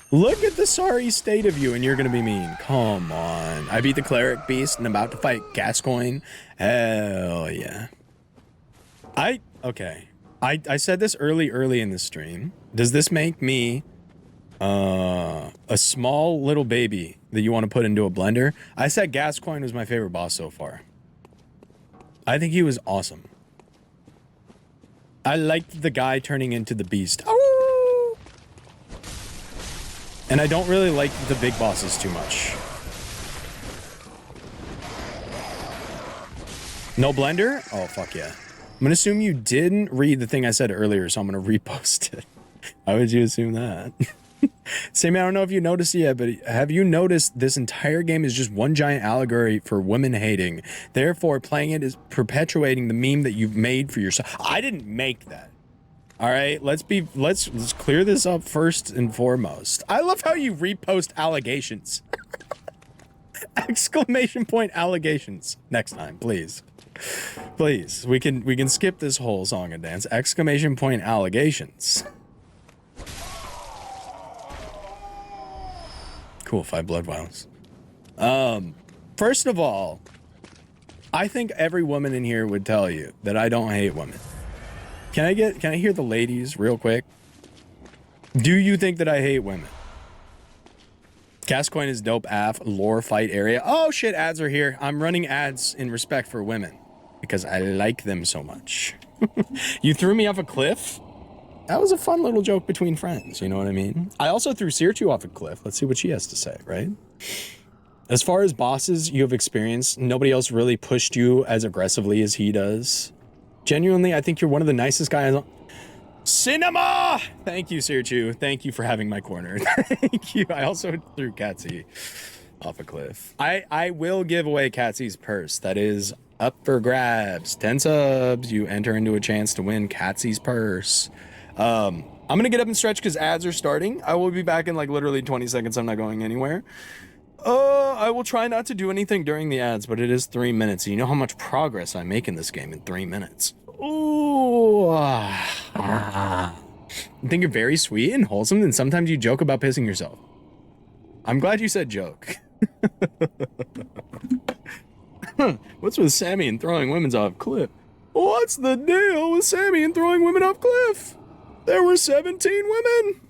Look at the sorry state of you and you're gonna be mean. Come on. I beat the cleric beast and I'm about to fight Gascoigne. Hell yeah. Okay. I said this early in the stream. Does this make me A small little baby that you want to put into a blender. I said Gascoigne was my favorite boss so far. I think he was awesome. I liked the guy turning into the beast. Oh! And I don't really like the big bosses too much. No blender? Oh, fuck yeah. I'm gonna assume you didn't read the thing I said earlier, so I'm gonna repost it. How would you assume that? Sammy, I don't know if you noticed it yet, but have you noticed this entire game is just one giant allegory for women hating? Therefore, playing it is perpetuating the meme that you've made for yourself. I didn't make that. All right, let's clear this up first and foremost. I love how you repost allegations. Exclamation point allegations. Next time, please. Please, we can skip this whole song and dance. Exclamation point allegations. Cool, 5 blood vials. First of all, I think every woman in here would tell you that I don't hate women. Can I hear the ladies real quick? Do you think that I hate women? Gascoigne is dope AF lore fight area. Oh shit, ads are here. I'm running ads in respect for women because I like them so much. You threw me off a cliff? That was a fun little joke between friends, you know what I mean? I also threw Searchu off a cliff. Let's see what she has to say, right? As far as bosses you have experienced, nobody else really pushed you as aggressively as he does. Genuinely, I think you're one of the nicest guys on... Cinema! Thank you, Searchu. Thank you for having my corner. Thank you. I also threw Catsy off a cliff. I will give away Catsy's purse. That is up for grabs. 10 subs. You enter into a chance to win Catsy's purse. I'm gonna get up and stretch because ads are starting. I will be back in like literally 20 seconds. I'm not going anywhere. I will try not to do anything during the ads, but it is 3 minutes. You know how much progress I make in this game in 3 minutes. Ooh. I think you're very sweet and wholesome, and sometimes you joke about pissing yourself. I'm glad you said joke. What's with Sammy and throwing women off cliff? What's the deal with Sammy and throwing women off cliff? There were 17 women.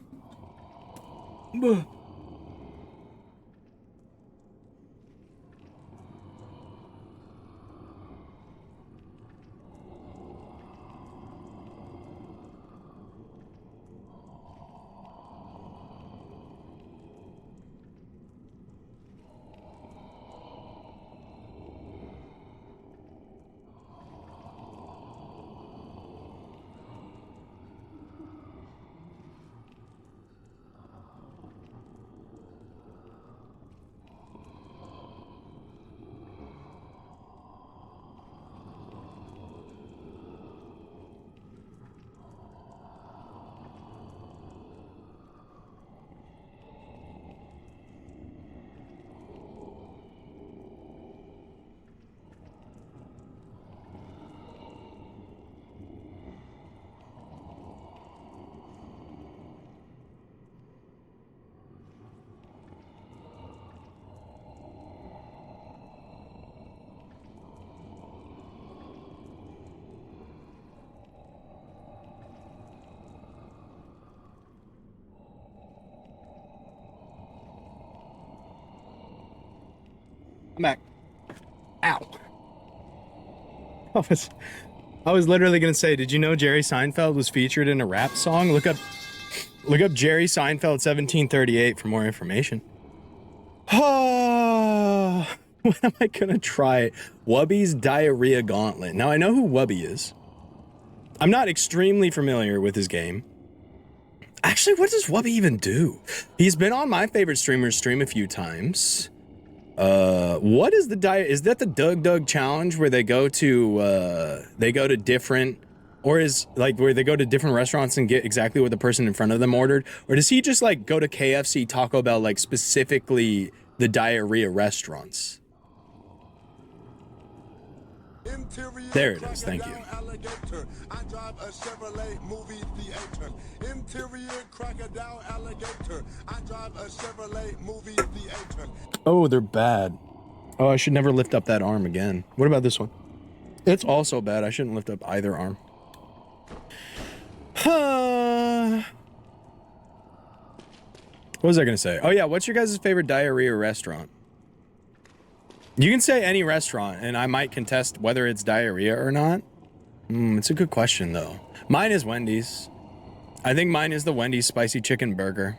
I'm back. Ow. I was literally gonna say, did you know Jerry Seinfeld was featured in a rap song? Look up Jerry Seinfeld 1738 for more information. Oh, when am I gonna try Wubby's Diarrhea Gauntlet? Now I know who Wubby is. I'm not extremely familiar with his game. Actually, what does Wubby even do? He's been on my favorite streamer's stream a few times. What is the diet? Is that the Doug challenge where they go to different, or is like where they go to different restaurants and get exactly what the person in front of them ordered? Or does he just like go to KFC, Taco Bell, like specifically the diarrhea restaurants? There it is, thank you. I drive a Chevrolet movie theater. Interior crocodile alligator. I drive a Chevrolet movie theater. Oh, they're bad. Oh, I should never lift up that arm again. What about this one? It's also bad. I shouldn't lift up either arm. What was I gonna say? Oh yeah, what's your guys' favorite diarrhea restaurant? You can say any restaurant, and I might contest whether it's diarrhea or not. It's a good question, though. Mine is Wendy's. I think mine is the Wendy's spicy chicken burger.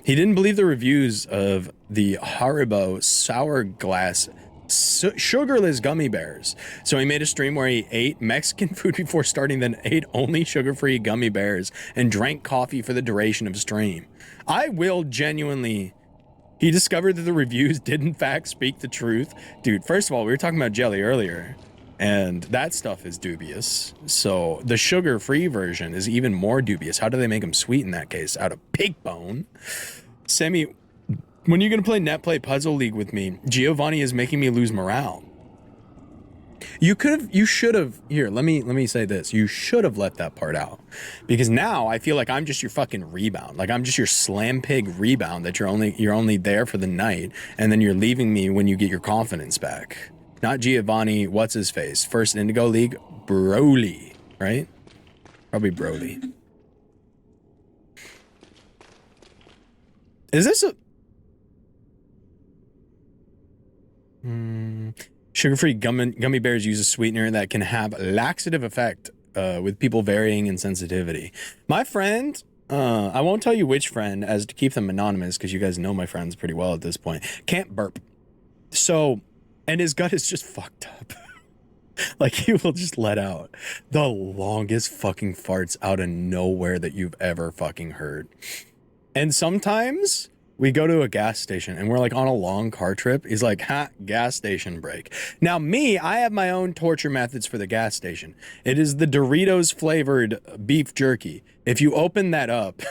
He didn't believe the reviews of the Haribo Sour Glass sugarless gummy bears. So he made a stream where he ate Mexican food before starting, then ate only sugar-free gummy bears and drank coffee for the duration of stream. I will genuinely... He discovered that the reviews did in fact speak the truth. Dude, first of all, we were talking about jelly earlier, and that stuff is dubious. So the sugar-free version is even more dubious. How do they make them sweet in that case? Out of pig bone? Sammy, when are you gonna play Netplay Puzzle League with me? Giovanni is making me lose morale. You should have, here, let me say this. You should have let that part out. Because now I feel like I'm just your fucking rebound. Like I'm just your slam pig rebound that you're only there for the night, and then you're leaving me when you get your confidence back. Not Giovanni, what's his face? First Indigo League, Broly, right? Probably Broly. Is this a... Sugar-free gummy bears use a sweetener that can have laxative effect with people varying in sensitivity. My friend, I won't tell you which friend, as to keep them anonymous, because you guys know my friends pretty well at this point, can't burp. So, and his gut is just fucked up. Like, he will just let out the longest fucking farts out of nowhere that you've ever fucking heard. And sometimes... we go to a gas station and we're like on a long car trip. He's like, ha, gas station break. Now me, I have my own torture methods for the gas station. It is the Doritos flavored beef jerky. If you open that up,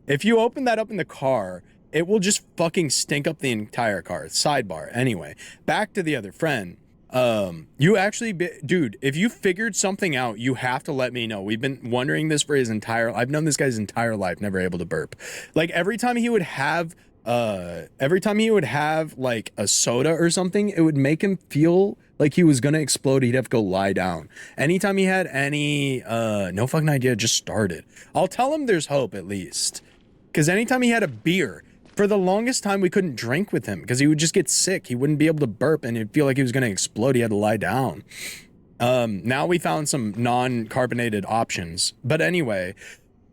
if you open that up in the car, it will just fucking stink up the entire car. Sidebar. Anyway, back to the other friend. You actually, dude, if you figured something out, you have to let me know. We've been wondering this for his entire, I've known this guy's entire life, never able to burp. Like every time he would have like a soda or something, it would make him feel like he was gonna explode. He'd have to go lie down. Anytime he had any, no fucking idea, just started. I'll tell him there's hope at least. Cause anytime he had a beer, for the longest time, we couldn't drink with him because he would just get sick. He wouldn't be able to burp and it'd feel like he was going to explode. He had to lie down. Now we found some non-carbonated options. But anyway,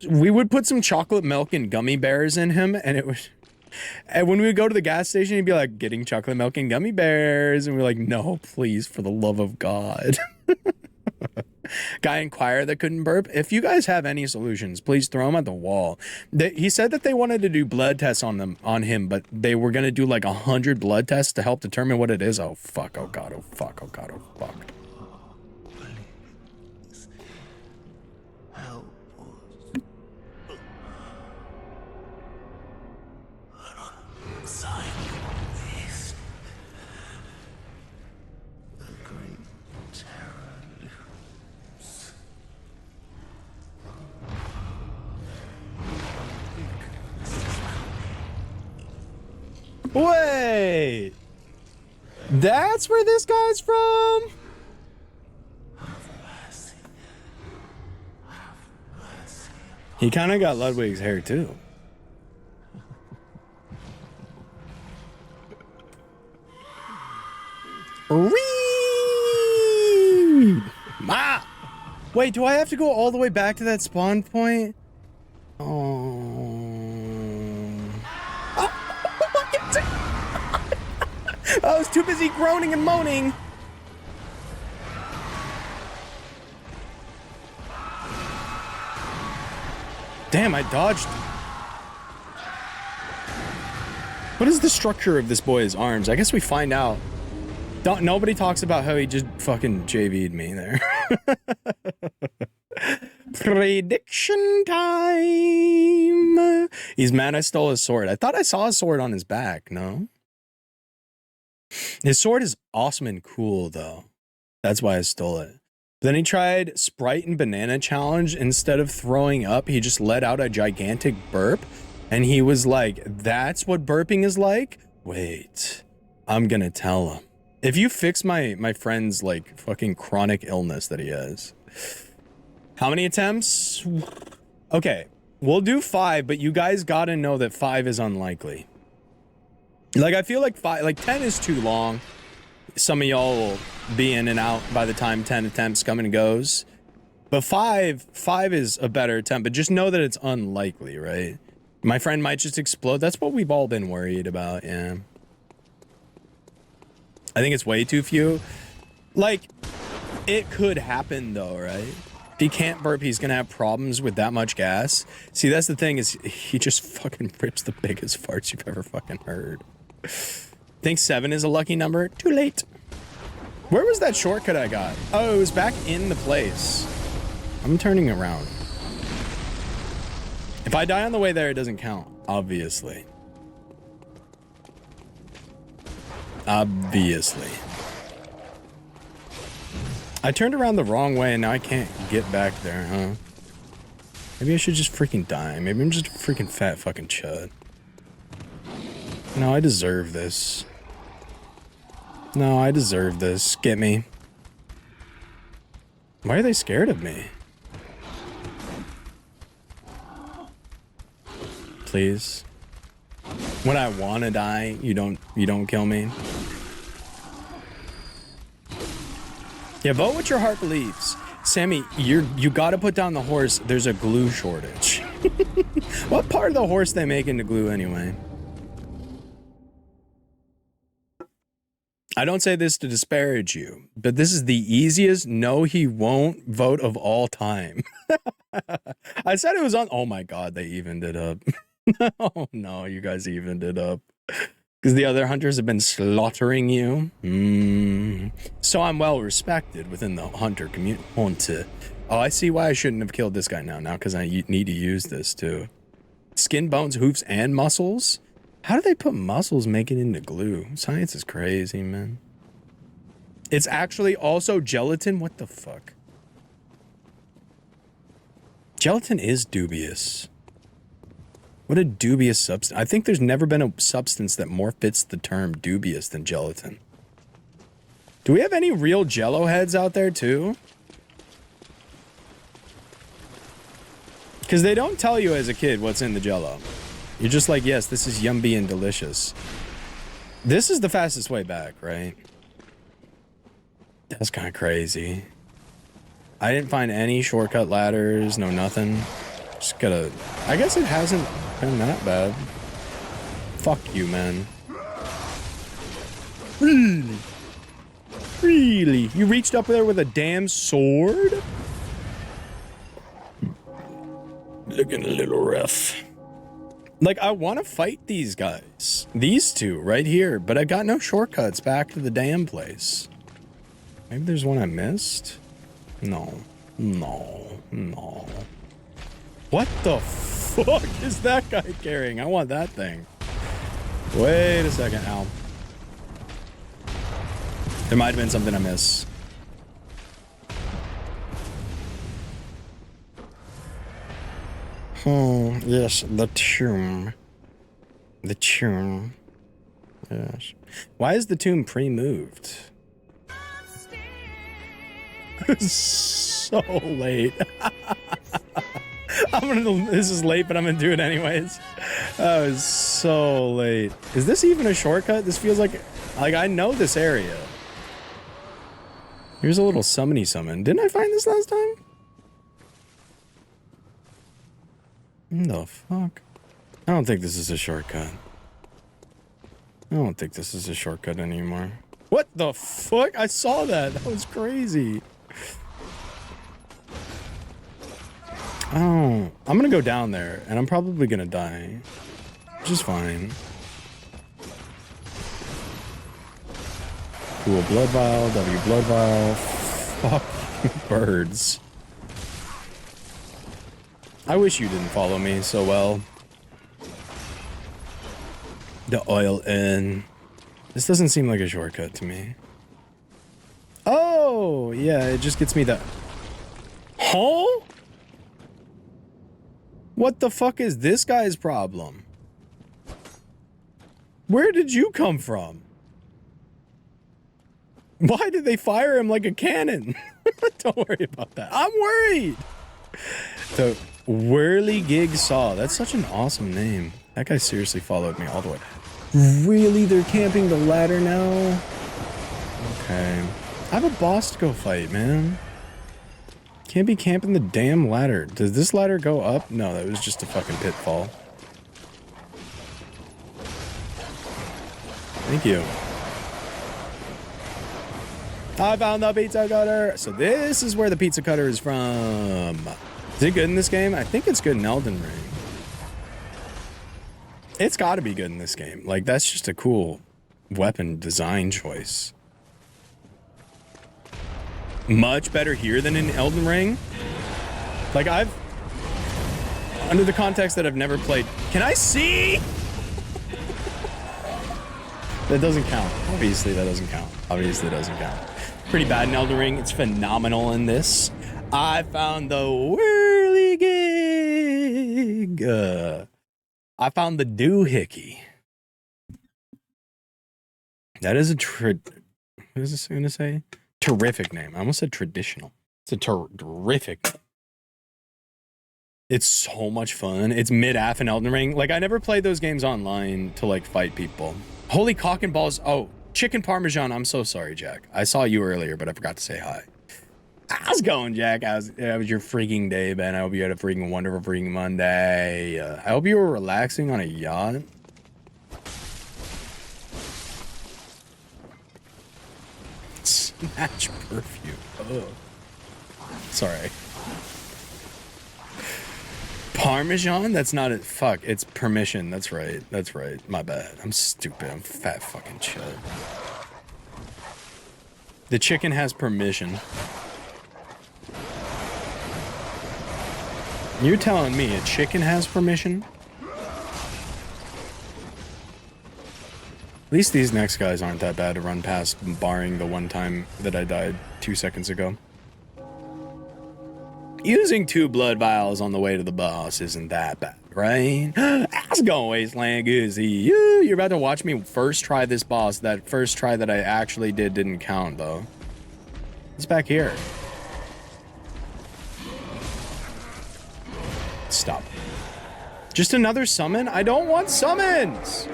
we would put some chocolate milk and gummy bears in him, and it was... And when we would go to the gas station, he'd be like, getting chocolate milk and gummy bears. And we're like, no, please, for the love of God. Guy inquired that couldn't burp. If you guys have any solutions, please throw them at the wall. He said that they wanted to do blood tests on him, but they were going to do like 100 blood tests to help determine what it is. Oh, fuck. Oh, God. Oh, fuck. Oh, God. Oh, fuck. Please. Help us. Alongside this, the great terror looms. Wait! That's where this guy's from? He kind of got Ludwig's hair too. Whee! Ma! Wait, do I have to go all the way back to that spawn point? Oh. I was too busy groaning and moaning. Damn, I dodged. What is the structure of this boy's arms? I guess we find out. Nobody talks about how he just fucking JV'd me there. Prediction time. He's mad I stole his sword. I thought I saw a sword on his back, no? His sword is awesome and cool, though. That's why I stole it. Then he tried Sprite and Banana Challenge. Instead of throwing up, he just let out a gigantic burp. And he was like, that's what burping is like? Wait, I'm gonna tell him. If you fix my friend's, like, fucking chronic illness that he has. How many attempts? Okay, We'll do 5, but you guys gotta know that 5 is unlikely. Like, I feel like 10 is too long. Some of y'all will be in and out by the time 10 attempts come and goes. But 5 is a better attempt, but just know that it's unlikely, right? My friend might just explode. That's what we've all been worried about, yeah. I think it's way too few. Like, it could happen though, right? If he can't burp, he's gonna have problems with that much gas. See, that's the thing, is he just fucking rips the biggest farts you've ever fucking heard. Think 7 is a lucky number? Too late. Where was that shortcut I got? Oh, it was back in the place. I'm turning around. If I die on the way there, it doesn't count, obviously. Obviously. I turned around the wrong way and now I can't get back there, huh? Maybe I should just freaking die. Maybe I'm just a freaking fat fucking chud. No, I deserve this. No, I deserve this. Get me. Why are they scared of me? Please. When I want to die, you don't kill me. Yeah, vote what your heart believes. Sammy, you gotta put down the horse. There's a glue shortage. What part of the horse they make into glue anyway? I don't say this to disparage you, but this is the easiest no he won't vote of all time. I said it was on. Oh my God, they evened it up. Oh no, you guys evened it up. Because the other hunters have been slaughtering you. So I'm well respected within the hunter community. Oh, I see why I shouldn't have killed this guy now because I need to use this too. Skin, bones, hoofs, and muscles? How do they put muscles make it into glue? Science is crazy, man. It's actually also gelatin? What the fuck? Gelatin is dubious. What a dubious substance. I think there's never been a substance that more fits the term dubious than gelatin. Do we have any real Jello heads out there too? Because they don't tell you as a kid what's in the Jello. You're just like, yes, this is yummy and delicious. This is the fastest way back, right? That's kind of crazy. I didn't find any shortcut ladders, no nothing. Just gotta... I guess it hasn't been that bad. Fuck you, man. Really? Really? You reached up there with a damn sword? Looking a little rough. Like, I want to fight these guys. These two right here, but I got no shortcuts back to the damn place. Maybe there's one I missed? No. No. No. What the fuck is that guy carrying? I want that thing. Wait a second, Al. There might have been something I missed. Oh, yes, the tomb. The tomb. Yes. Why is the tomb pre-moved? So late. This is late, but I'm gonna do it anyways. That was so late. Is this even a shortcut? This feels like I know this area. Here's a little summony summon. Didn't I find this last time? What the fuck? I don't think this is a shortcut. I don't think this is a shortcut anymore. What the fuck? I saw that. That was crazy. Oh, I'm gonna go down there, and I'm probably gonna die. Which is fine. Cool blood vial, W blood vial. Fuck birds. I wish you didn't follow me so well. The oil in. This doesn't seem like a shortcut to me. Oh, yeah, it just gets me the... Huh? What the fuck is this guy's problem? Where did you come from? Why did they fire him like a cannon? Don't worry about that. I'm worried. So Whirligig Saw. That's such an awesome name. That guy seriously followed me all the way. Really? They're camping the ladder now? Okay. I have a boss to go fight, man. Can't be camping the damn ladder. Does this ladder go up? No, that was just a fucking pitfall. Thank you. I found the pizza cutter. So this is where the pizza cutter is from. Is it good in this game? I think it's good in Elden Ring. It's got to be good in this game. Like, that's just a cool weapon design choice. Much better here than in Elden Ring. Like, under the context that I've never played. Can I see? That doesn't count. Obviously, that doesn't count. Obviously, it doesn't count. Pretty bad in Elden Ring. It's phenomenal in this. I found the whirligig. I found the doohickey. That is a what is this going to say? Terrific name. I almost said traditional. It's a terrific name. It's so much fun. It's mid-aff in Elden Ring. Like, I never played those games online to, like, fight people. Holy cock and balls. Oh, chicken parmesan. I'm so sorry, Jack. I saw you earlier, but I forgot to say hi. How's it going, Jack? How was your freaking day, Ben? I hope you had a freaking wonderful freaking Monday. I hope you were relaxing on a yacht. Snatch perfume. Oh. Sorry. Parmesan? That's not it. Fuck, it's permission. That's right. That's right. My bad. I'm stupid. I'm fat fucking chud. The chicken has permission. You're telling me a chicken has permission? At least these next guys aren't that bad to run past, barring the one time that I died 2 seconds ago. Using 2 blood vials on the way to the boss isn't that bad, right? How's it going, Wasteland Goosey? You're about to watch me first try this boss. That first try that I actually didn't count, though. It's back here. Stop. Just another summon? I don't want summons!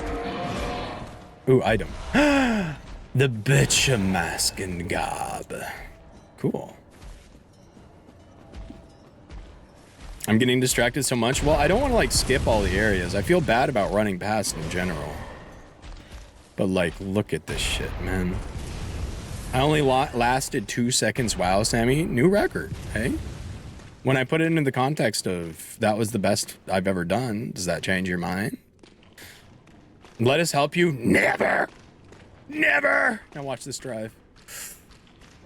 Ooh, item. The bitch mask and gob. Cool. I'm getting distracted so much. Well, I don't want to, like, skip all the areas. I feel bad about running past in general. But, like, look at this shit, man. I only lasted 2 seconds. Wow, Sammy. New record, hey? When I put it into the context of that was the best I've ever done, does that change your mind? Let us help you? Never! Never! Now watch this drive.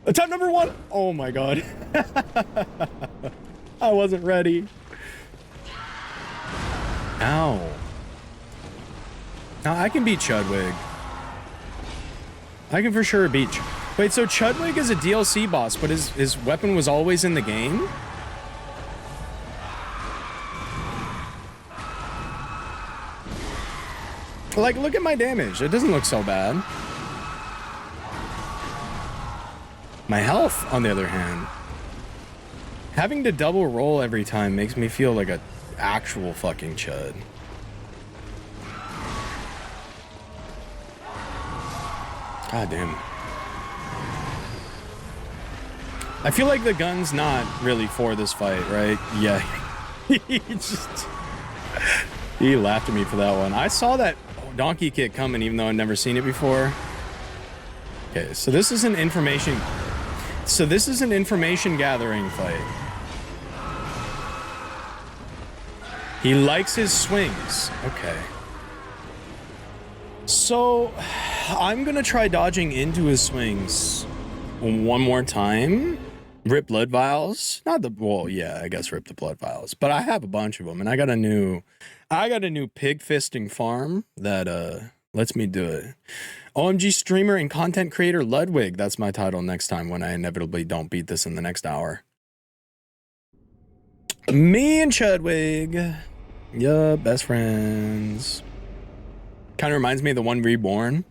Attempt number 1! Oh my god. I wasn't ready. Ow. Now I can beat Chudwig. I can for sure beat Wait, so Chudwig is a DLC boss, but his weapon was always in the game? Like, look at my damage. It doesn't look so bad. My health, on the other hand. Having to double roll every time makes me feel like a actual fucking chud. God damn. I feel like the gun's not really for this fight, right? Yeah. He laughed at me for that one. I saw that donkey kick coming even though I'd never seen it before. Okay, so this is an information gathering fight. He likes his swings. Okay. So I'm gonna try dodging into his swings one more time. Rip blood vials. Well, yeah, I guess rip the blood vials. But I have a bunch of them, and I got a new pig fisting farm that lets me do it. OMG streamer and content creator Ludwig. That's my title next time when I inevitably don't beat this in the next hour. Me and Chudwig. Yeah, best friends. Kind of reminds me of the One Reborn.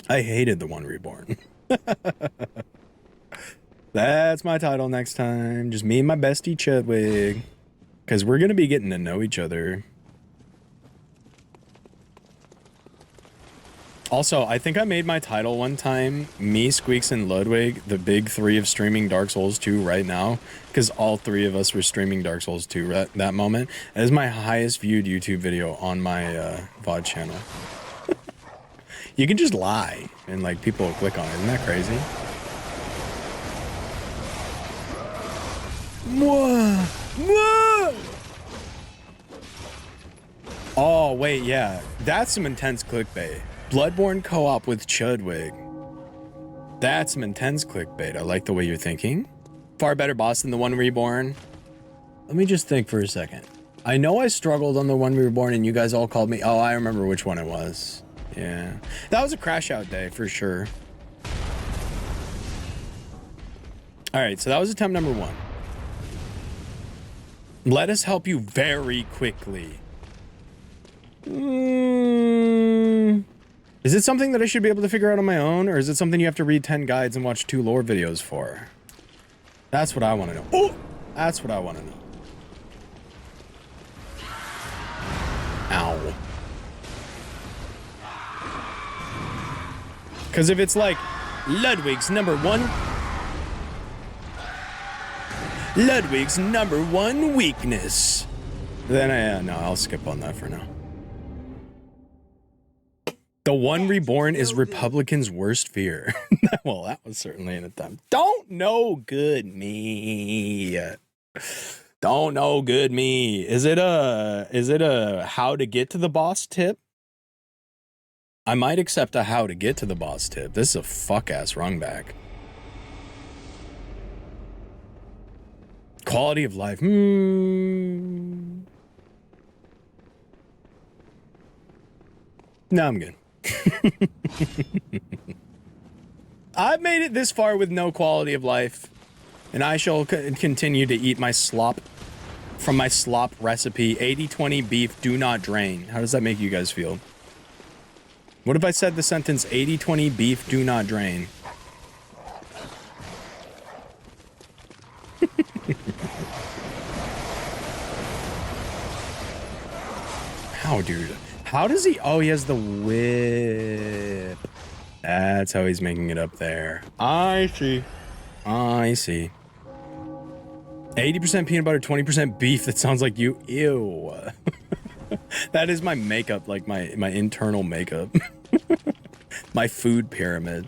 I hated the One Reborn. That's my title next time. Just me and my bestie Chudwig. because we're going to be getting to know each other. Also, I think I made my title one time, me, Squeaks, and Ludwig, the big three of streaming Dark Souls 2 right now, because all three of us were streaming Dark Souls 2 at that moment. It is my highest viewed YouTube video on my VOD channel. You can just lie, and like people will click on it. Isn't that crazy? Whoa! Whoa! Oh, wait, yeah. That's some intense clickbait. Bloodborne co-op with Chudwig. That's some intense clickbait. I like the way you're thinking. Far better boss than the One Reborn. Let me just think for a second. I know I struggled on the One Reborn and you guys all called me. Oh, I remember which one it was. Yeah. That was a crash out day for sure. All right, so that was attempt number 1. Let us help you very quickly. Is it something that I should be able to figure out on my own, or is it something you have to read 10 guides and watch 2 lore videos for? That's what I want to know. Oh! That's what I want to know. Ow. Because if it's like, Ludwig's number 1 weakness, then no, I'll skip on that for now. The One Reborn is Republicans' worst fear. Well, that was certainly an attempt. Don't know good me. Don't know good me. Is it a how to get to the boss tip? I might accept a how to get to the boss tip. This is a fuck-ass rung back. Quality of life. No, I'm good. I've made it this far with no quality of life, and I shall continue to eat my slop from my slop recipe. 80-20 beef, do not drain. How does that make you guys feel? What if I said the sentence 80-20 beef, do not drain? How, dude? How does he? Oh, he has the whip. That's how he's making it up there. I see. I see. 80% peanut butter, 20% beef. That sounds like you. Ew. That is my makeup, like my internal makeup. My food pyramid.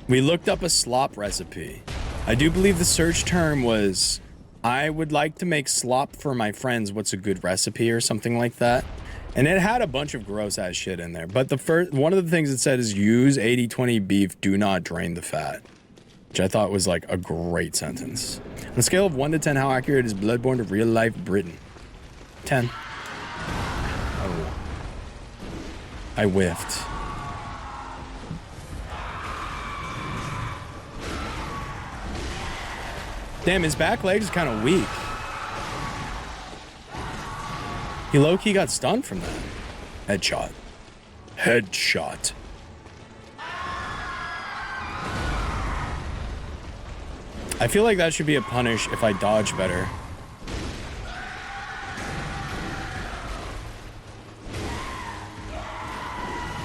We looked up a slop recipe. I do believe the search term was, I would like to make slop for my friends. What's a good recipe or something like that? And it had a bunch of gross ass shit in there. But one of the things it said is use 80-20 beef, do not drain the fat. Which I thought was like a great sentence. On a scale of 1 to 10, how accurate is Bloodborne to real life Britain? 10. Oh. I whiffed. Damn, his back leg is kind of weak. He low-key got stunned from that. Headshot. Headshot. I feel like that should be a punish if I dodge better.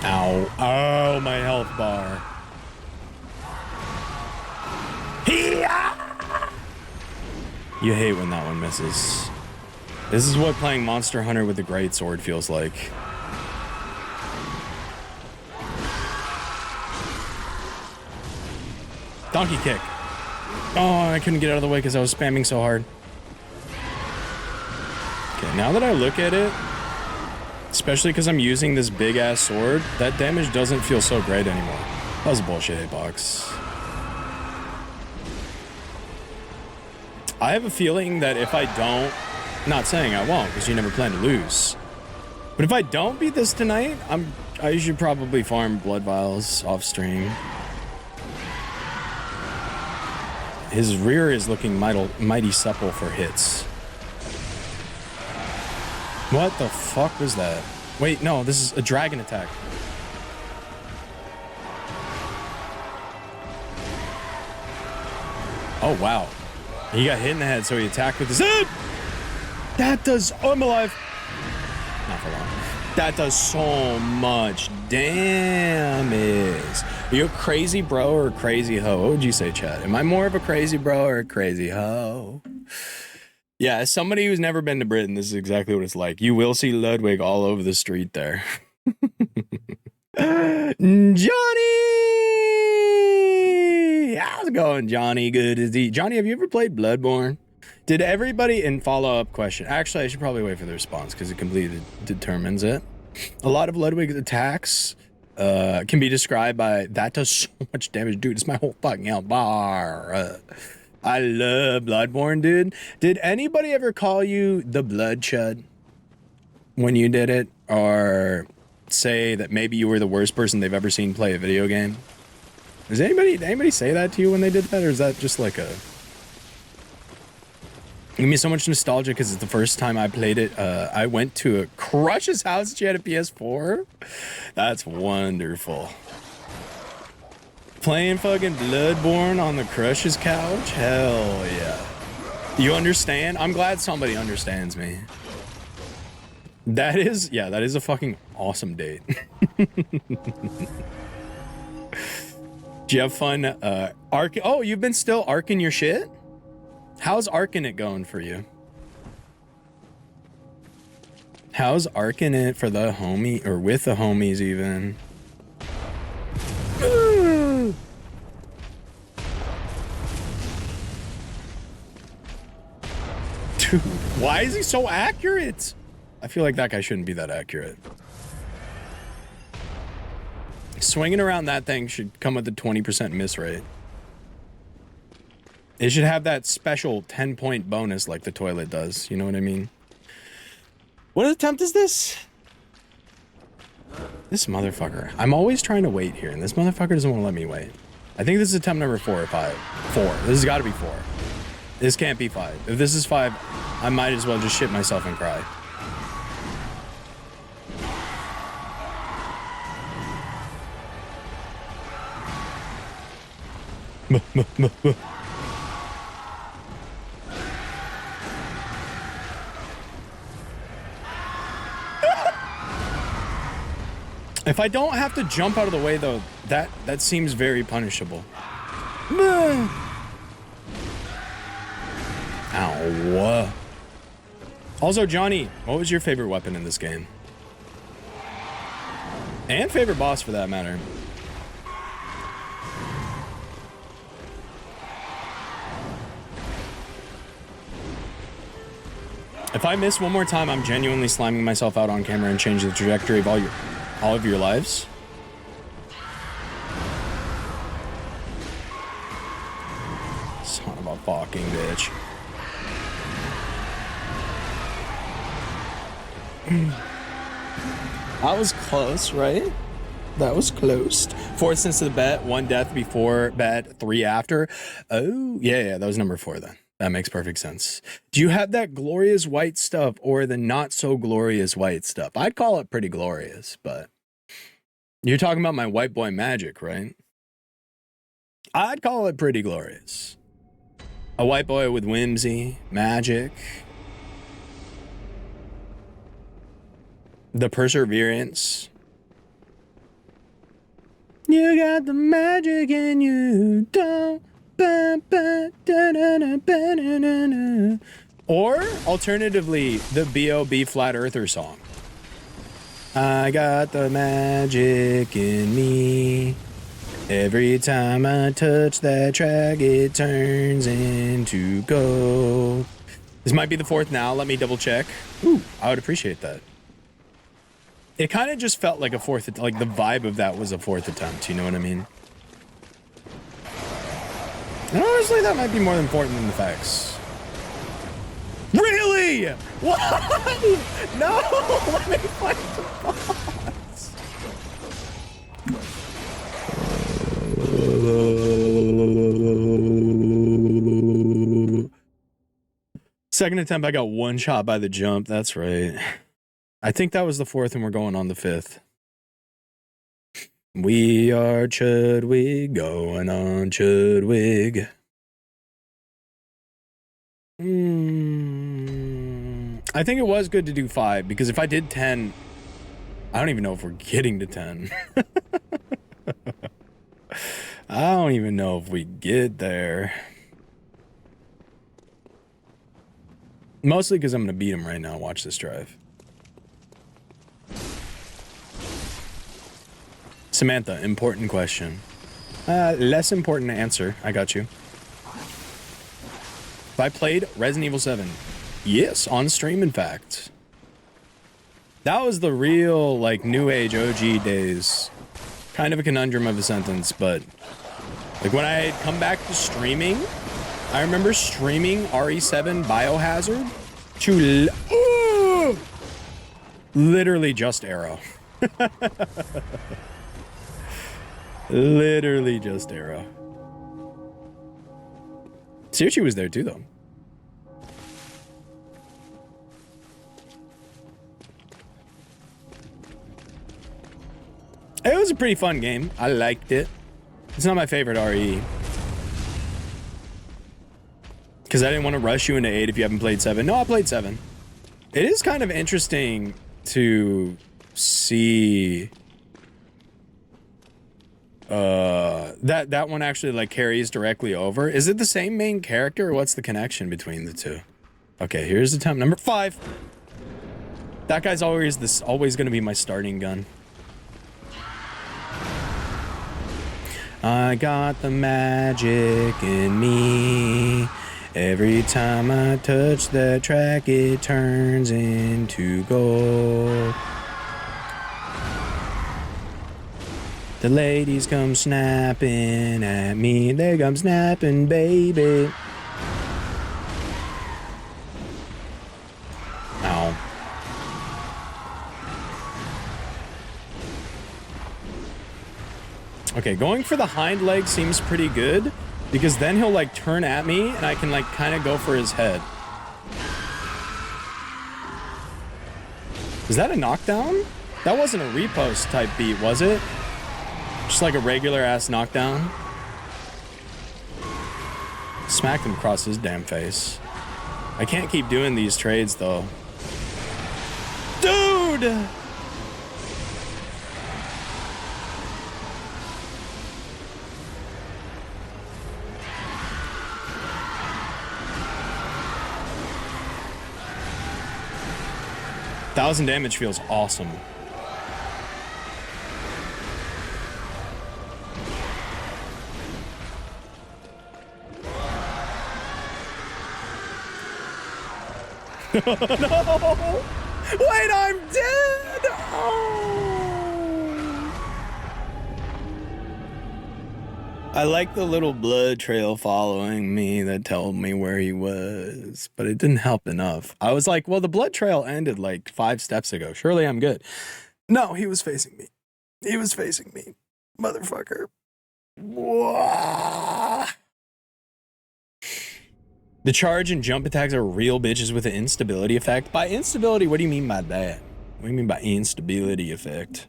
Ow. Oh, my health bar. You hate when that one misses. This is what playing Monster Hunter with the Greatsword feels like. Donkey kick. Oh, I couldn't get out of the way because I was spamming so hard. Okay, now that I look at it, especially because I'm using this big-ass sword, that damage doesn't feel so great anymore. That was a bullshit hitbox. I have a feeling that if I don't, not saying I won't, because you never plan to lose, but if I don't beat this tonight, I should probably farm blood vials off stream. His rear is looking mighty supple for hits. What the fuck was that? Wait, no, this is a dragon attack. Oh, wow. He got hit in the head, so he attacked with his head. That does. Oh, I'm alive. Not for long. That does so much damage. Are you a crazy bro or a crazy hoe? What would you say, chat? Am I more of a crazy bro or a crazy hoe? Yeah, as somebody who's never been to Britain, this is exactly what it's like. You will see Ludwig all over the street there. Johnny! How's it going, Johnny? Good as he. Johnny, have you ever played Bloodborne? Did everybody, in follow-up question, actually, I should probably wait for the response because it completely determines it. A lot of Ludwig's attacks can be described by, that does so much damage. Dude, it's my whole fucking health bar. I love Bloodborne, dude. Did anybody ever call you the Blood Chud when you did it? Or say that maybe you were the worst person they've ever seen play a video game? Does anybody say that to you when they did that? Or is that just like a... Give me so much nostalgia because it's the first time I played it. I went to a Crush's house. She had a PS4. That's wonderful. Playing fucking Bloodborne on the Crush's couch? Hell yeah. You understand? I'm glad somebody understands me. That is, yeah, that is a fucking awesome date. Do you have fun arcing? Oh, you've been still arcing your shit? How's arcing it going for you? How's arcing it for the homie, or with the homies even? Dude, why is he so accurate? I feel like that guy shouldn't be that accurate. Swinging around that thing should come with a 20% miss rate. It should have that special 10-point bonus like the toilet does. You know what I mean? What attempt is this? This motherfucker. I'm always trying to wait here, and this motherfucker doesn't want to let me wait. I think this is attempt number 4 or 5. 4. This has got to be 4. This can't be 5. If this is 5, I might as well just shit myself and cry. If I don't have to jump out of the way, though, that seems very punishable. Ow. Also, Johnny, what was your favorite weapon in this game? And favorite boss, for that matter. If I miss one more time, I'm genuinely slamming myself out on camera and changing the trajectory of all of your lives. Son of a fucking bitch. That was close, right? That was close. 4 cents to the bet, 1 death before bet, 3 after. Oh, yeah, that was number 4 then. That makes perfect sense. Do you have that glorious white stuff or the not so glorious white stuff? I'd call it pretty glorious, but you're talking about my white boy magic, right? I'd call it pretty glorious. A white boy with whimsy, magic, the perseverance. You got the magic and you don't. Or alternatively, the B.O.B. Flat Earther song. I got the magic in me. Every time I touch that track, it turns into gold. This might be the 4th now. Let me double check. Ooh, I would appreciate that. It kind of just felt like a 4th, like the vibe of that was a 4th attempt. You know what I mean? And honestly, that might be more important than the facts. Really? What? No! Let me fight the boss. Second attempt, I got 1 shot by the jump. That's right. I think that was the 4th, and we're going on the 5th. We are Chudwig, going on Chudwig. I think it was good to do 5 because if I did 10, I don't even know if we're getting to 10. I don't even know if we get there. Mostly because I'm going to beat him right now. Watch this drive. Samantha, important question. Less important answer. I got you. If I played Resident Evil 7, yes, on stream, in fact. That was the real, like, new age OG days. Kind of a conundrum of a sentence, but like when I had come back to streaming, I remember streaming RE7 Biohazard to literally just Arrow. Literally just Arrow. Suchi was there too, though. It was a pretty fun game. I liked it. It's not my favorite RE. Because I didn't want to rush you into 8 if you haven't played 7. No, I played 7. It is kind of interesting to see that one actually like carries directly over. Is it the same main character or what's the connection between the two? Okay, here's attempt number 5. That guy's always going to be my starting gun. I got the magic in me. Every time I touch that track, it turns into gold. The ladies come snapping at me. They come snapping, baby. Ow. Okay, going for the hind leg seems pretty good because then he'll like turn at me and I can like kind of go for his head. Is that a knockdown? That wasn't a repost type beat, was it? Just like a regular ass knockdown. Smacked him across his damn face. I can't keep doing these trades though. Dude! $1,000 damage feels awesome. No! Wait, I'm dead! Oh. I like the little blood trail following me that told me where he was, but it didn't help enough. I was like, well, the blood trail ended like 5 steps ago. Surely I'm good. No, he was facing me. He was facing me. Motherfucker. Wah. The charge and jump attacks are real bitches with an instability effect. By instability, what do you mean by that? What do you mean by instability effect?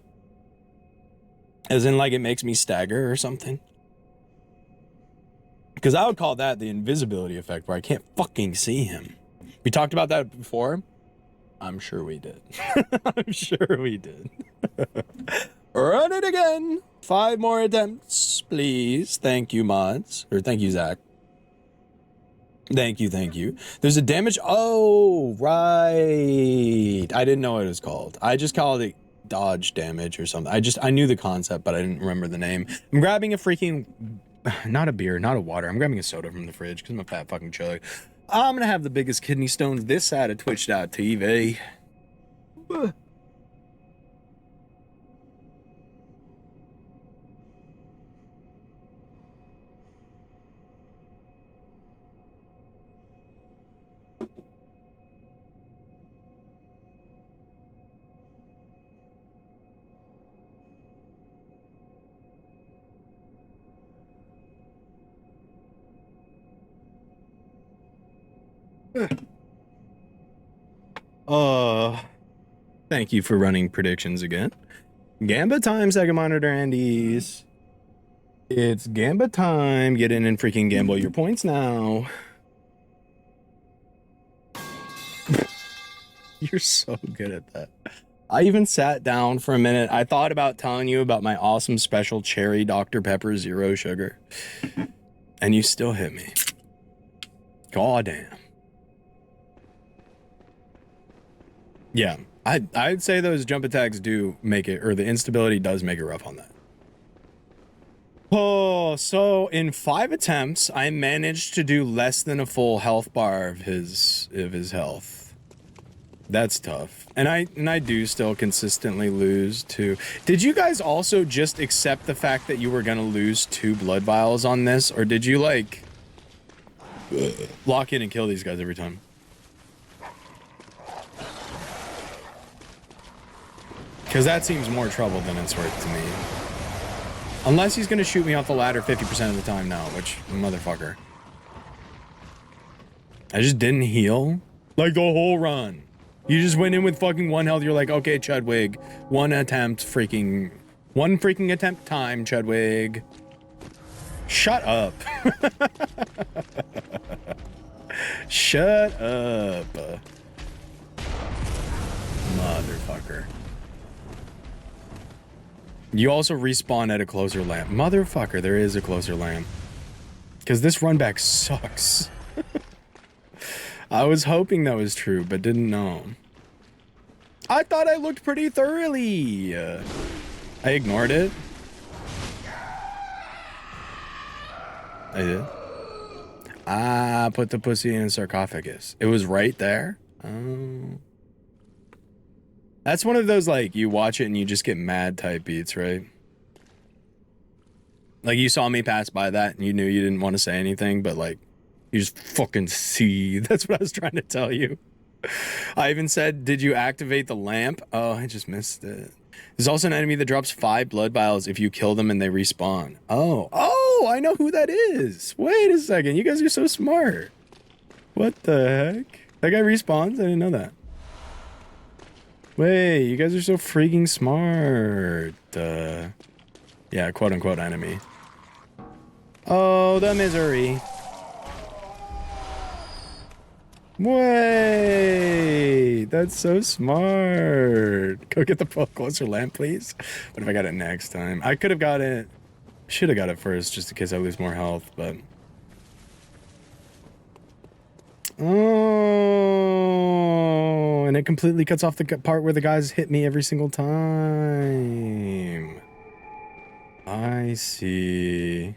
As in like it makes me stagger or something? Because I would call that the invisibility effect where I can't fucking see him. We talked about that before? I'm sure we did. I'm sure we did. Run it again. 5 more attempts, please. Thank you, mods. Or thank you, Zach. Thank you, thank you. There's a damage. Oh, right. I didn't know what it was called. I just called it dodge damage or something. I knew the concept, but I didn't remember the name. I'm grabbing a freaking, not a beer, not a water. I'm grabbing a soda from the fridge because I'm a fat fucking chug. I'm going to have the biggest kidney stones this side of Twitch.tv. Thank you for running predictions again. Gamba time, second monitor Andes. It's Gamba time. Get in and freaking gamble your points now. You're so good at that. I even sat down for a minute. I thought about telling you about my awesome special cherry Dr. Pepper zero sugar. And you still hit me. God damn. Yeah, I'd say those jump attacks do make it, or the instability does make it rough on that. Oh, so in 5 attempts, I managed to do less than a full health bar of his health. That's tough. And I do still consistently lose to... Did you guys also just accept the fact that you were gonna lose 2 blood vials on this? Or did you, like, lock in and kill these guys every time? Because that seems more trouble than it's worth to me. Unless he's gonna shoot me off the ladder 50% of the time now, which, motherfucker. I just didn't heal? Like the whole run. You just went in with fucking 1 health, you're like, okay, Chudwig, 1 attempt, one freaking attempt time, Chudwig. Shut up. Shut up. Motherfucker. You also respawn at a closer lamp. Motherfucker, there is a closer lamp. Because this run back sucks. I was hoping that was true, but didn't know. I thought I looked pretty thoroughly. I ignored it. I did. Ah, put the pussy in a sarcophagus. It was right there. Oh. That's one of those, like, you watch it and you just get mad type beats, right? Like, you saw me pass by that and you knew you didn't want to say anything, but, like, you just fucking see. That's what I was trying to tell you. I even said, did you activate the lamp? Oh, I just missed it. There's also an enemy that drops 5 blood vials if you kill them and they respawn. Oh, I know who that is. Wait a second. You guys are so smart. What the heck? That guy respawns? I didn't know that. Wait, you guys are so freaking smart. Yeah, quote unquote enemy. Oh, the misery. Wait, that's so smart. Go get the closer lamp, please. What if I got it next time? I could have got it. Should have got it first, just in case I lose more health, but... Oh, and it completely cuts off the part where the guys hit me every single time. I see.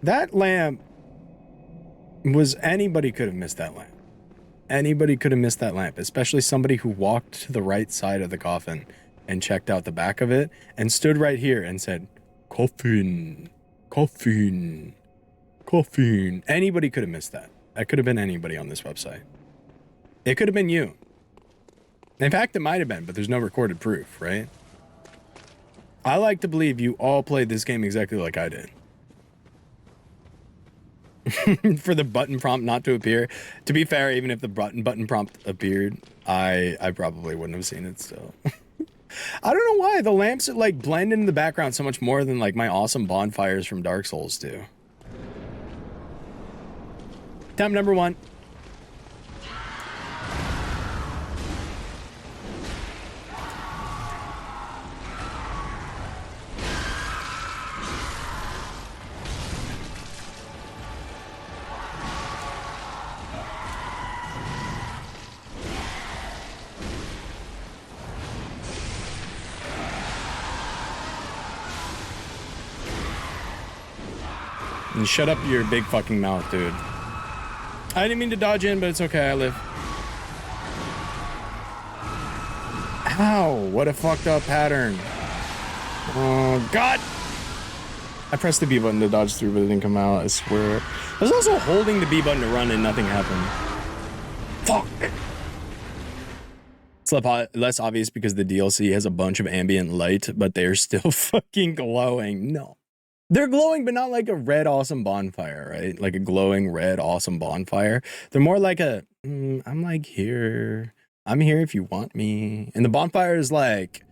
That lamp was... Anybody could have missed that lamp. Anybody could have missed that lamp, especially somebody who walked to the right side of the coffin and checked out the back of it and stood right here and said, coffin, coffin, coffin. Anybody could have missed that. That could have been anybody on this website. It could have been you. In fact, it might have been, but there's no recorded proof, right? I like to believe you all played this game exactly like I did. For the button prompt not to appear. To be fair, even if the button prompt appeared, I probably wouldn't have seen it still. I don't know why. The lamps like blend into the background so much more than like my awesome bonfires from Dark Souls do. Attempt number 1. And shut up your big fucking mouth, dude. I didn't mean to dodge in, but it's okay, I live. Ow, what a fucked up pattern. Oh, God! I pressed the B button to dodge through, but it didn't come out, I swear. I was also holding the B button to run and nothing happened. Fuck! It's less obvious because the DLC has a bunch of ambient light, but they're still fucking glowing. No. They're glowing, but not like a red awesome bonfire, right? Like a glowing red awesome bonfire. They're more like a, I'm like here. I'm here if you want me. And the bonfire is like,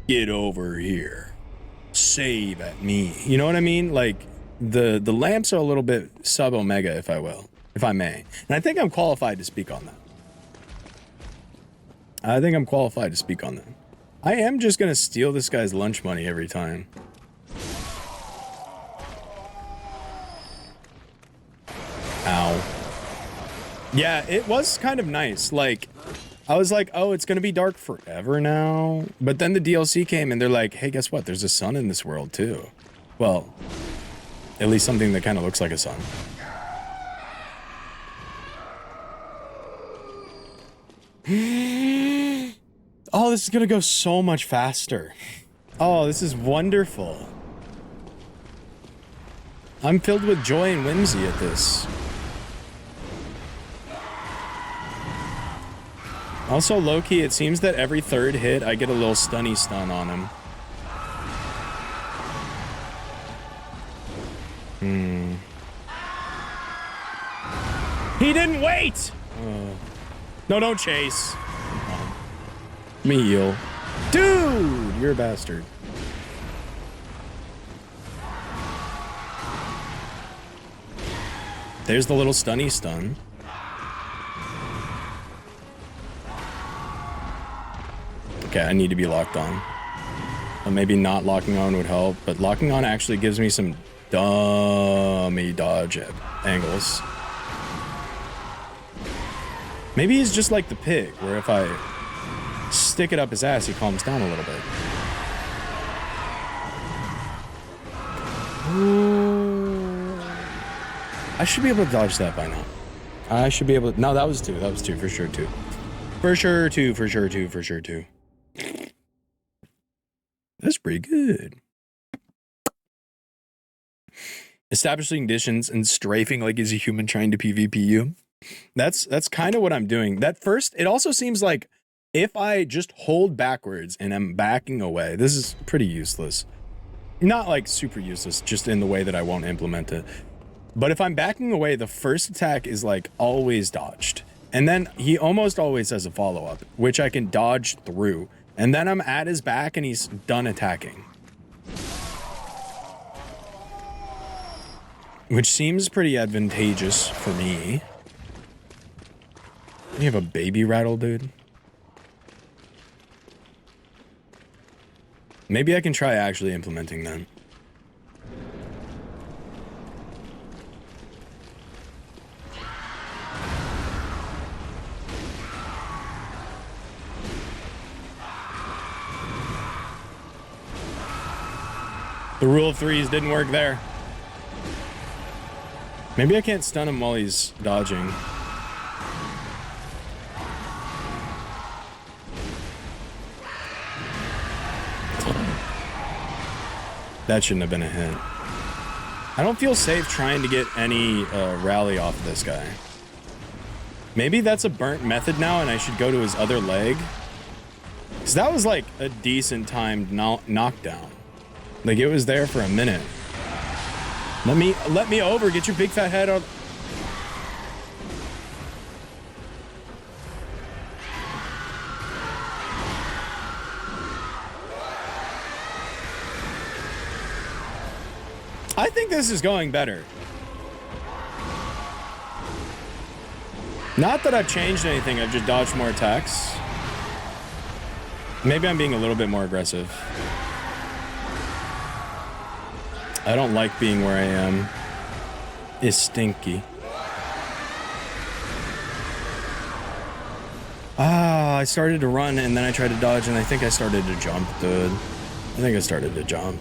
get over here. Save at me. You know what I mean? Like the lamps are a little bit sub-omega, if I may. And I think I'm qualified to speak on that. I think I'm qualified to speak on that. I am just gonna steal this guy's lunch money every time. Ow. Yeah, it was kind of nice. Like, I was like, oh, it's gonna be dark forever now. But then the DLC came and they're like, hey, guess what? There's a sun in this world too. Well, at least something that kind of looks like a sun. Oh, this is gonna go so much faster. Oh, this is wonderful. I'm filled with joy and whimsy at this. Also, low-key, it seems that every third hit, I get a little stunny stun on him. He didn't wait! No, don't chase. Me heal. Dude, you're a bastard. There's the little stunny stun. Okay, I need to be locked on. Well, maybe not locking on would help, but locking on actually gives me some dummy dodge angles. Maybe he's just like the pig, where if I stick it up his ass, he calms down a little bit. Ooh. I should be able to dodge that by now. I should be able to... No, that was two. That was two, for sure, two. For sure, two, for sure, two, for sure, two. That's pretty good. Establishing conditions and strafing like he's a human trying to PvP you. That's kind of what I'm doing. That first, it also seems like if I just hold backwards and I'm backing away, this is pretty useless. Not like super useless, just in the way that I won't implement it. But if I'm backing away, the first attack is like always dodged. And then he almost always has a follow-up, which I can dodge through. And then I'm at his back and he's done attacking. Which seems pretty advantageous for me. You have a baby rattle, dude? Maybe I can try actually implementing that. The rule of threes didn't work there. Maybe I can't stun him while he's dodging. That shouldn't have been a hit. I don't feel safe trying to get any rally off this guy. Maybe that's a burnt method now and I should go to his other leg. Because that was like a decent timed knockdown. Like it was there for a minute. Let me over, get your big fat head on. I think this is going better. Not that I've changed anything, I've just dodged more attacks. Maybe I'm being a little bit more aggressive. I don't like being where I am. It's stinky. Ah, I started to run and then I tried to dodge and I think I started to jump, dude. I think I started to jump.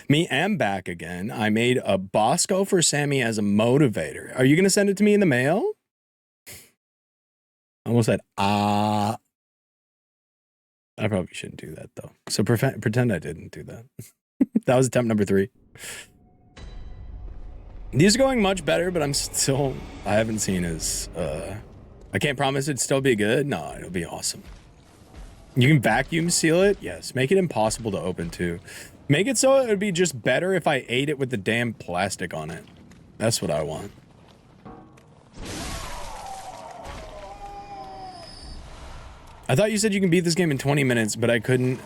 Me am back again. I made a Bosco for Sammy as a motivator. Are you going to send it to me in the mail? I almost said, I probably shouldn't do that, though. So pretend I didn't do that. That was attempt number 3. These are going much better, but I haven't seen his, I can't promise it'd still be good. No, it'll be awesome. You can vacuum seal it? Yes. Make it impossible to open, too. Make it so it would be just better if I ate it with the damn plastic on it. That's what I want. I thought you said you can beat this game in 20 minutes, but I couldn't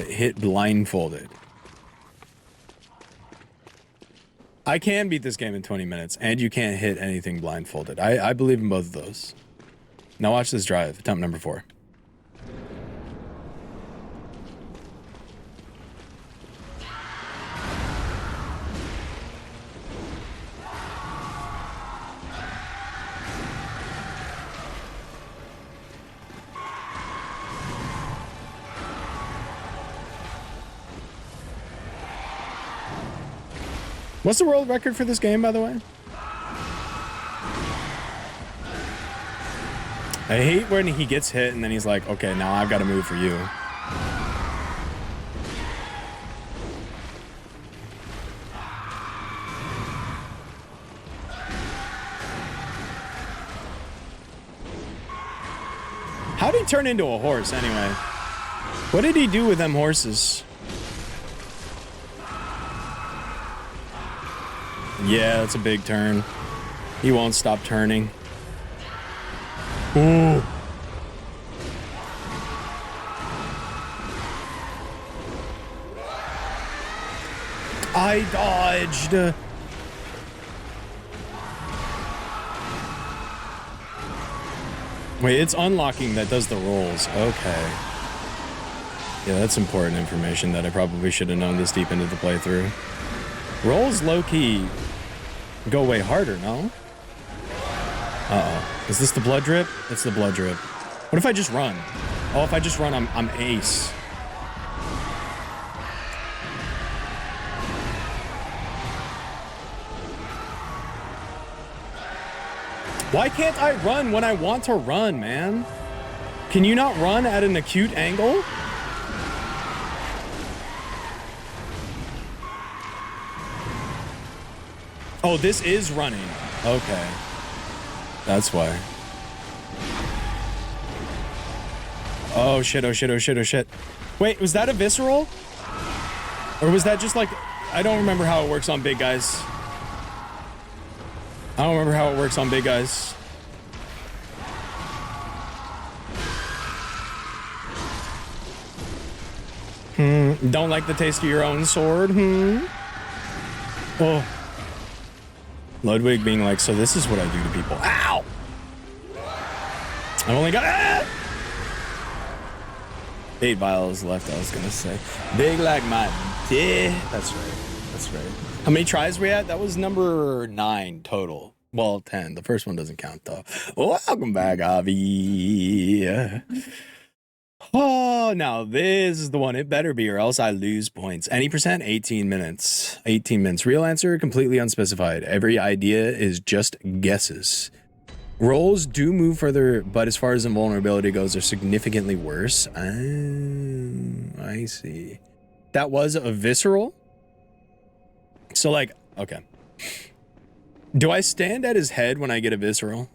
hit blindfolded. I can beat this game in 20 minutes, and you can't hit anything blindfolded. I believe in both of those. Now watch this drive. Attempt number 4. What's the world record for this game, by the way? I hate when he gets hit and then he's like, okay, now I've got to move for you. How'd he turn into a horse anyway? What did he do with them horses? Yeah, that's a big turn. He won't stop turning. Ooh. I dodged. Wait, it's unlocking that does the rolls. Okay. Yeah, that's important information that I probably should have known this deep into the playthrough. Rolls low-key go way harder, no? Uh-oh. Is this the blood drip? It's the blood drip. What if I just run? Oh, if I just run, I'm ace. Why can't I run when I want to run, man? Can you not run at an acute angle? Oh, this is running. Okay. That's why. Oh shit, oh shit, oh shit, oh shit. Wait, was that a visceral? Or was that just like... I don't remember how it works on big guys. I don't remember how it works on big guys. Don't like the taste of your own sword? Oh. Ludwig being like, so this is what I do to people. Ow! I've only got... Ah! 8 vials left, I was gonna say. Big like my dick. That's right. That's right. How many tries we at? That was number 9 total. Well, 10. The first one doesn't count, though. Welcome back, Avi. Oh, now this is the one. It better be, or else I lose points. Any percent? 18 minutes. 18 minutes. Real answer, completely unspecified. Every idea is just guesses. Rolls do move further, but as far as invulnerability goes, they're significantly worse. I see. That was a visceral? So, like, okay. Do I stand at his head when I get a visceral?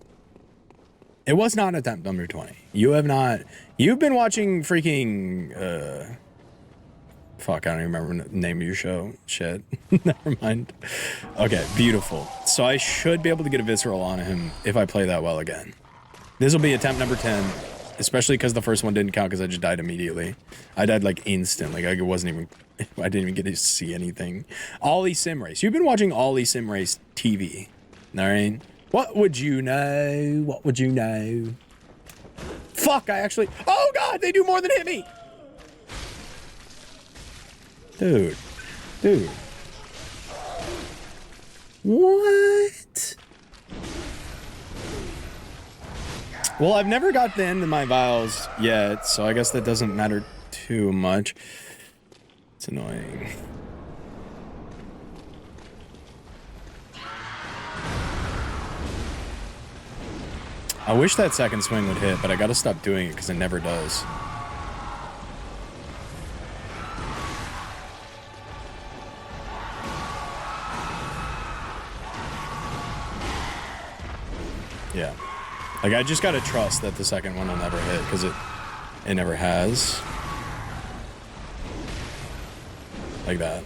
It was not attempt number 20. You have not... You've been watching freaking... Fuck, I don't even remember the name of your show. Shit. Never mind. Okay, beautiful. So I should be able to get a visceral on him if I play that well again. This will be attempt number 10. Especially because the first one didn't count because I just died immediately. I died like instantly. Like it wasn't even... I didn't even get to see anything. Ollie Sim Race. You've been watching Ollie Sim Race TV. Alright? What would you know? What would you know? Fuck, I actually... Oh god, they do more than hit me! Dude. Dude. What? Well, I've never got the end of my vials yet, so I guess that doesn't matter too much. It's annoying. I wish that second swing would hit, but I gotta stop doing it because it never does. Yeah. Like, I just gotta trust that the second one will never hit, because it never has. Like that.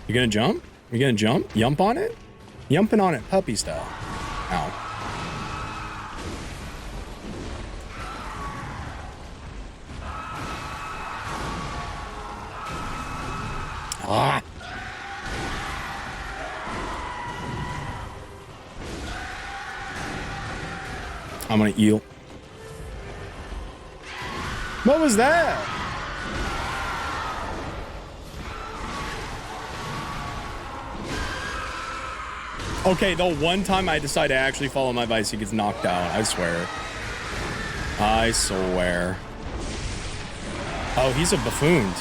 You gonna jump? You gonna jump? Yump on it? Yumping on it puppy style. Ow. Ah! I'm gonna eel. What was that? Okay, the one time I decide to actually follow my advice, he gets knocked out. I swear. I swear. Oh, he's a buffoon.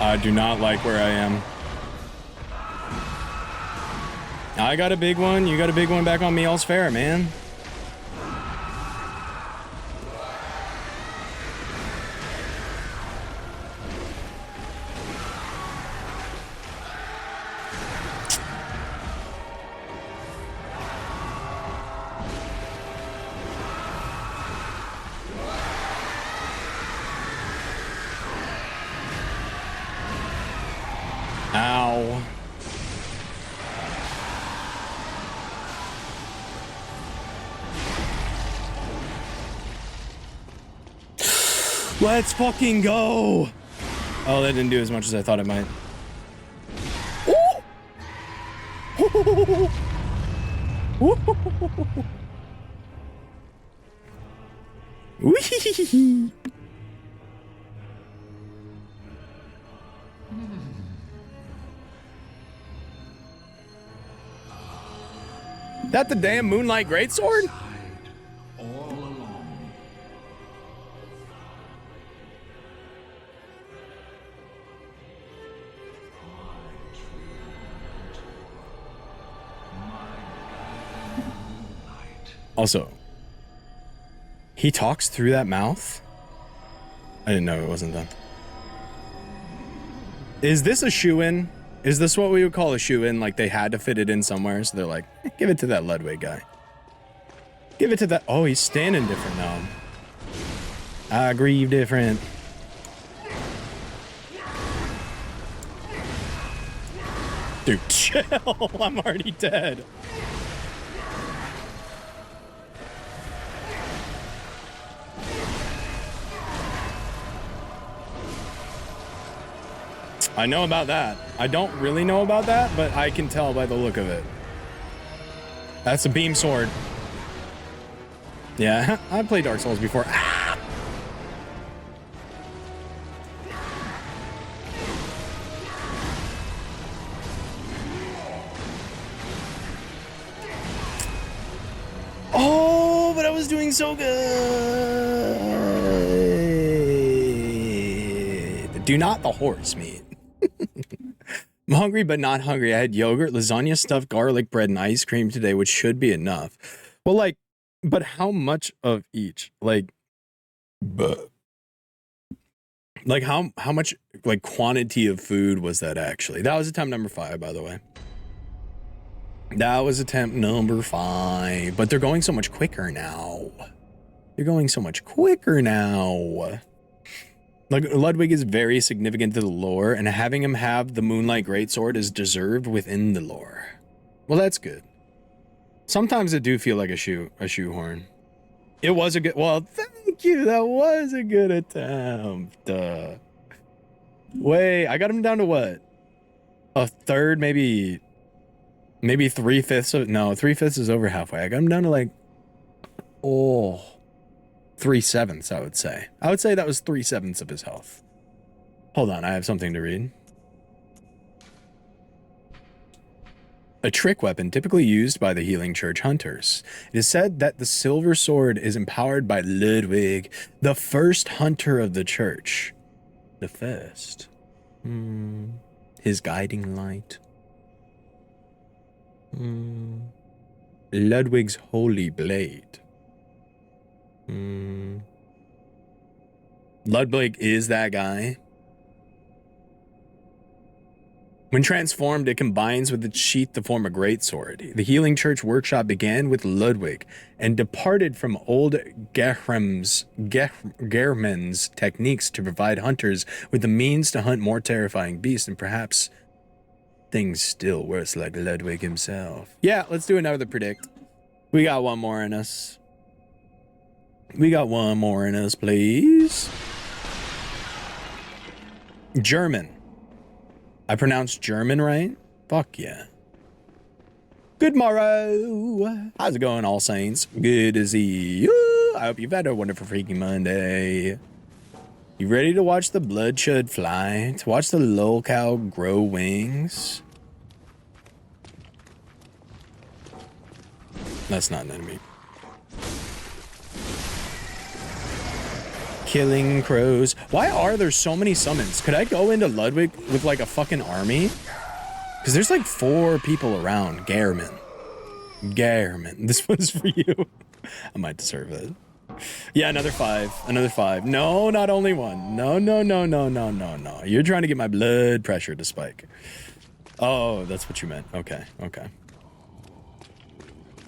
I do not like where I am. I got a big one. You got a big one back on me. All's fair, man. Ow. Let's fucking go. Oh, that didn't do as much as I thought it might. Wee. That the damn Moonlight Greatsword? All along. Also, he talks through that mouth? I didn't know it wasn't done. Is this a shoe-in? Is this what we would call a shoe-in? Like they had to fit it in somewhere, so they're like, give it to that Ludwig guy. Give it to that. Oh, he's standing different now. I grieve different. Dude, chill. I'm already dead. I know about that. I don't really know about that, but I can tell by the look of it. That's a beam sword. Yeah, I played Dark Souls before. Ah! Oh, but I was doing so good. Do not the horse meat. I'm hungry, but not hungry. I had yogurt, lasagna, stuffed garlic bread, and ice cream today, which should be enough. Well, like, but how much of each? Like, how much, like, quantity of food was that actually? That was attempt number 5, by the way. That was attempt number 5. But they're going so much quicker now. They're going so much quicker now. Like, Ludwig is very significant to the lore, and having him have the Moonlight Greatsword is deserved within the lore. Well, that's good. Sometimes it do feel like a shoehorn. It was a good, well, thank you, that was a good attempt. Wait, I got him down to what? A third, maybe 3/5 of, no, 3/5 is over halfway. I got him down to like, 3/7, I would say. I would say that was 3/7 of his health. Hold on, I have something to read. A trick weapon typically used by the Healing Church hunters. It is said that the silver sword is empowered by Ludwig, the first hunter of the church. The first. His guiding light. Ludwig's holy blade. Ludwig is that guy. When transformed, it combines with its sheath to form a greatsword. The Healing Church workshop began with Ludwig and departed from old Gehrman's techniques to provide hunters with the means to hunt more terrifying beasts and perhaps things still worse like Ludwig himself. Yeah, let's do another predict. We got one more in us. We got one more in us, please. German. I pronounced German right? Fuck yeah. Good morrow. How's it going, all saints? Good to see you. I hope you've had a wonderful freaking Monday. You ready to watch the bloodshed fly? To watch the lol cow grow wings? That's not an enemy. Killing crows. Why are there so many summons? Could I go into Ludwig with like a fucking army? Because there's like 4 people around. Gairman. This one's for you. I might deserve it. Yeah, another 5. Another 5. No, not only one. No. You're trying to get my blood pressure to spike. Oh, that's what you meant. Okay.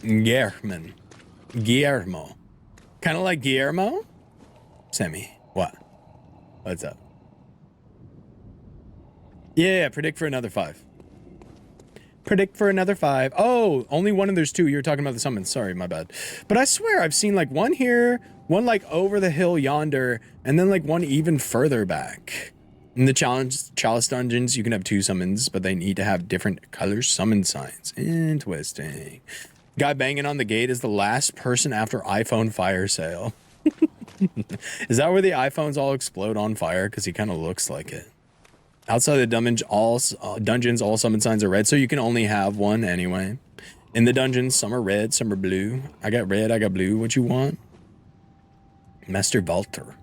Guillermo. Kind of like Guillermo? Sammy, what? What's up? Yeah, predict for another 5. Predict for another 5. Oh, only one and there's 2. You're talking about the summons. Sorry, my bad. But I swear I've seen like one here, one like over the hill yonder, and then like one even further back. In the chalice dungeons, you can have 2 summons, but they need to have different color summon signs. Interesting. Guy banging on the gate is the last person after iPhone fire sale. Is that where the iPhones all explode on fire? Because he kind of looks like it. Outside the dungeons, all summon signs are red, so you can only have one anyway. In the dungeons, some are red, some are blue. I got red, I got blue. What you want? Master Valter.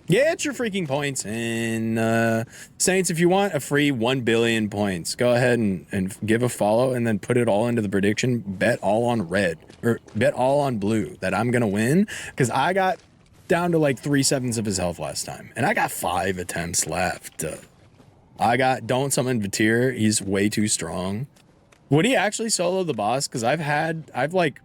Get your freaking points. And Saints, if you want a free 1 billion points, go ahead and give a follow and then put it all into the prediction. Bet all on red, or bet all on blue that I'm going to win, because I got down to like 3/7 of his health last time. And I got 5 attempts left. I got don't summon Vatir. He's way too strong. Would he actually solo the boss? Because I've like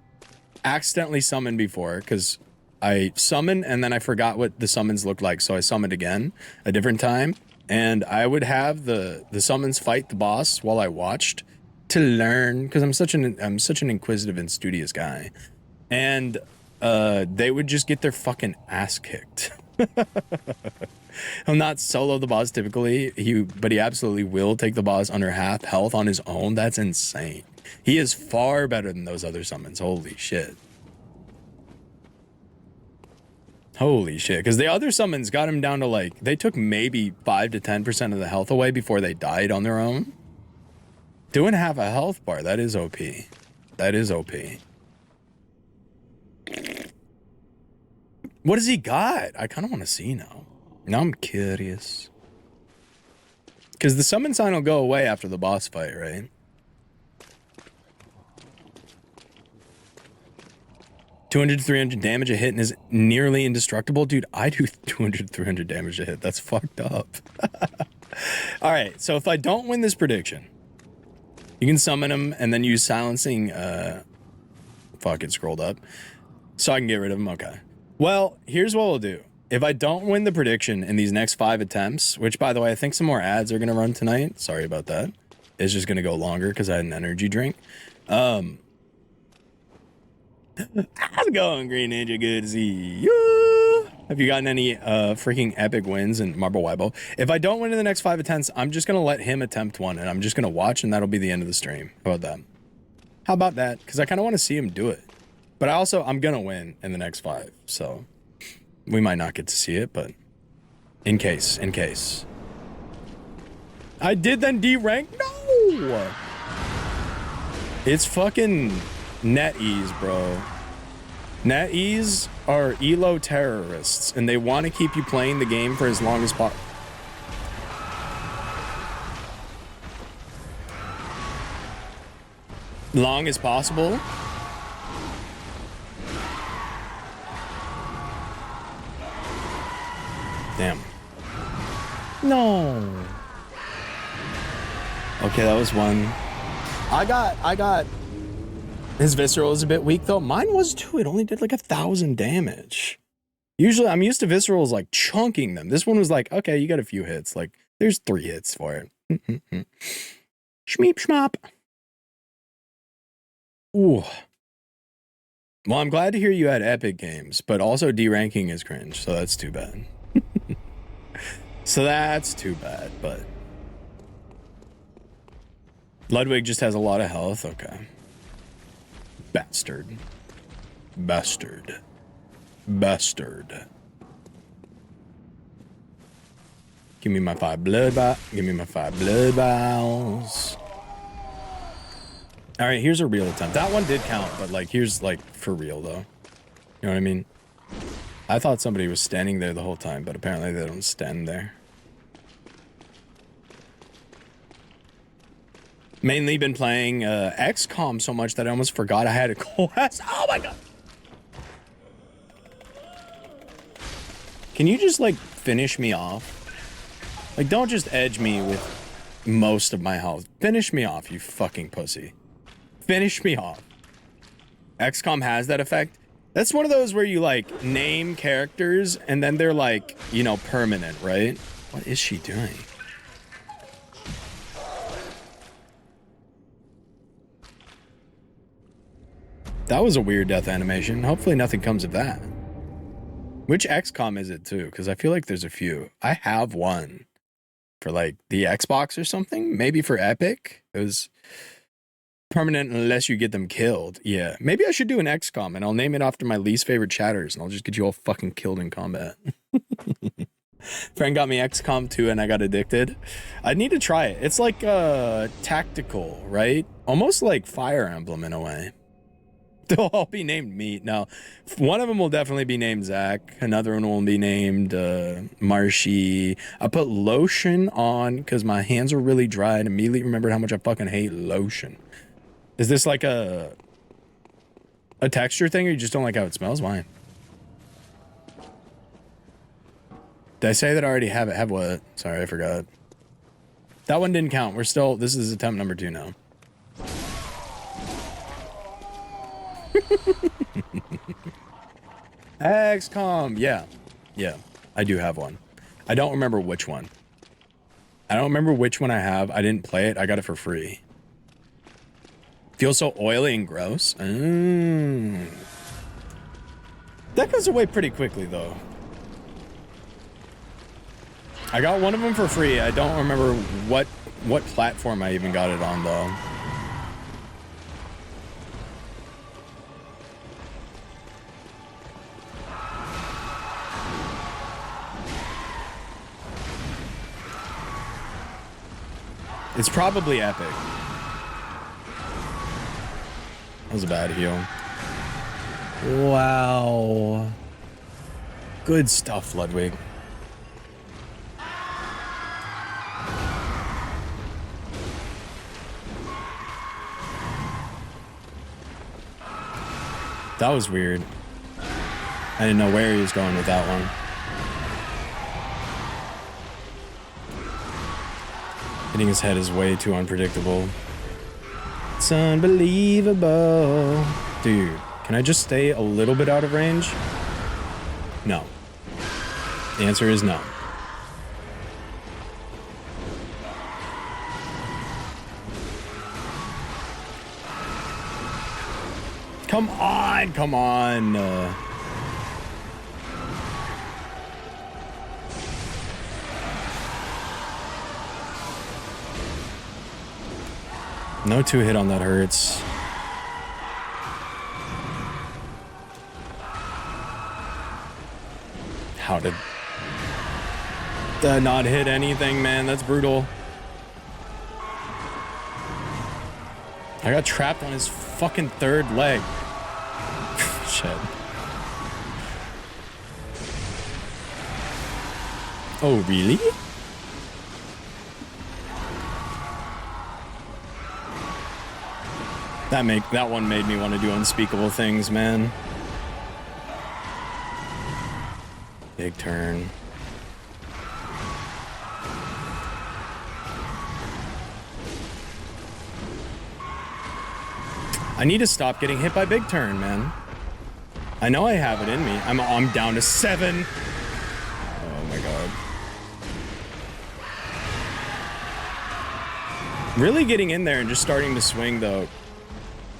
accidentally summoned before, because I summoned and then I forgot what the summons looked like, so I summoned again a different time, and I would have the summons fight the boss while I watched to learn, because I'm such an inquisitive and studious guy, and they would just get their fucking ass kicked. He'll not solo the boss typically, but he absolutely will take the boss under half health on his own. That's insane. He is far better than those other summons. Holy shit. Holy shit, because the other summons got him down to like, they took maybe 5 to 10% of the health away before they died on their own. 2.5 a health bar, that is OP. That is OP. What does he got? I kind of want to see now. Now I'm curious. Because the summon sign will go away after the boss fight, right? $200 to 300 damage a hit and is nearly indestructible. Dude, I do 200 to 300 damage a hit. That's fucked up. All right, so if I don't win this prediction, you can summon him and then use silencing. Fuck, it scrolled up. So I can get rid of him. Okay. Well, here's what we'll do. If I don't win the prediction in these next 5 attempts, which, by the way, I think some more ads are going to run tonight. Sorry about that. It's just going to go longer because I had an energy drink. How's it going, Green Ninja? Good to see you. Have you gotten any freaking epic wins in Marble Weibo? If I don't win in the next 5 attempts, I'm just going to let him attempt one, and I'm just going to watch, and that'll be the end of the stream. How about that? How about that? Because I kind of want to see him do it. But I'm going to win in the next 5, so we might not get to see it, but in case. I did then D-rank? No! It's fucking NetEase, bro. NetEase are ELO terrorists, and they want to keep you playing the game for as long as possible. Long as possible? Damn. No. Okay, that was one. I got his visceral is a bit weak though. Mine was too. It only did like 1,000 damage. Usually I'm used to viscerals like chunking them. This one was like, okay, you got a few hits. Like there's 3 hits for it. Shmeep schmop. Ooh. Well, I'm glad to hear you had epic games, but also D-ranking is cringe, so that's too bad. So that's too bad, but Ludwig just has a lot of health. Okay. Bastard. Bastard. Bastard. Give me my 5 blood vials. Give me my 5 blood vials. All right, here's a real attempt. That one did count, but like, here's like for real though. You know what I mean? I thought somebody was standing there the whole time, but apparently they don't stand there. Mainly been playing XCOM so much that I almost forgot I had a class. Oh my god. Can you just like finish me off? Like, don't just edge me with most of my health. Finish me off, you fucking pussy. Finish me off. XCOM has that effect. That's one of those where you like name characters and then they're like, you know, permanent, right? What is she doing? That was a weird death animation. Hopefully nothing comes of that. Which XCOM is it too? Because I feel like there's a few. I have one for like the Xbox or something. Maybe for Epic. It was permanent unless you get them killed. Yeah. Maybe I should do an XCOM and I'll name it after my least favorite chatters and I'll just get you all fucking killed in combat. Friend got me XCOM 2 and I got addicted. I need to try it. It's like tactical, right? Almost like Fire Emblem in a way. They'll all be named Meat. Now, one of them will definitely be named Zach. Another one will be named Marshy. I put lotion on because my hands were really dry and immediately remembered how much I fucking hate lotion. Is this like a texture thing or you just don't like how it smells? Why? Did I say that I already have it? Have what? Sorry, I forgot. That one didn't count. We're still, this is attempt number 2 now. XCOM, yeah, I do have one. I don't remember which one. I have. I didn't play it. I got it for free. Feels so oily and gross. That goes away pretty quickly though. I got one of them for free. I don't remember what platform I even got it on though. It's probably Epic. That was a bad heal. Wow. Good stuff, Ludwig. That was weird. I didn't know where he was going with that one. Hitting his head is way too unpredictable. It's unbelievable. Dude, can I just stay a little bit out of range? No. The answer is no. Come on, come on. No 2-hit on that hurts. How did that not hit anything, man? That's brutal. I got trapped on his fucking third leg. Shit. Oh, really? That one made me want to do unspeakable things, man. Big turn. I need to stop getting hit by big turn, man. I know I have it in me. I'm down to 7. Oh my god. Really getting in there and just starting to swing though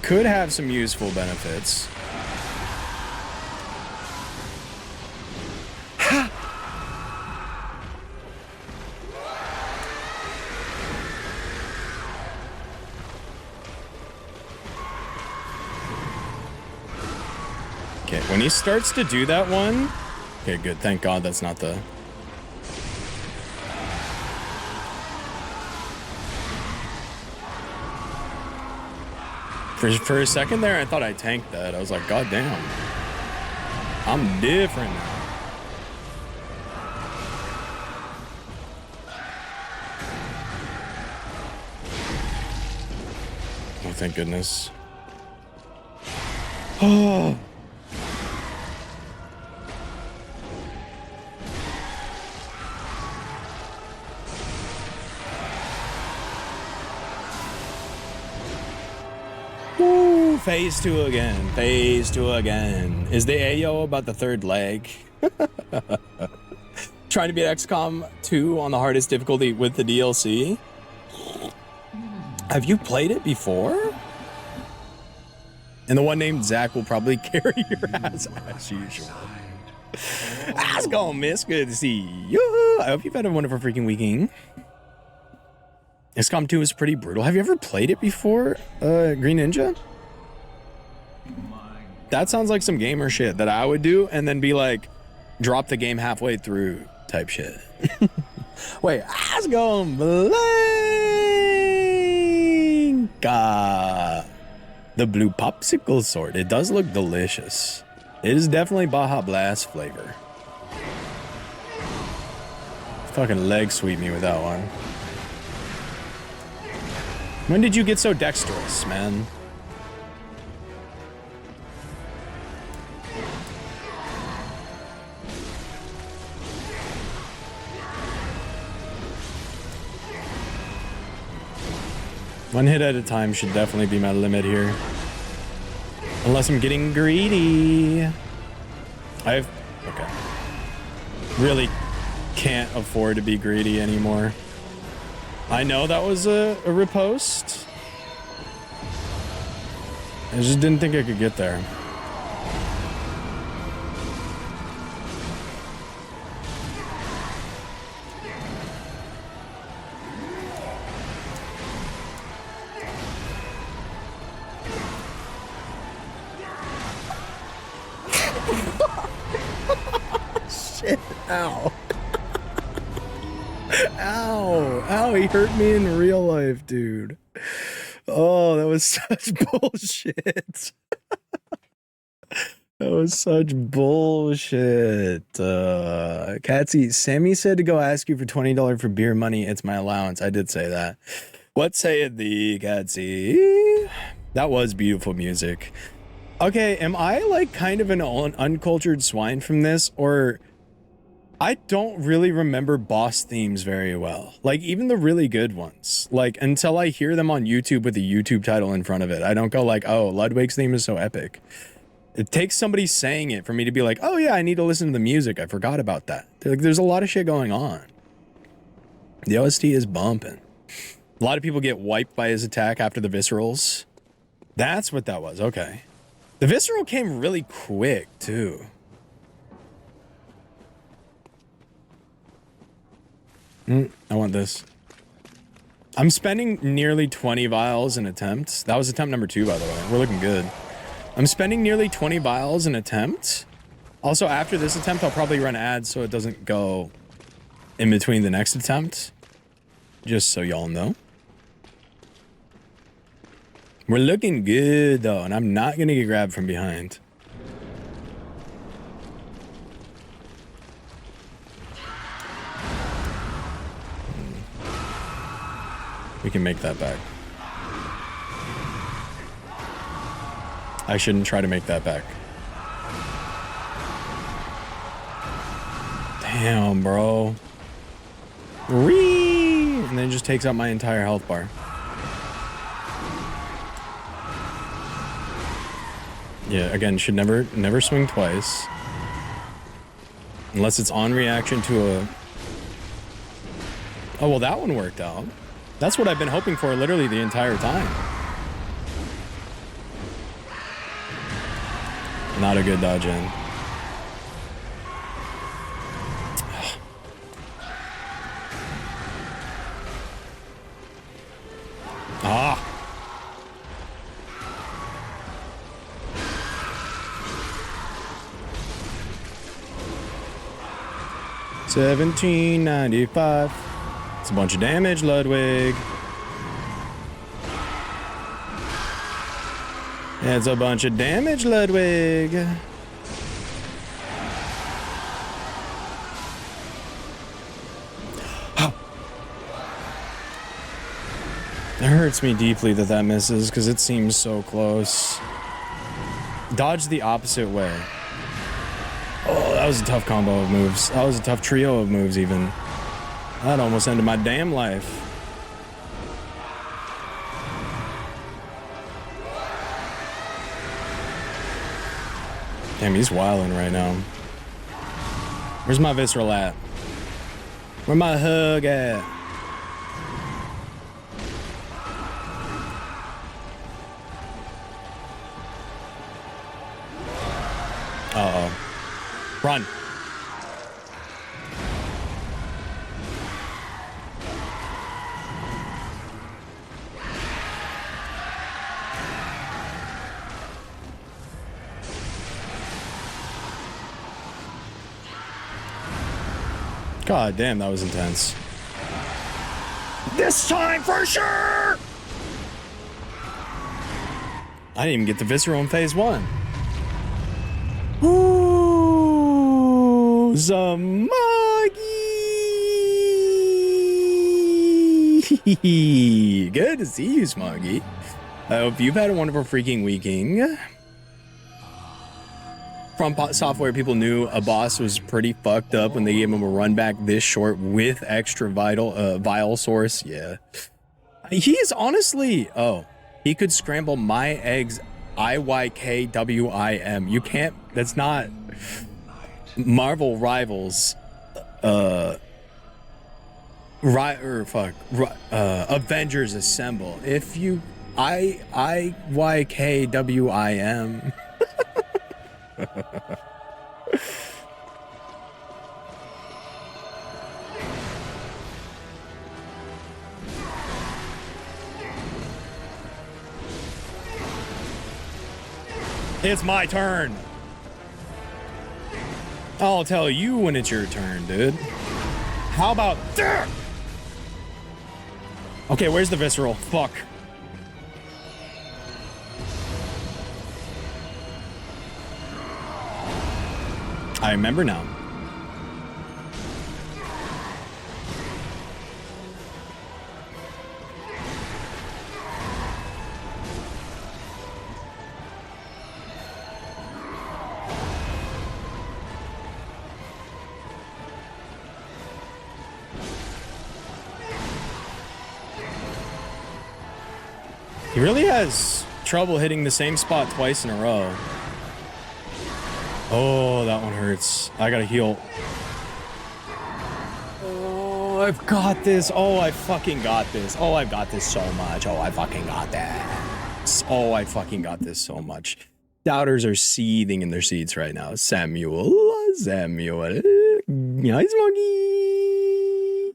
could have some useful benefits. Ha! When he starts to do that one... Okay, good. Thank God that's not the... For a second there, I thought I tanked that. I was like, God damn. I'm different now. Oh, thank goodness. Oh. Woo, phase 2 again. Phase 2 again. Is the Ayo about the third leg? Trying to beat XCOM 2 on the hardest difficulty with the DLC? Have you played it before? And the one named Zach will probably carry your ass as usual. How's it going, miss? Good to see you. I hope you've had a wonderful freaking weekend. XCOM 2 is pretty brutal. Have you ever played it before, Green Ninja? That sounds like some gamer shit that I would do and then be like, drop the game halfway through type shit. Wait, how's it going, Blanka? The blue popsicle sort. It does look delicious. It is definitely Baja Blast flavor. Fucking leg sweep me with that one. When did you get so dexterous, man? One hit at a time should definitely be my limit here. Unless I'm getting greedy. Okay. Really can't afford to be greedy anymore. I know that was a riposte. I just didn't think I could get there. Shit, ow. Ow, ow, he hurt me in real life, dude. Oh, that was such bullshit. That was such bullshit. Catsy, Sammy said to go ask you for $20 for beer money. It's my allowance. I did say that. What sayeth thee, Catsy? That was beautiful music. Okay, am I like kind of an uncultured swine from this, or I don't really remember boss themes very well. Like even the really good ones, like until I hear them on YouTube with a YouTube title in front of it, I don't go like, oh, Ludwig's theme is so epic. It takes somebody saying it for me to be like, oh yeah, I need to listen to the music. I forgot about that. Like, there's a lot of shit going on. The OST is bumping. A lot of people get wiped by his attack after the viscerals. That's what that was. Okay. The visceral came really quick too. I want this. I'm spending nearly 20 vials in attempts. That was attempt number 2, by the way. We're looking good. I'm spending nearly 20 vials in attempt. Also, after this attempt, I'll probably run ads so it doesn't go in between the next attempt. Just so y'all know. We're looking good, though, and I'm not going to get grabbed from behind. We can make that back. I shouldn't try to make that back. Damn, bro. Whee! And then it just takes out my entire health bar. Yeah, again, should never swing twice. Unless it's on reaction to a... Oh, well, that one worked out. That's what I've been hoping for literally the entire time. Not a good dodge in. Ah! 1795. It's a bunch of damage, Ludwig. It's a bunch of damage, Ludwig. It hurts me deeply that that misses because it seems so close. Dodge the opposite way. Oh, that was a tough combo of moves. That was a tough trio of moves even. That almost ended my damn life. Damn, he's wilding right now. Where's my visceral at? Where my hug at? Uh-oh. Run. God damn, that was intense. This time for sure! I didn't even get the visceral in phase 1. Ooh, Zamagi! Good to see you, Smoggy. I hope you've had a wonderful freaking weekend. From Software, people knew a boss was pretty fucked up when they gave him a run back this short with extra vial source. Yeah. He is honestly... Oh, he could scramble my eggs IYKWIM. You can't... That's not... Marvel Rivals. Avengers Assemble. If you... IYKWIM. It's my turn. I'll tell you when it's your turn, dude. How about that? Okay, where's the visceral? Fuck. I remember now. He really has trouble hitting the same spot twice in a row. Oh, that one hurts. I gotta heal. Oh, I've got this. Oh, I fucking got this. Oh, I've got this so much. Oh, I fucking got this. Oh, I fucking got this so much. Doubters are seething in their seats right now. Samuel. Nice monkey.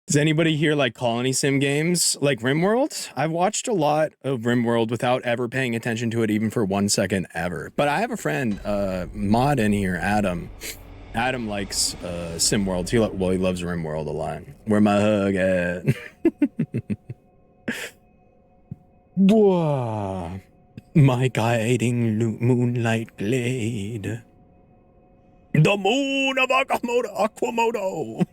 Does anybody here like colony sim games like RimWorld? I've watched a lot of RimWorld without ever paying attention to it even for 1 second ever. But I have a friend, mod in here, Adam. Adam likes SimWorld. He loves RimWorld a lot. Where my hug at? Whoa. My guiding moonlight glade. The moon of Aquamoto.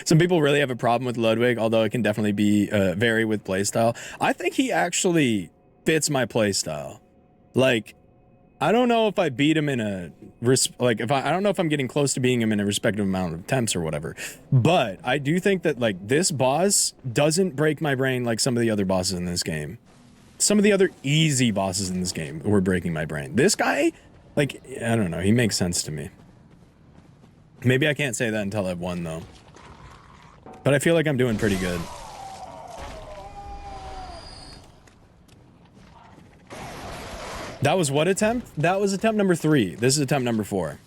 Some people really have a problem with Ludwig, although it can definitely be vary with playstyle. I think he actually fits my playstyle. Like, I don't know if I beat him in a I don't know if I'm getting close to beating him in a respective amount of attempts or whatever. But I do think that like this boss doesn't break my brain like some of the other bosses in this game. Some of the other easy bosses in this game were breaking my brain. This guy, like, I don't know, he makes sense to me. Maybe I can't say that until I've won though. But I feel like I'm doing pretty good. That was what attempt? That was attempt number 3. This is attempt number 4.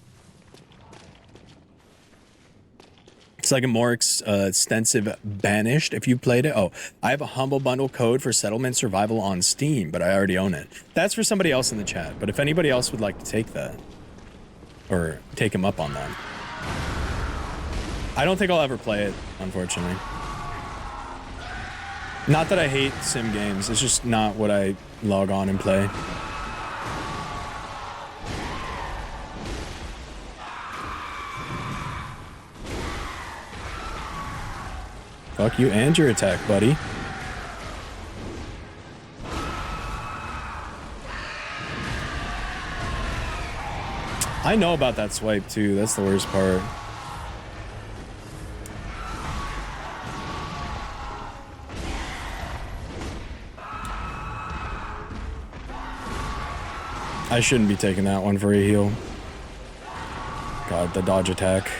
It's like a more extensive Banished if you played it. Oh, I have a Humble Bundle code for Settlement Survival on Steam, but I already own it. That's for somebody else in the chat. But if anybody else would like to take that, or take him up on that. I don't think I'll ever play it, unfortunately. Not that I hate sim games, it's just not what I log on and play. Fuck you and your attack, buddy. I know about that swipe too, that's the worst part. I shouldn't be taking that one for a heal. God, the dodge attack.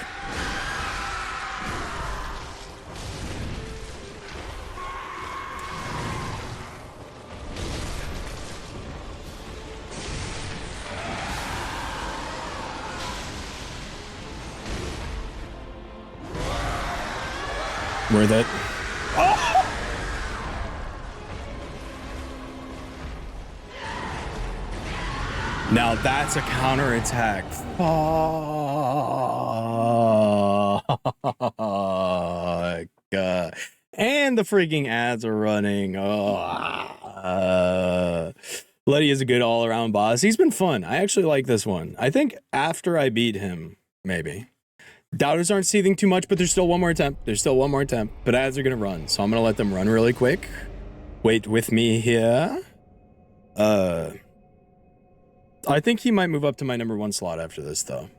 Worth it. Oh! Now that's a counterattack. Fuck. And the freaking ads are running. Letty is a good all-around boss. He's been fun. I actually like this one. I think after I beat him, maybe. Doubters aren't seething too much, but there's still one more attempt. There's still one more attempt, but ads are going to run. So I'm going to let them run really quick. Wait with me here. I think he might move up to my #1 slot after this, though.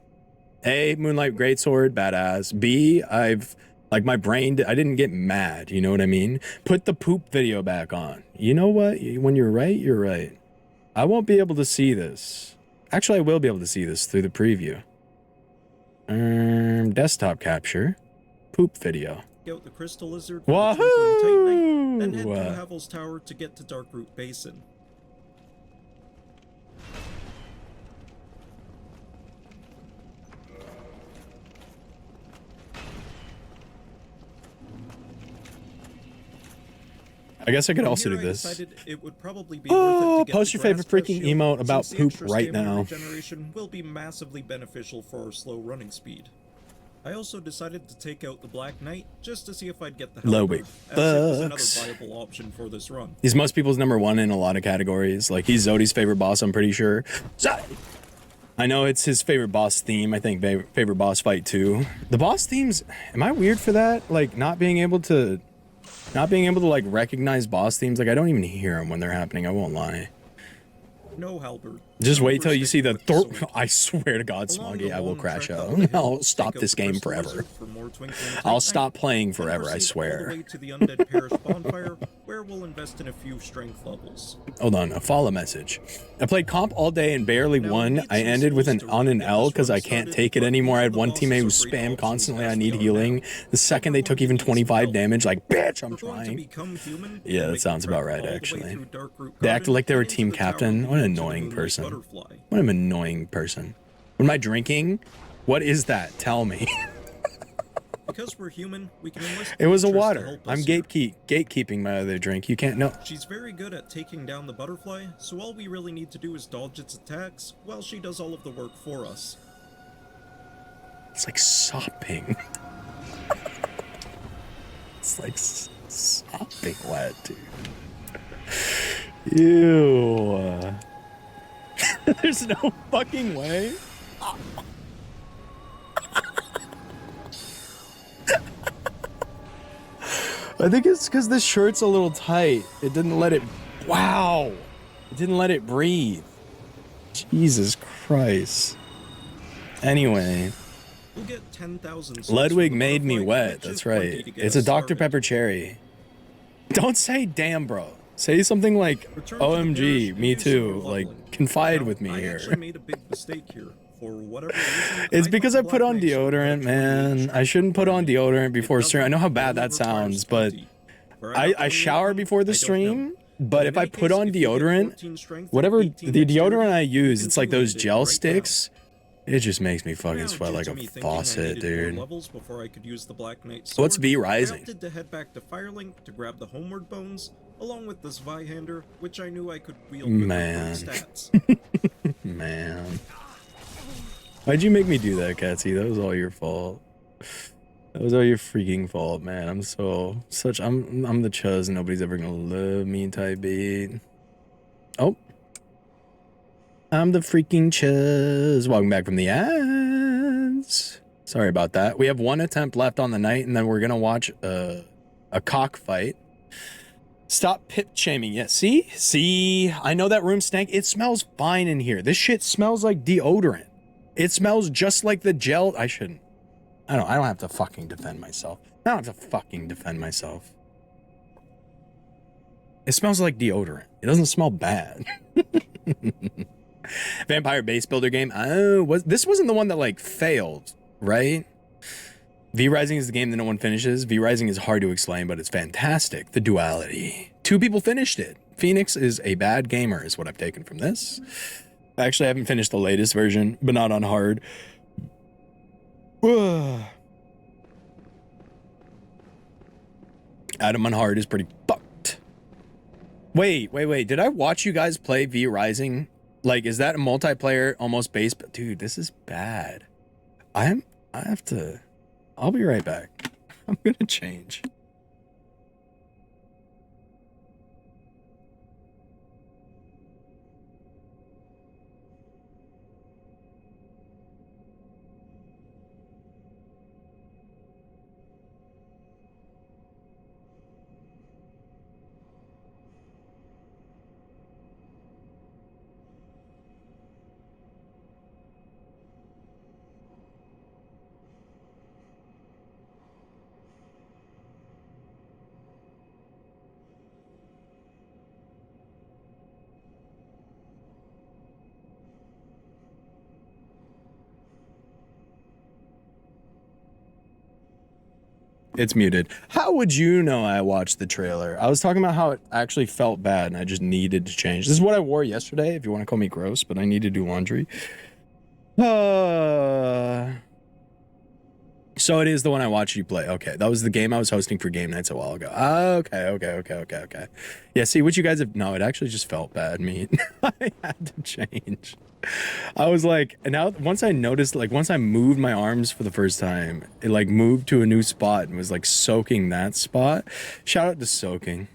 A, Moonlight Greatsword, badass. B, like, my brain, I didn't get mad, you know what I mean? Put the poop video back on. You know what? When you're right, you're right. I won't be able to see this. Actually, I will be able to see this through the preview. Desktop capture. Poop video. Out the Crystal Lizard, Wahoo! then head to Havel's Tower to get to Darkroot Basin. I guess I could also do this. It would probably be oh, post your favorite freaking emote about poop right now. Regeneration will be massively beneficial for our slow running speed. I also decided to take out the Black Knight just to see if I'd get the Lowy as it was another viable option for this run. He's most people's #1 in a lot of categories. Like, he's Zodi's favorite boss, I'm pretty sure. I know it's his favorite boss theme. I think favorite boss fight too. The boss themes, am I weird for that? Like, not being able to like recognize boss themes. Like, I don't even hear them when they're happening. I won't lie. No, Halberd. Just wait till you see the I swear to God, Smoggy, I will crash out. I'll stop this game forever. I'll stop playing forever, I swear. To the Undead Parish bonfire, where we'll invest in a few strength levels. Hold on, a follow message. I played comp all day and barely won. I ended with on an L because I can't take it anymore. I had one teammate who spammed constantly, I need healing. The second they took even 25 damage, like, bitch, I'm trying. Yeah, that sounds about right, actually. They acted like they were team captain. What an annoying person. What an annoying person. What am I drinking? What is that? Tell me. Because we're human, we can enlist. It was a water. I'm gatekeeping my other drink. You can't know. She's very good at taking down the butterfly, so all we really need to do is dodge its attacks while she does all of the work for us. It's like sopping. It's like sopping wet, dude. Ew. There's no fucking way. I think it's because this shirt's a little tight. It didn't let it... Wow. It didn't let it breathe. Jesus Christ. Anyway. We'll get 10,000 Ludwig made me wet. That's right. It's a Dr. Pepper cherry. Don't say damn, bro. Say something like, OMG, me too. Like, confide with me here. I made a big mistake here. For whatever reason, it's because I put on deodorant, man. I shouldn't put on deodorant before stream. I know how bad that sounds, but I shower before the stream. But if I put on deodorant, whatever the deodorant I use, it's like those gel sticks. It just makes me fucking sweat like a faucet, dude. What's V Rising? I opted to head back to Firelink to grab the homeward bones, along with this Zweihander, which I knew I could wield with stats. Man. Why'd you make me do that, Catsy? That was all your fault. That was all your freaking fault, man. I'm the chuzz and nobody's ever gonna love me type beat. Oh. I'm the freaking chuzz. Welcome back from the ads. Sorry about that. We have one attempt left on the night, and then we're gonna watch a cockfight. Stop pip shaming. Yeah, see, I know that room stank. It smells fine in here. This shit smells like deodorant. It smells just like the gel. I don't have to fucking defend myself. I don't have to fucking defend myself. It smells like deodorant. It doesn't smell bad. Vampire base builder game. Oh, this wasn't the one that like failed, right? V Rising is the game that no one finishes. V Rising is hard to explain, but it's fantastic. The duality. 2 people finished it. Phoenix is a bad gamer, is what I've taken from this. Actually, I haven't finished the latest version, but not on hard. Adam on hard is pretty fucked. Wait. Did I watch you guys play V Rising? Like, is that a multiplayer almost base? Dude, this is bad. I'll be right back. I'm gonna change. It's muted. How would you know I watched the trailer? I was talking about how it actually felt bad and I just needed to change. This is what I wore yesterday, if you want to call me gross, but I need to do laundry. So it is the one I watched you play. Okay, that was the game I was hosting for game nights a while ago. Okay. Yeah, see what you guys have... No, it actually just felt bad, me. I had to change. I was like, and now once I noticed, like once I moved my arms for the first time, it like moved to a new spot and was like soaking that spot. Shout out to soaking.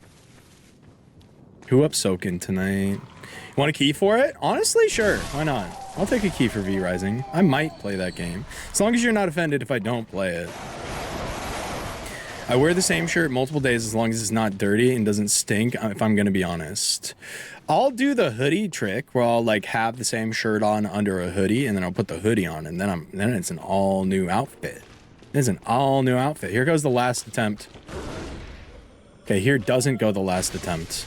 Who up soaking tonight? Want a key for it? Honestly, sure. Why not? I'll take a key for V Rising. I might play that game. As long as you're not offended if I don't play it. I wear the same shirt multiple days as long as it's not dirty and doesn't stink, if I'm gonna be honest. I'll do the hoodie trick where I'll like have the same shirt on under a hoodie and then I'll put the hoodie on and then it's an all new outfit. It's an all new outfit. Here goes the last attempt. Okay, here doesn't go the last attempt.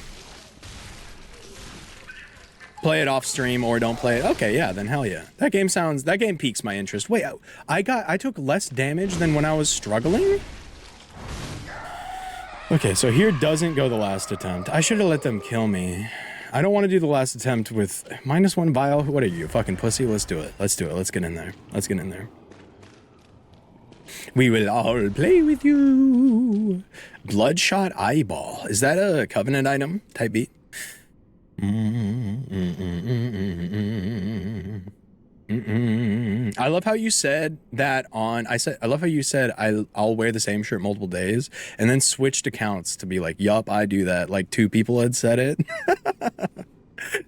Play it off stream or don't play it. Okay, yeah, then hell yeah. That game piques my interest. Wait, I took less damage than when I was struggling? Okay, so here doesn't go the last attempt. I should have let them kill me. I don't want to do the last attempt with -1 vial. What are you, fucking pussy? Let's do it. Let's get in there. Let's get in there. We will all play with you. Bloodshot eyeball. Is that a Covenant item type beat? I love how you said that on. I love how you said I'll wear the same shirt multiple days, and then switched accounts to be like, "Yup, I do that." Like 2 people had said it.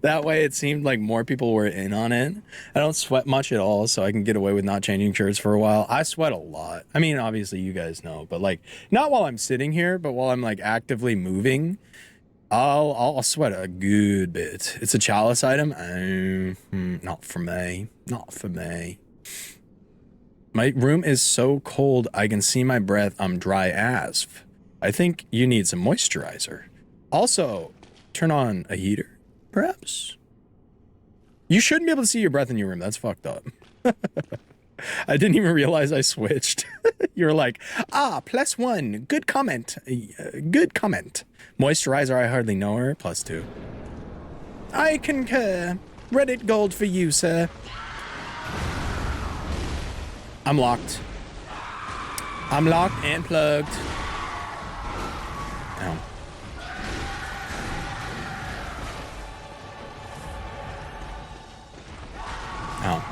That way, it seemed like more people were in on it. I don't sweat much at all, so I can get away with not changing shirts for a while. I sweat a lot. I mean, obviously, you guys know, but like not while I'm sitting here, but while I'm like actively moving. I'll sweat a good bit. It's a chalice item. Not for me. Not for me. My room is so cold I can see my breath. I'm dry as. I think you need some moisturizer. Also, turn on a heater, perhaps? You shouldn't be able to see your breath in your room. That's fucked up. I didn't even realize I switched. You're like, +1. Good comment. Good comment. Moisturizer, I hardly know her. +2. I concur. Reddit gold for you, sir. I'm locked. I'm locked and plugged. Ow. Ow.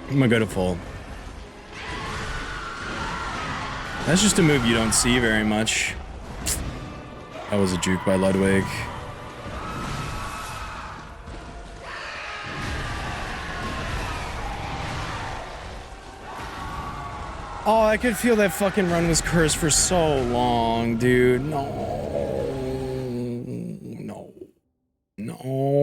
I'm gonna go to full. That's just a move you don't see very much. That was a juke by Ludwig. Oh, I could feel that fucking run was cursed for so long, dude. No. No. No.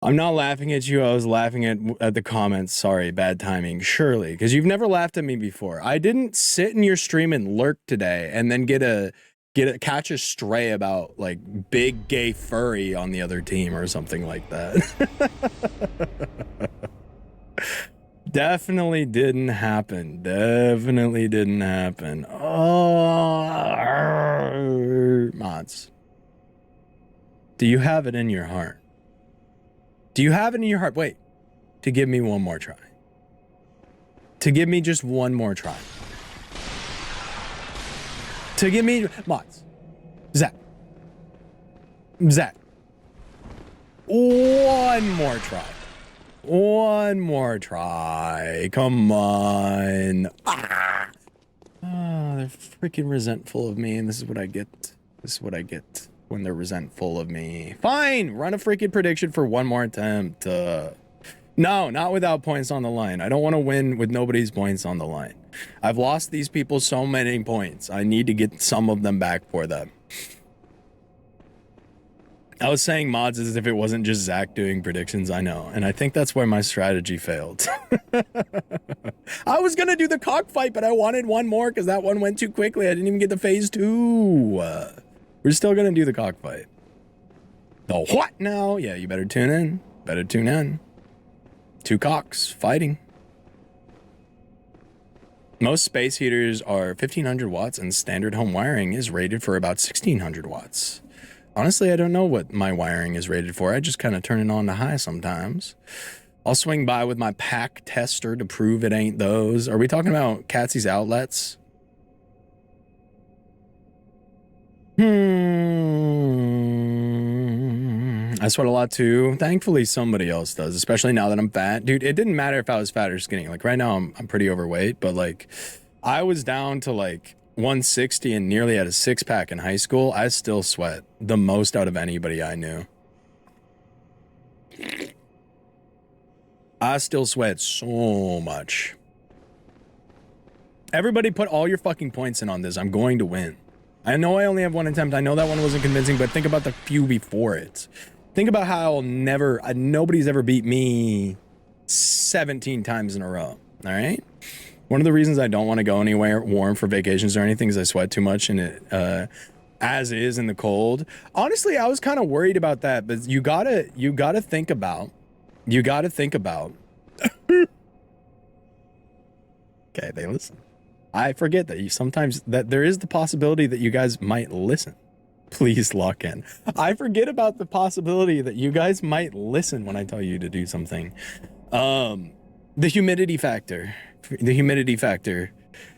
I'm not laughing at you. I was laughing at the comments. Sorry, bad timing. Surely, because you've never laughed at me before. I didn't sit in your stream and lurk today and then catch a stray about like big gay furry on the other team or something like that. Definitely didn't happen. Definitely didn't happen. Oh, mods. Do you have it in your heart? Do you have it in your heart? Wait, to give me one more try. To give me just one more try. To give me mods. Zach. One more try. One more try. Come on. Ah. Oh, they're freaking resentful of me, and this is what I get. This is what I get when they're resentful of me. Fine, run a freaking prediction for one more attempt. No, not without points on the line. I don't want to win with nobody's points on the line. I've lost these people so many points. I need to get some of them back for them. I was saying mods as if it wasn't just Zach doing predictions, I know. And I think that's where my strategy failed. I was going to do the cockfight, but I wanted one more because that one went too quickly. I didn't even get to phase 2. We're still going to do the cockfight. The what now? Yeah, you better tune in. Better tune in. 2 cocks fighting. Most space heaters are 1500 watts and standard home wiring is rated for about 1600 watts. Honestly, I don't know what my wiring is rated for. I just kind of turn it on to high sometimes. I'll swing by with my pack tester to prove it ain't those. Are we talking about Catsy's outlets? I sweat a lot too. Thankfully, somebody else does, especially now that I'm fat. Dude, it didn't matter if I was fat or skinny. Like right now, I'm pretty overweight, but like I was down to like 160 and nearly had a 6-pack in high school. I still sweat the most out of anybody I knew. I still sweat so much. Everybody put all your fucking points in on this. I'm going to win. I know I only have one attempt. I know that one wasn't convincing, but think about the few before it. Think about how nobody's ever beat me 17 times in a row. All right? One of the reasons I don't want to go anywhere warm for vacations or anything is I sweat too much and it, as is in the cold. Honestly, I was kind of worried about that, but you gotta think about. Okay, they listen. I forget that sometimes there is the possibility that you guys might listen. Please lock in. I forget about the possibility that you guys might listen when I tell you to do something. The humidity factor.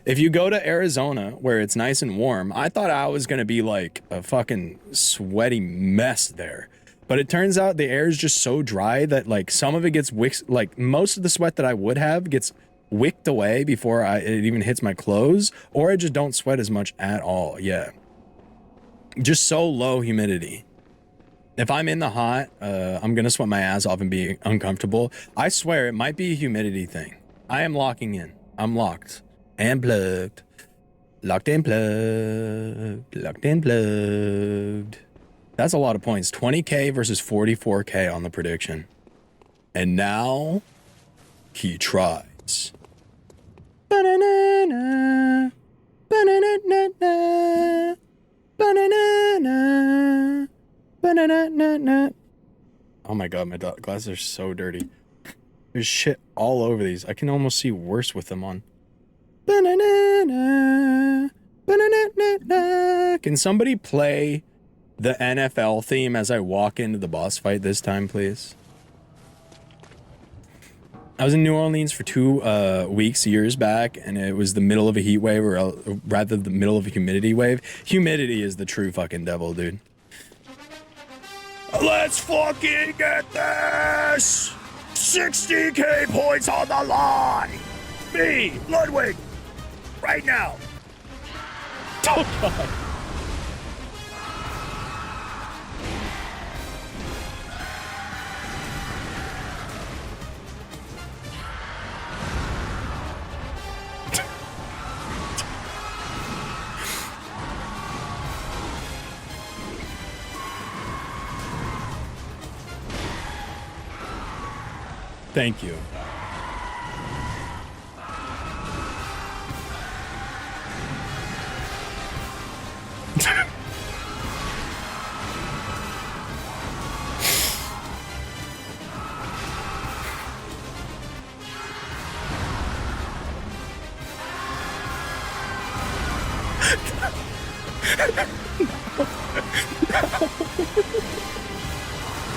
If you go to Arizona where it's nice and warm, I thought I was going to be like a fucking sweaty mess there. But it turns out the air is just so dry that like some of it gets like most of the sweat that I would have gets wicked away before it even hits my clothes, or I just don't sweat as much at all. Yeah. Just so low humidity. If I'm in the hot, I'm going to sweat my ass off and be uncomfortable. I swear it might be a humidity thing. I am locking in. I'm locked and plugged. Locked and plugged. Locked and plugged. That's a lot of points. 20k versus 44k on the prediction. And now he tries. Ba-na-na-na. Ba-na-na-na-na. Ba-na-na-na. Ba-na-na-na-na. Oh my god, my glasses are so dirty. There's shit all over these. I can almost see worse with them on. Ba-na-na-na. Ba-na-na-na-na. Can somebody play the NFL theme as I walk into the boss fight this time, please? I was in New Orleans for 2 weeks, years back, and it was the middle of a heat wave, or rather the middle of a humidity wave. Humidity is the true fucking devil, dude. Let's fucking get this! 60K points on the line. Me, Ludwig, right now. Oh, God. Thank you.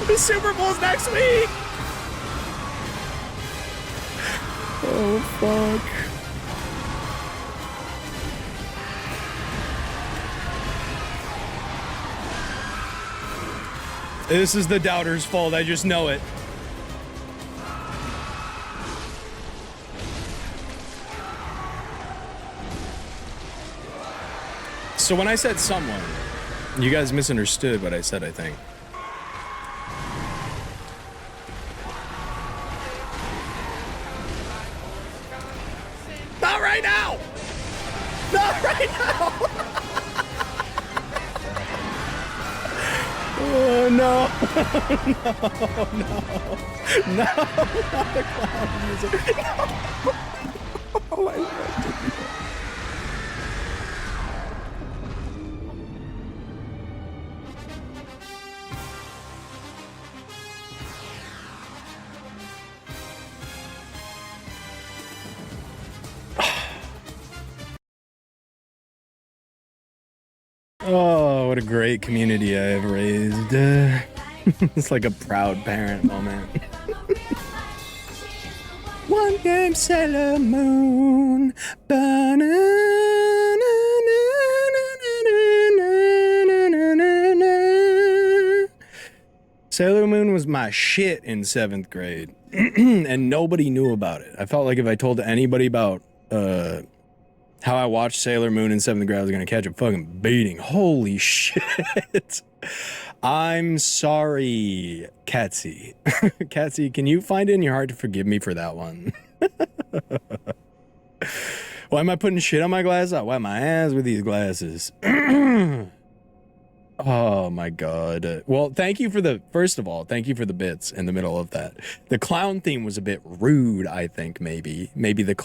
The Super Bowl's next week. Oh, fuck. This is the doubter's fault. I just know it. So when I said someone, you guys misunderstood what I said, I think. Not right now! Not right now! Oh, no. No, not the clown music. No. Oh, I love it. Oh, what a great community I have raised. It's like a proud parent moment. One game Sailor Moon. Sailor Moon was my shit in 7th grade. And nobody knew about it. I felt like if I told anybody about how I watched Sailor Moon in 7th grade, I was gonna catch a fucking beating. Holy shit. I'm sorry, Katsy. Katsy, can you find it in your heart to forgive me for that one? Why am I putting shit on my glasses? I wipe my ass with these glasses. Oh my god. Well, thank you for the, first of all, thank you for the bits in the middle of that. The clown theme was a bit rude, I think, maybe. Maybe the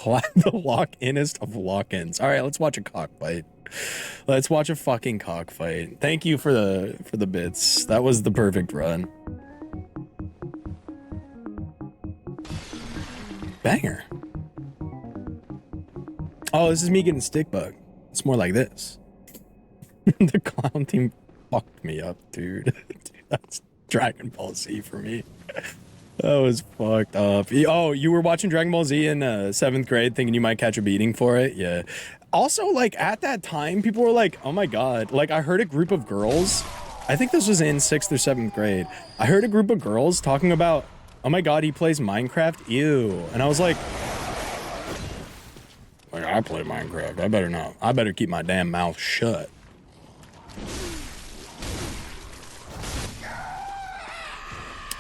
lock-inest of lock-ins. All right, let's watch a cockfight. Let's watch a fucking cockfight. Thank you for the bits. That was the perfect run. Banger. Oh, this is me getting stick bug. It's more like this. The clown theme fucked me up, dude. That's Dragon Ball Z for me. That was fucked up. Oh, you were watching Dragon Ball Z in 7th grade thinking you might catch a beating for it? Yeah. Also, like, at that time, people were like, oh my god. Like, I heard a group of girls, I think this was in 6th or 7th grade. I heard a group of girls talking about, oh my god, he plays Minecraft? Ew. And I was like, I play Minecraft. I better not. I better keep my damn mouth shut.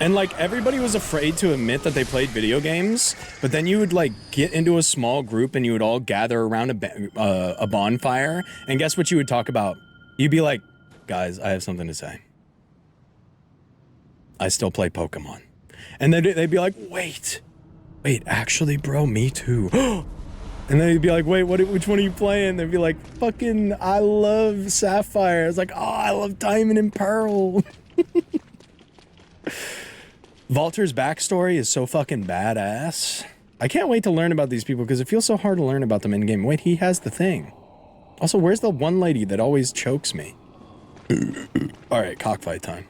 And like everybody was afraid to admit that they played video games, but then you would like get into a small group and you would all gather around a bonfire, and guess what you would talk about? You'd be like, guys, I have something to say. I still play Pokemon. And then they'd be like, wait, actually, bro, me too. And then you'd be like, wait, which one are you playing? They'd be like, fucking, I love Sapphire. It's like, oh, I love Diamond and Pearl. Valter's backstory is so fucking badass. I can't wait to learn about these people because it feels so hard to learn about them in game. Wait, he has the thing. Also, where's the one lady that always chokes me? Alright, cockfight time.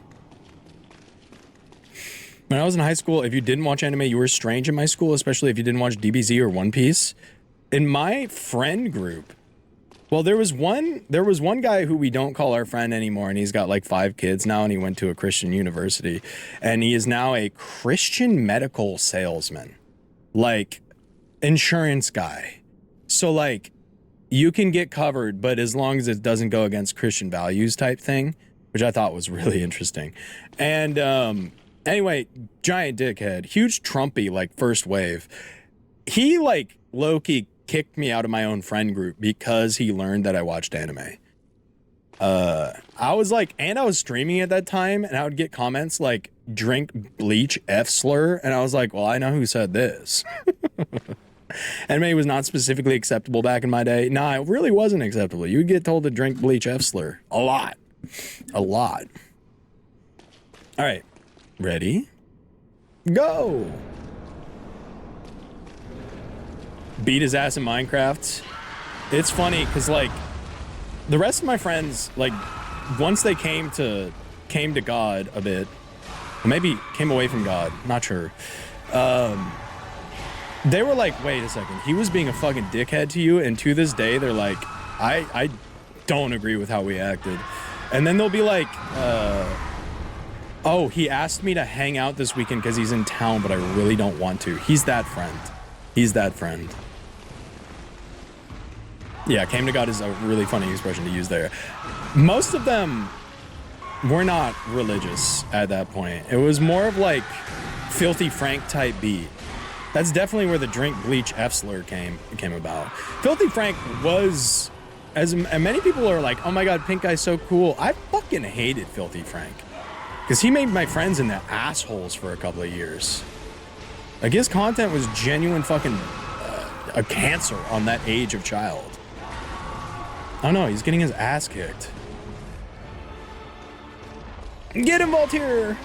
When I was in high school, if you didn't watch anime, you were strange in my school, especially if you didn't watch DBZ or One Piece. In my friend group, Well, there was one guy who we don't call our friend anymore, and he's got like 5 kids now, and he went to a Christian university, and he is now a Christian medical salesman, like insurance guy. So like you can get covered, but as long as it doesn't go against Christian values type thing, which I thought was really interesting. And anyway, giant dickhead, huge Trumpy, like first wave. He like low-key kicked me out of my own friend group because he learned that I watched anime. I was like, and I was streaming at that time, and I would get comments like drink bleach F slur, and I was like, well, I know who said this. Anime was not specifically acceptable back in my day. Nah, it really wasn't acceptable. You'd get told to drink bleach F slur a lot. All right, ready, go. Beat his ass in Minecraft. It's funny because like the rest of my friends, like once they came to God a bit, maybe came away from God, not sure. They were like, wait a second, he was being a fucking dickhead to you, and to this day they're like, I don't agree with how we acted. And then they'll be like, oh, he asked me to hang out this weekend because he's in town, but I really don't want to. He's that friend. He's that friend. Yeah, came to God is a really funny expression to use there. Most of them were not religious at that point. It was more of like Filthy Frank type beat. That's definitely where the drink bleach F slur came about. Filthy Frank was, as many people are like, oh my God, Pink Guy's so cool. I fucking hated Filthy Frank because he made my friends into assholes for a couple of years. Like his content was genuine fucking a cancer on that age of child. Oh no, he's getting his ass kicked. Get him, Voltaire!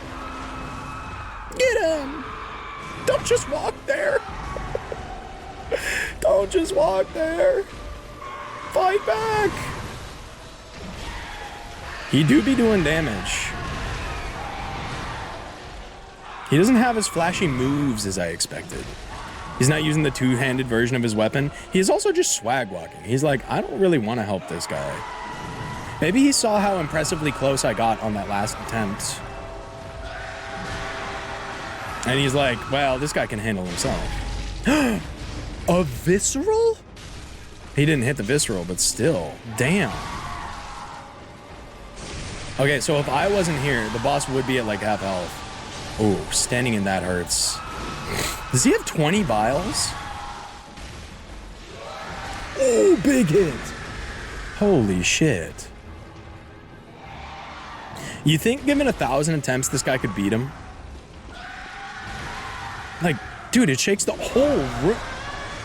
Get him! Don't just walk there! Don't just walk there! Fight back! He do be doing damage. He doesn't have as flashy moves as I expected. He's not using the two-handed version of his weapon. He's also just swag walking. He's like, I don't really want to help this guy. Maybe he saw how impressively close I got on that last attempt. And he's like, well, this guy can handle himself. A visceral? He didn't hit the visceral, but still. Damn. Okay, so if I wasn't here, the boss would be at like half health. Oh, standing in that hurts. Does he have 20 vials? Oh, big hit. Holy shit. You think given 1,000 attempts, this guy could beat him? Like, dude, it shakes the whole room.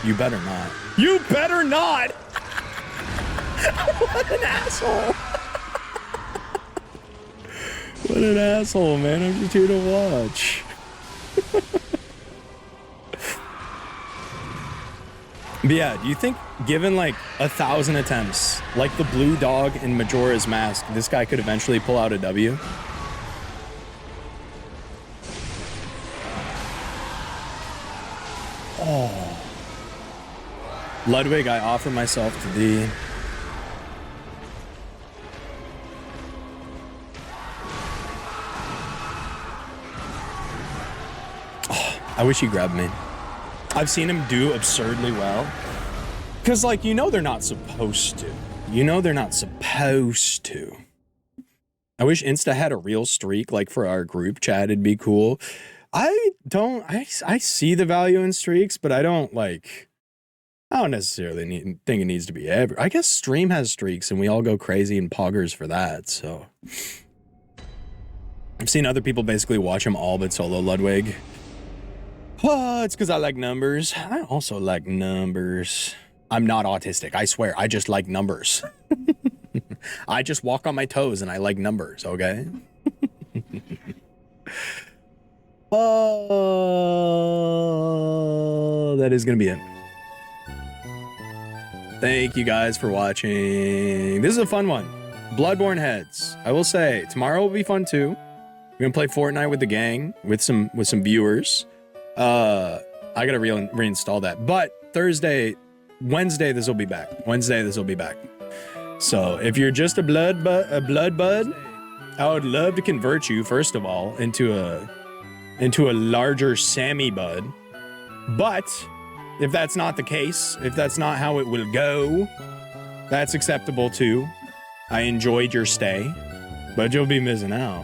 You better not. You better not! What an asshole. What an asshole, man. I'm just here to watch. But yeah, do you think given like 1,000 attempts, like the blue dog in Majora's Mask, this guy could eventually pull out a W? Oh. Ludwig, I offer myself to thee. Oh, I wish he grabbed me. I've seen him do absurdly well. Because, like, you know they're not supposed to. You know they're not supposed to. I wish Insta had a real streak, like, for our group chat. It'd be cool. I see the value in streaks, but I don't necessarily think it needs to be ever. I guess Stream has streaks, and we all go crazy and poggers for that, so. I've seen other people basically watch him all but solo Ludwig. Oh, it's because I like numbers. I also like numbers. I'm not autistic, I swear. I just like numbers. I just walk on my toes and I like numbers, okay? Oh, that is going to be it. Thank you guys for watching. This is a fun one. Bloodborne heads. I will say, tomorrow will be fun too. We're going to play Fortnite with the gang, with some viewers. I gotta reinstall that. But Wednesday, this will be back. So if you're just a blood bud, I would love to convert you first of all into a larger Sammy bud. But if that's not the case, if that's not how it will go, that's acceptable too. I enjoyed your stay, but you'll be missing out.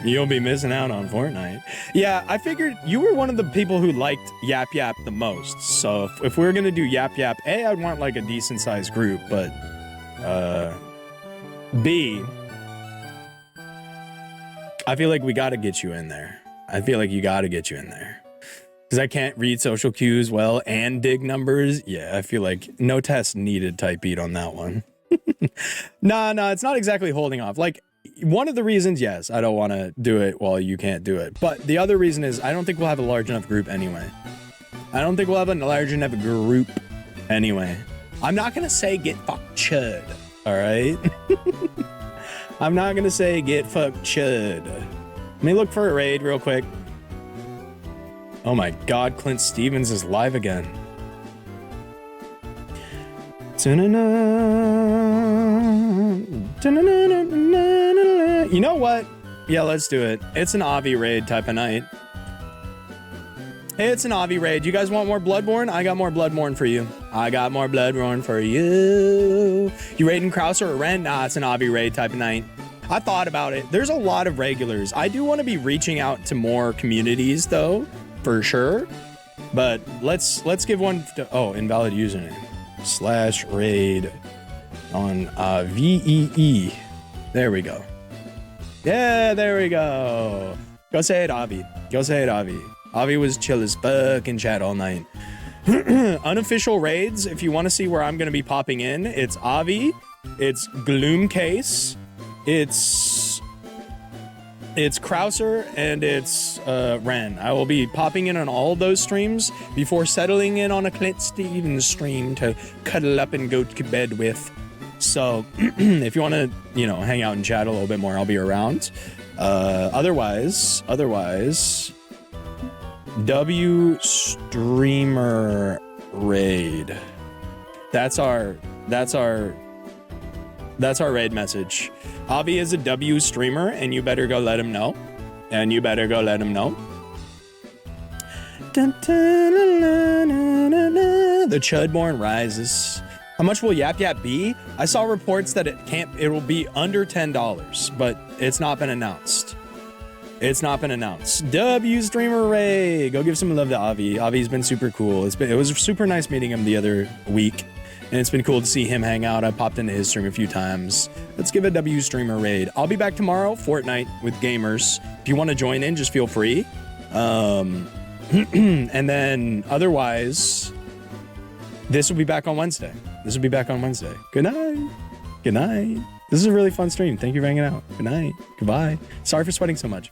You'll be missing out on Fortnite. Yeah, I figured you were one of the people who liked Yap Yap the most. So if we're gonna do Yap Yap, A, I'd want like a decent sized group, but B, I feel like we gotta get you in there. I feel like you gotta get you in there. Because I can't read social cues well and dig numbers. Yeah, I feel like no test needed type beat on that one. Nah, it's not exactly holding off. Like, one of the reasons, yes, I don't want to do it while you can't do it. But the other reason is I don't think we'll have a large enough group anyway. I don't think we'll have a large enough group anyway. I'm not going to say get fucked chud, all right? I'm not going to say get fucked chud. Let me look for a raid real quick. Oh my God, Clint Stevens is live again. You know what? Yeah, let's do it. It's an Avi raid type of night. Hey, it's an Avi raid. You guys want more Bloodborne? I got more Bloodborne for you. I got more Bloodborne for you. You raiding Krauser or Ren? Nah, it's an Avi raid type of night. I thought about it. There's a lot of regulars. I do want to be reaching out to more communities though, for sure. But let's give one to, oh, invalid username. /raid on VEE. There we go. Yeah, there we go. Go say it, Avi. Go say it, Avi. Avi was chill as fuck in chat all night. Unofficial raids, if you want to see where I'm going to be popping in, it's Avi, it's Gloomcase, it's Krauser, and it's Ren. I will be popping in on all those streams before settling in on a Clint Stevens stream to cuddle up and go to bed with. So if you want to, you know, hang out and chat a little bit more, I'll be around. Otherwise, W streamer raid. That's our raid message. Avi is a W streamer, and you better go let him know. The Chudborn rises. How much will Yap Yap be? I saw reports that it will be under $10, but it's not been announced. W streamer Ray, go give some love to Avi. Avi's been super cool. It was super nice meeting him the other week, and it's been cool to see him hang out. I popped into his stream a few times. Let's give a W streamer raid. I'll be back tomorrow, Fortnite with gamers. If you want to join in, just feel free. And then otherwise, this will be back on Wednesday. Good night. This is a really fun stream. Thank you for hanging out. Good night. Goodbye. Sorry for sweating so much.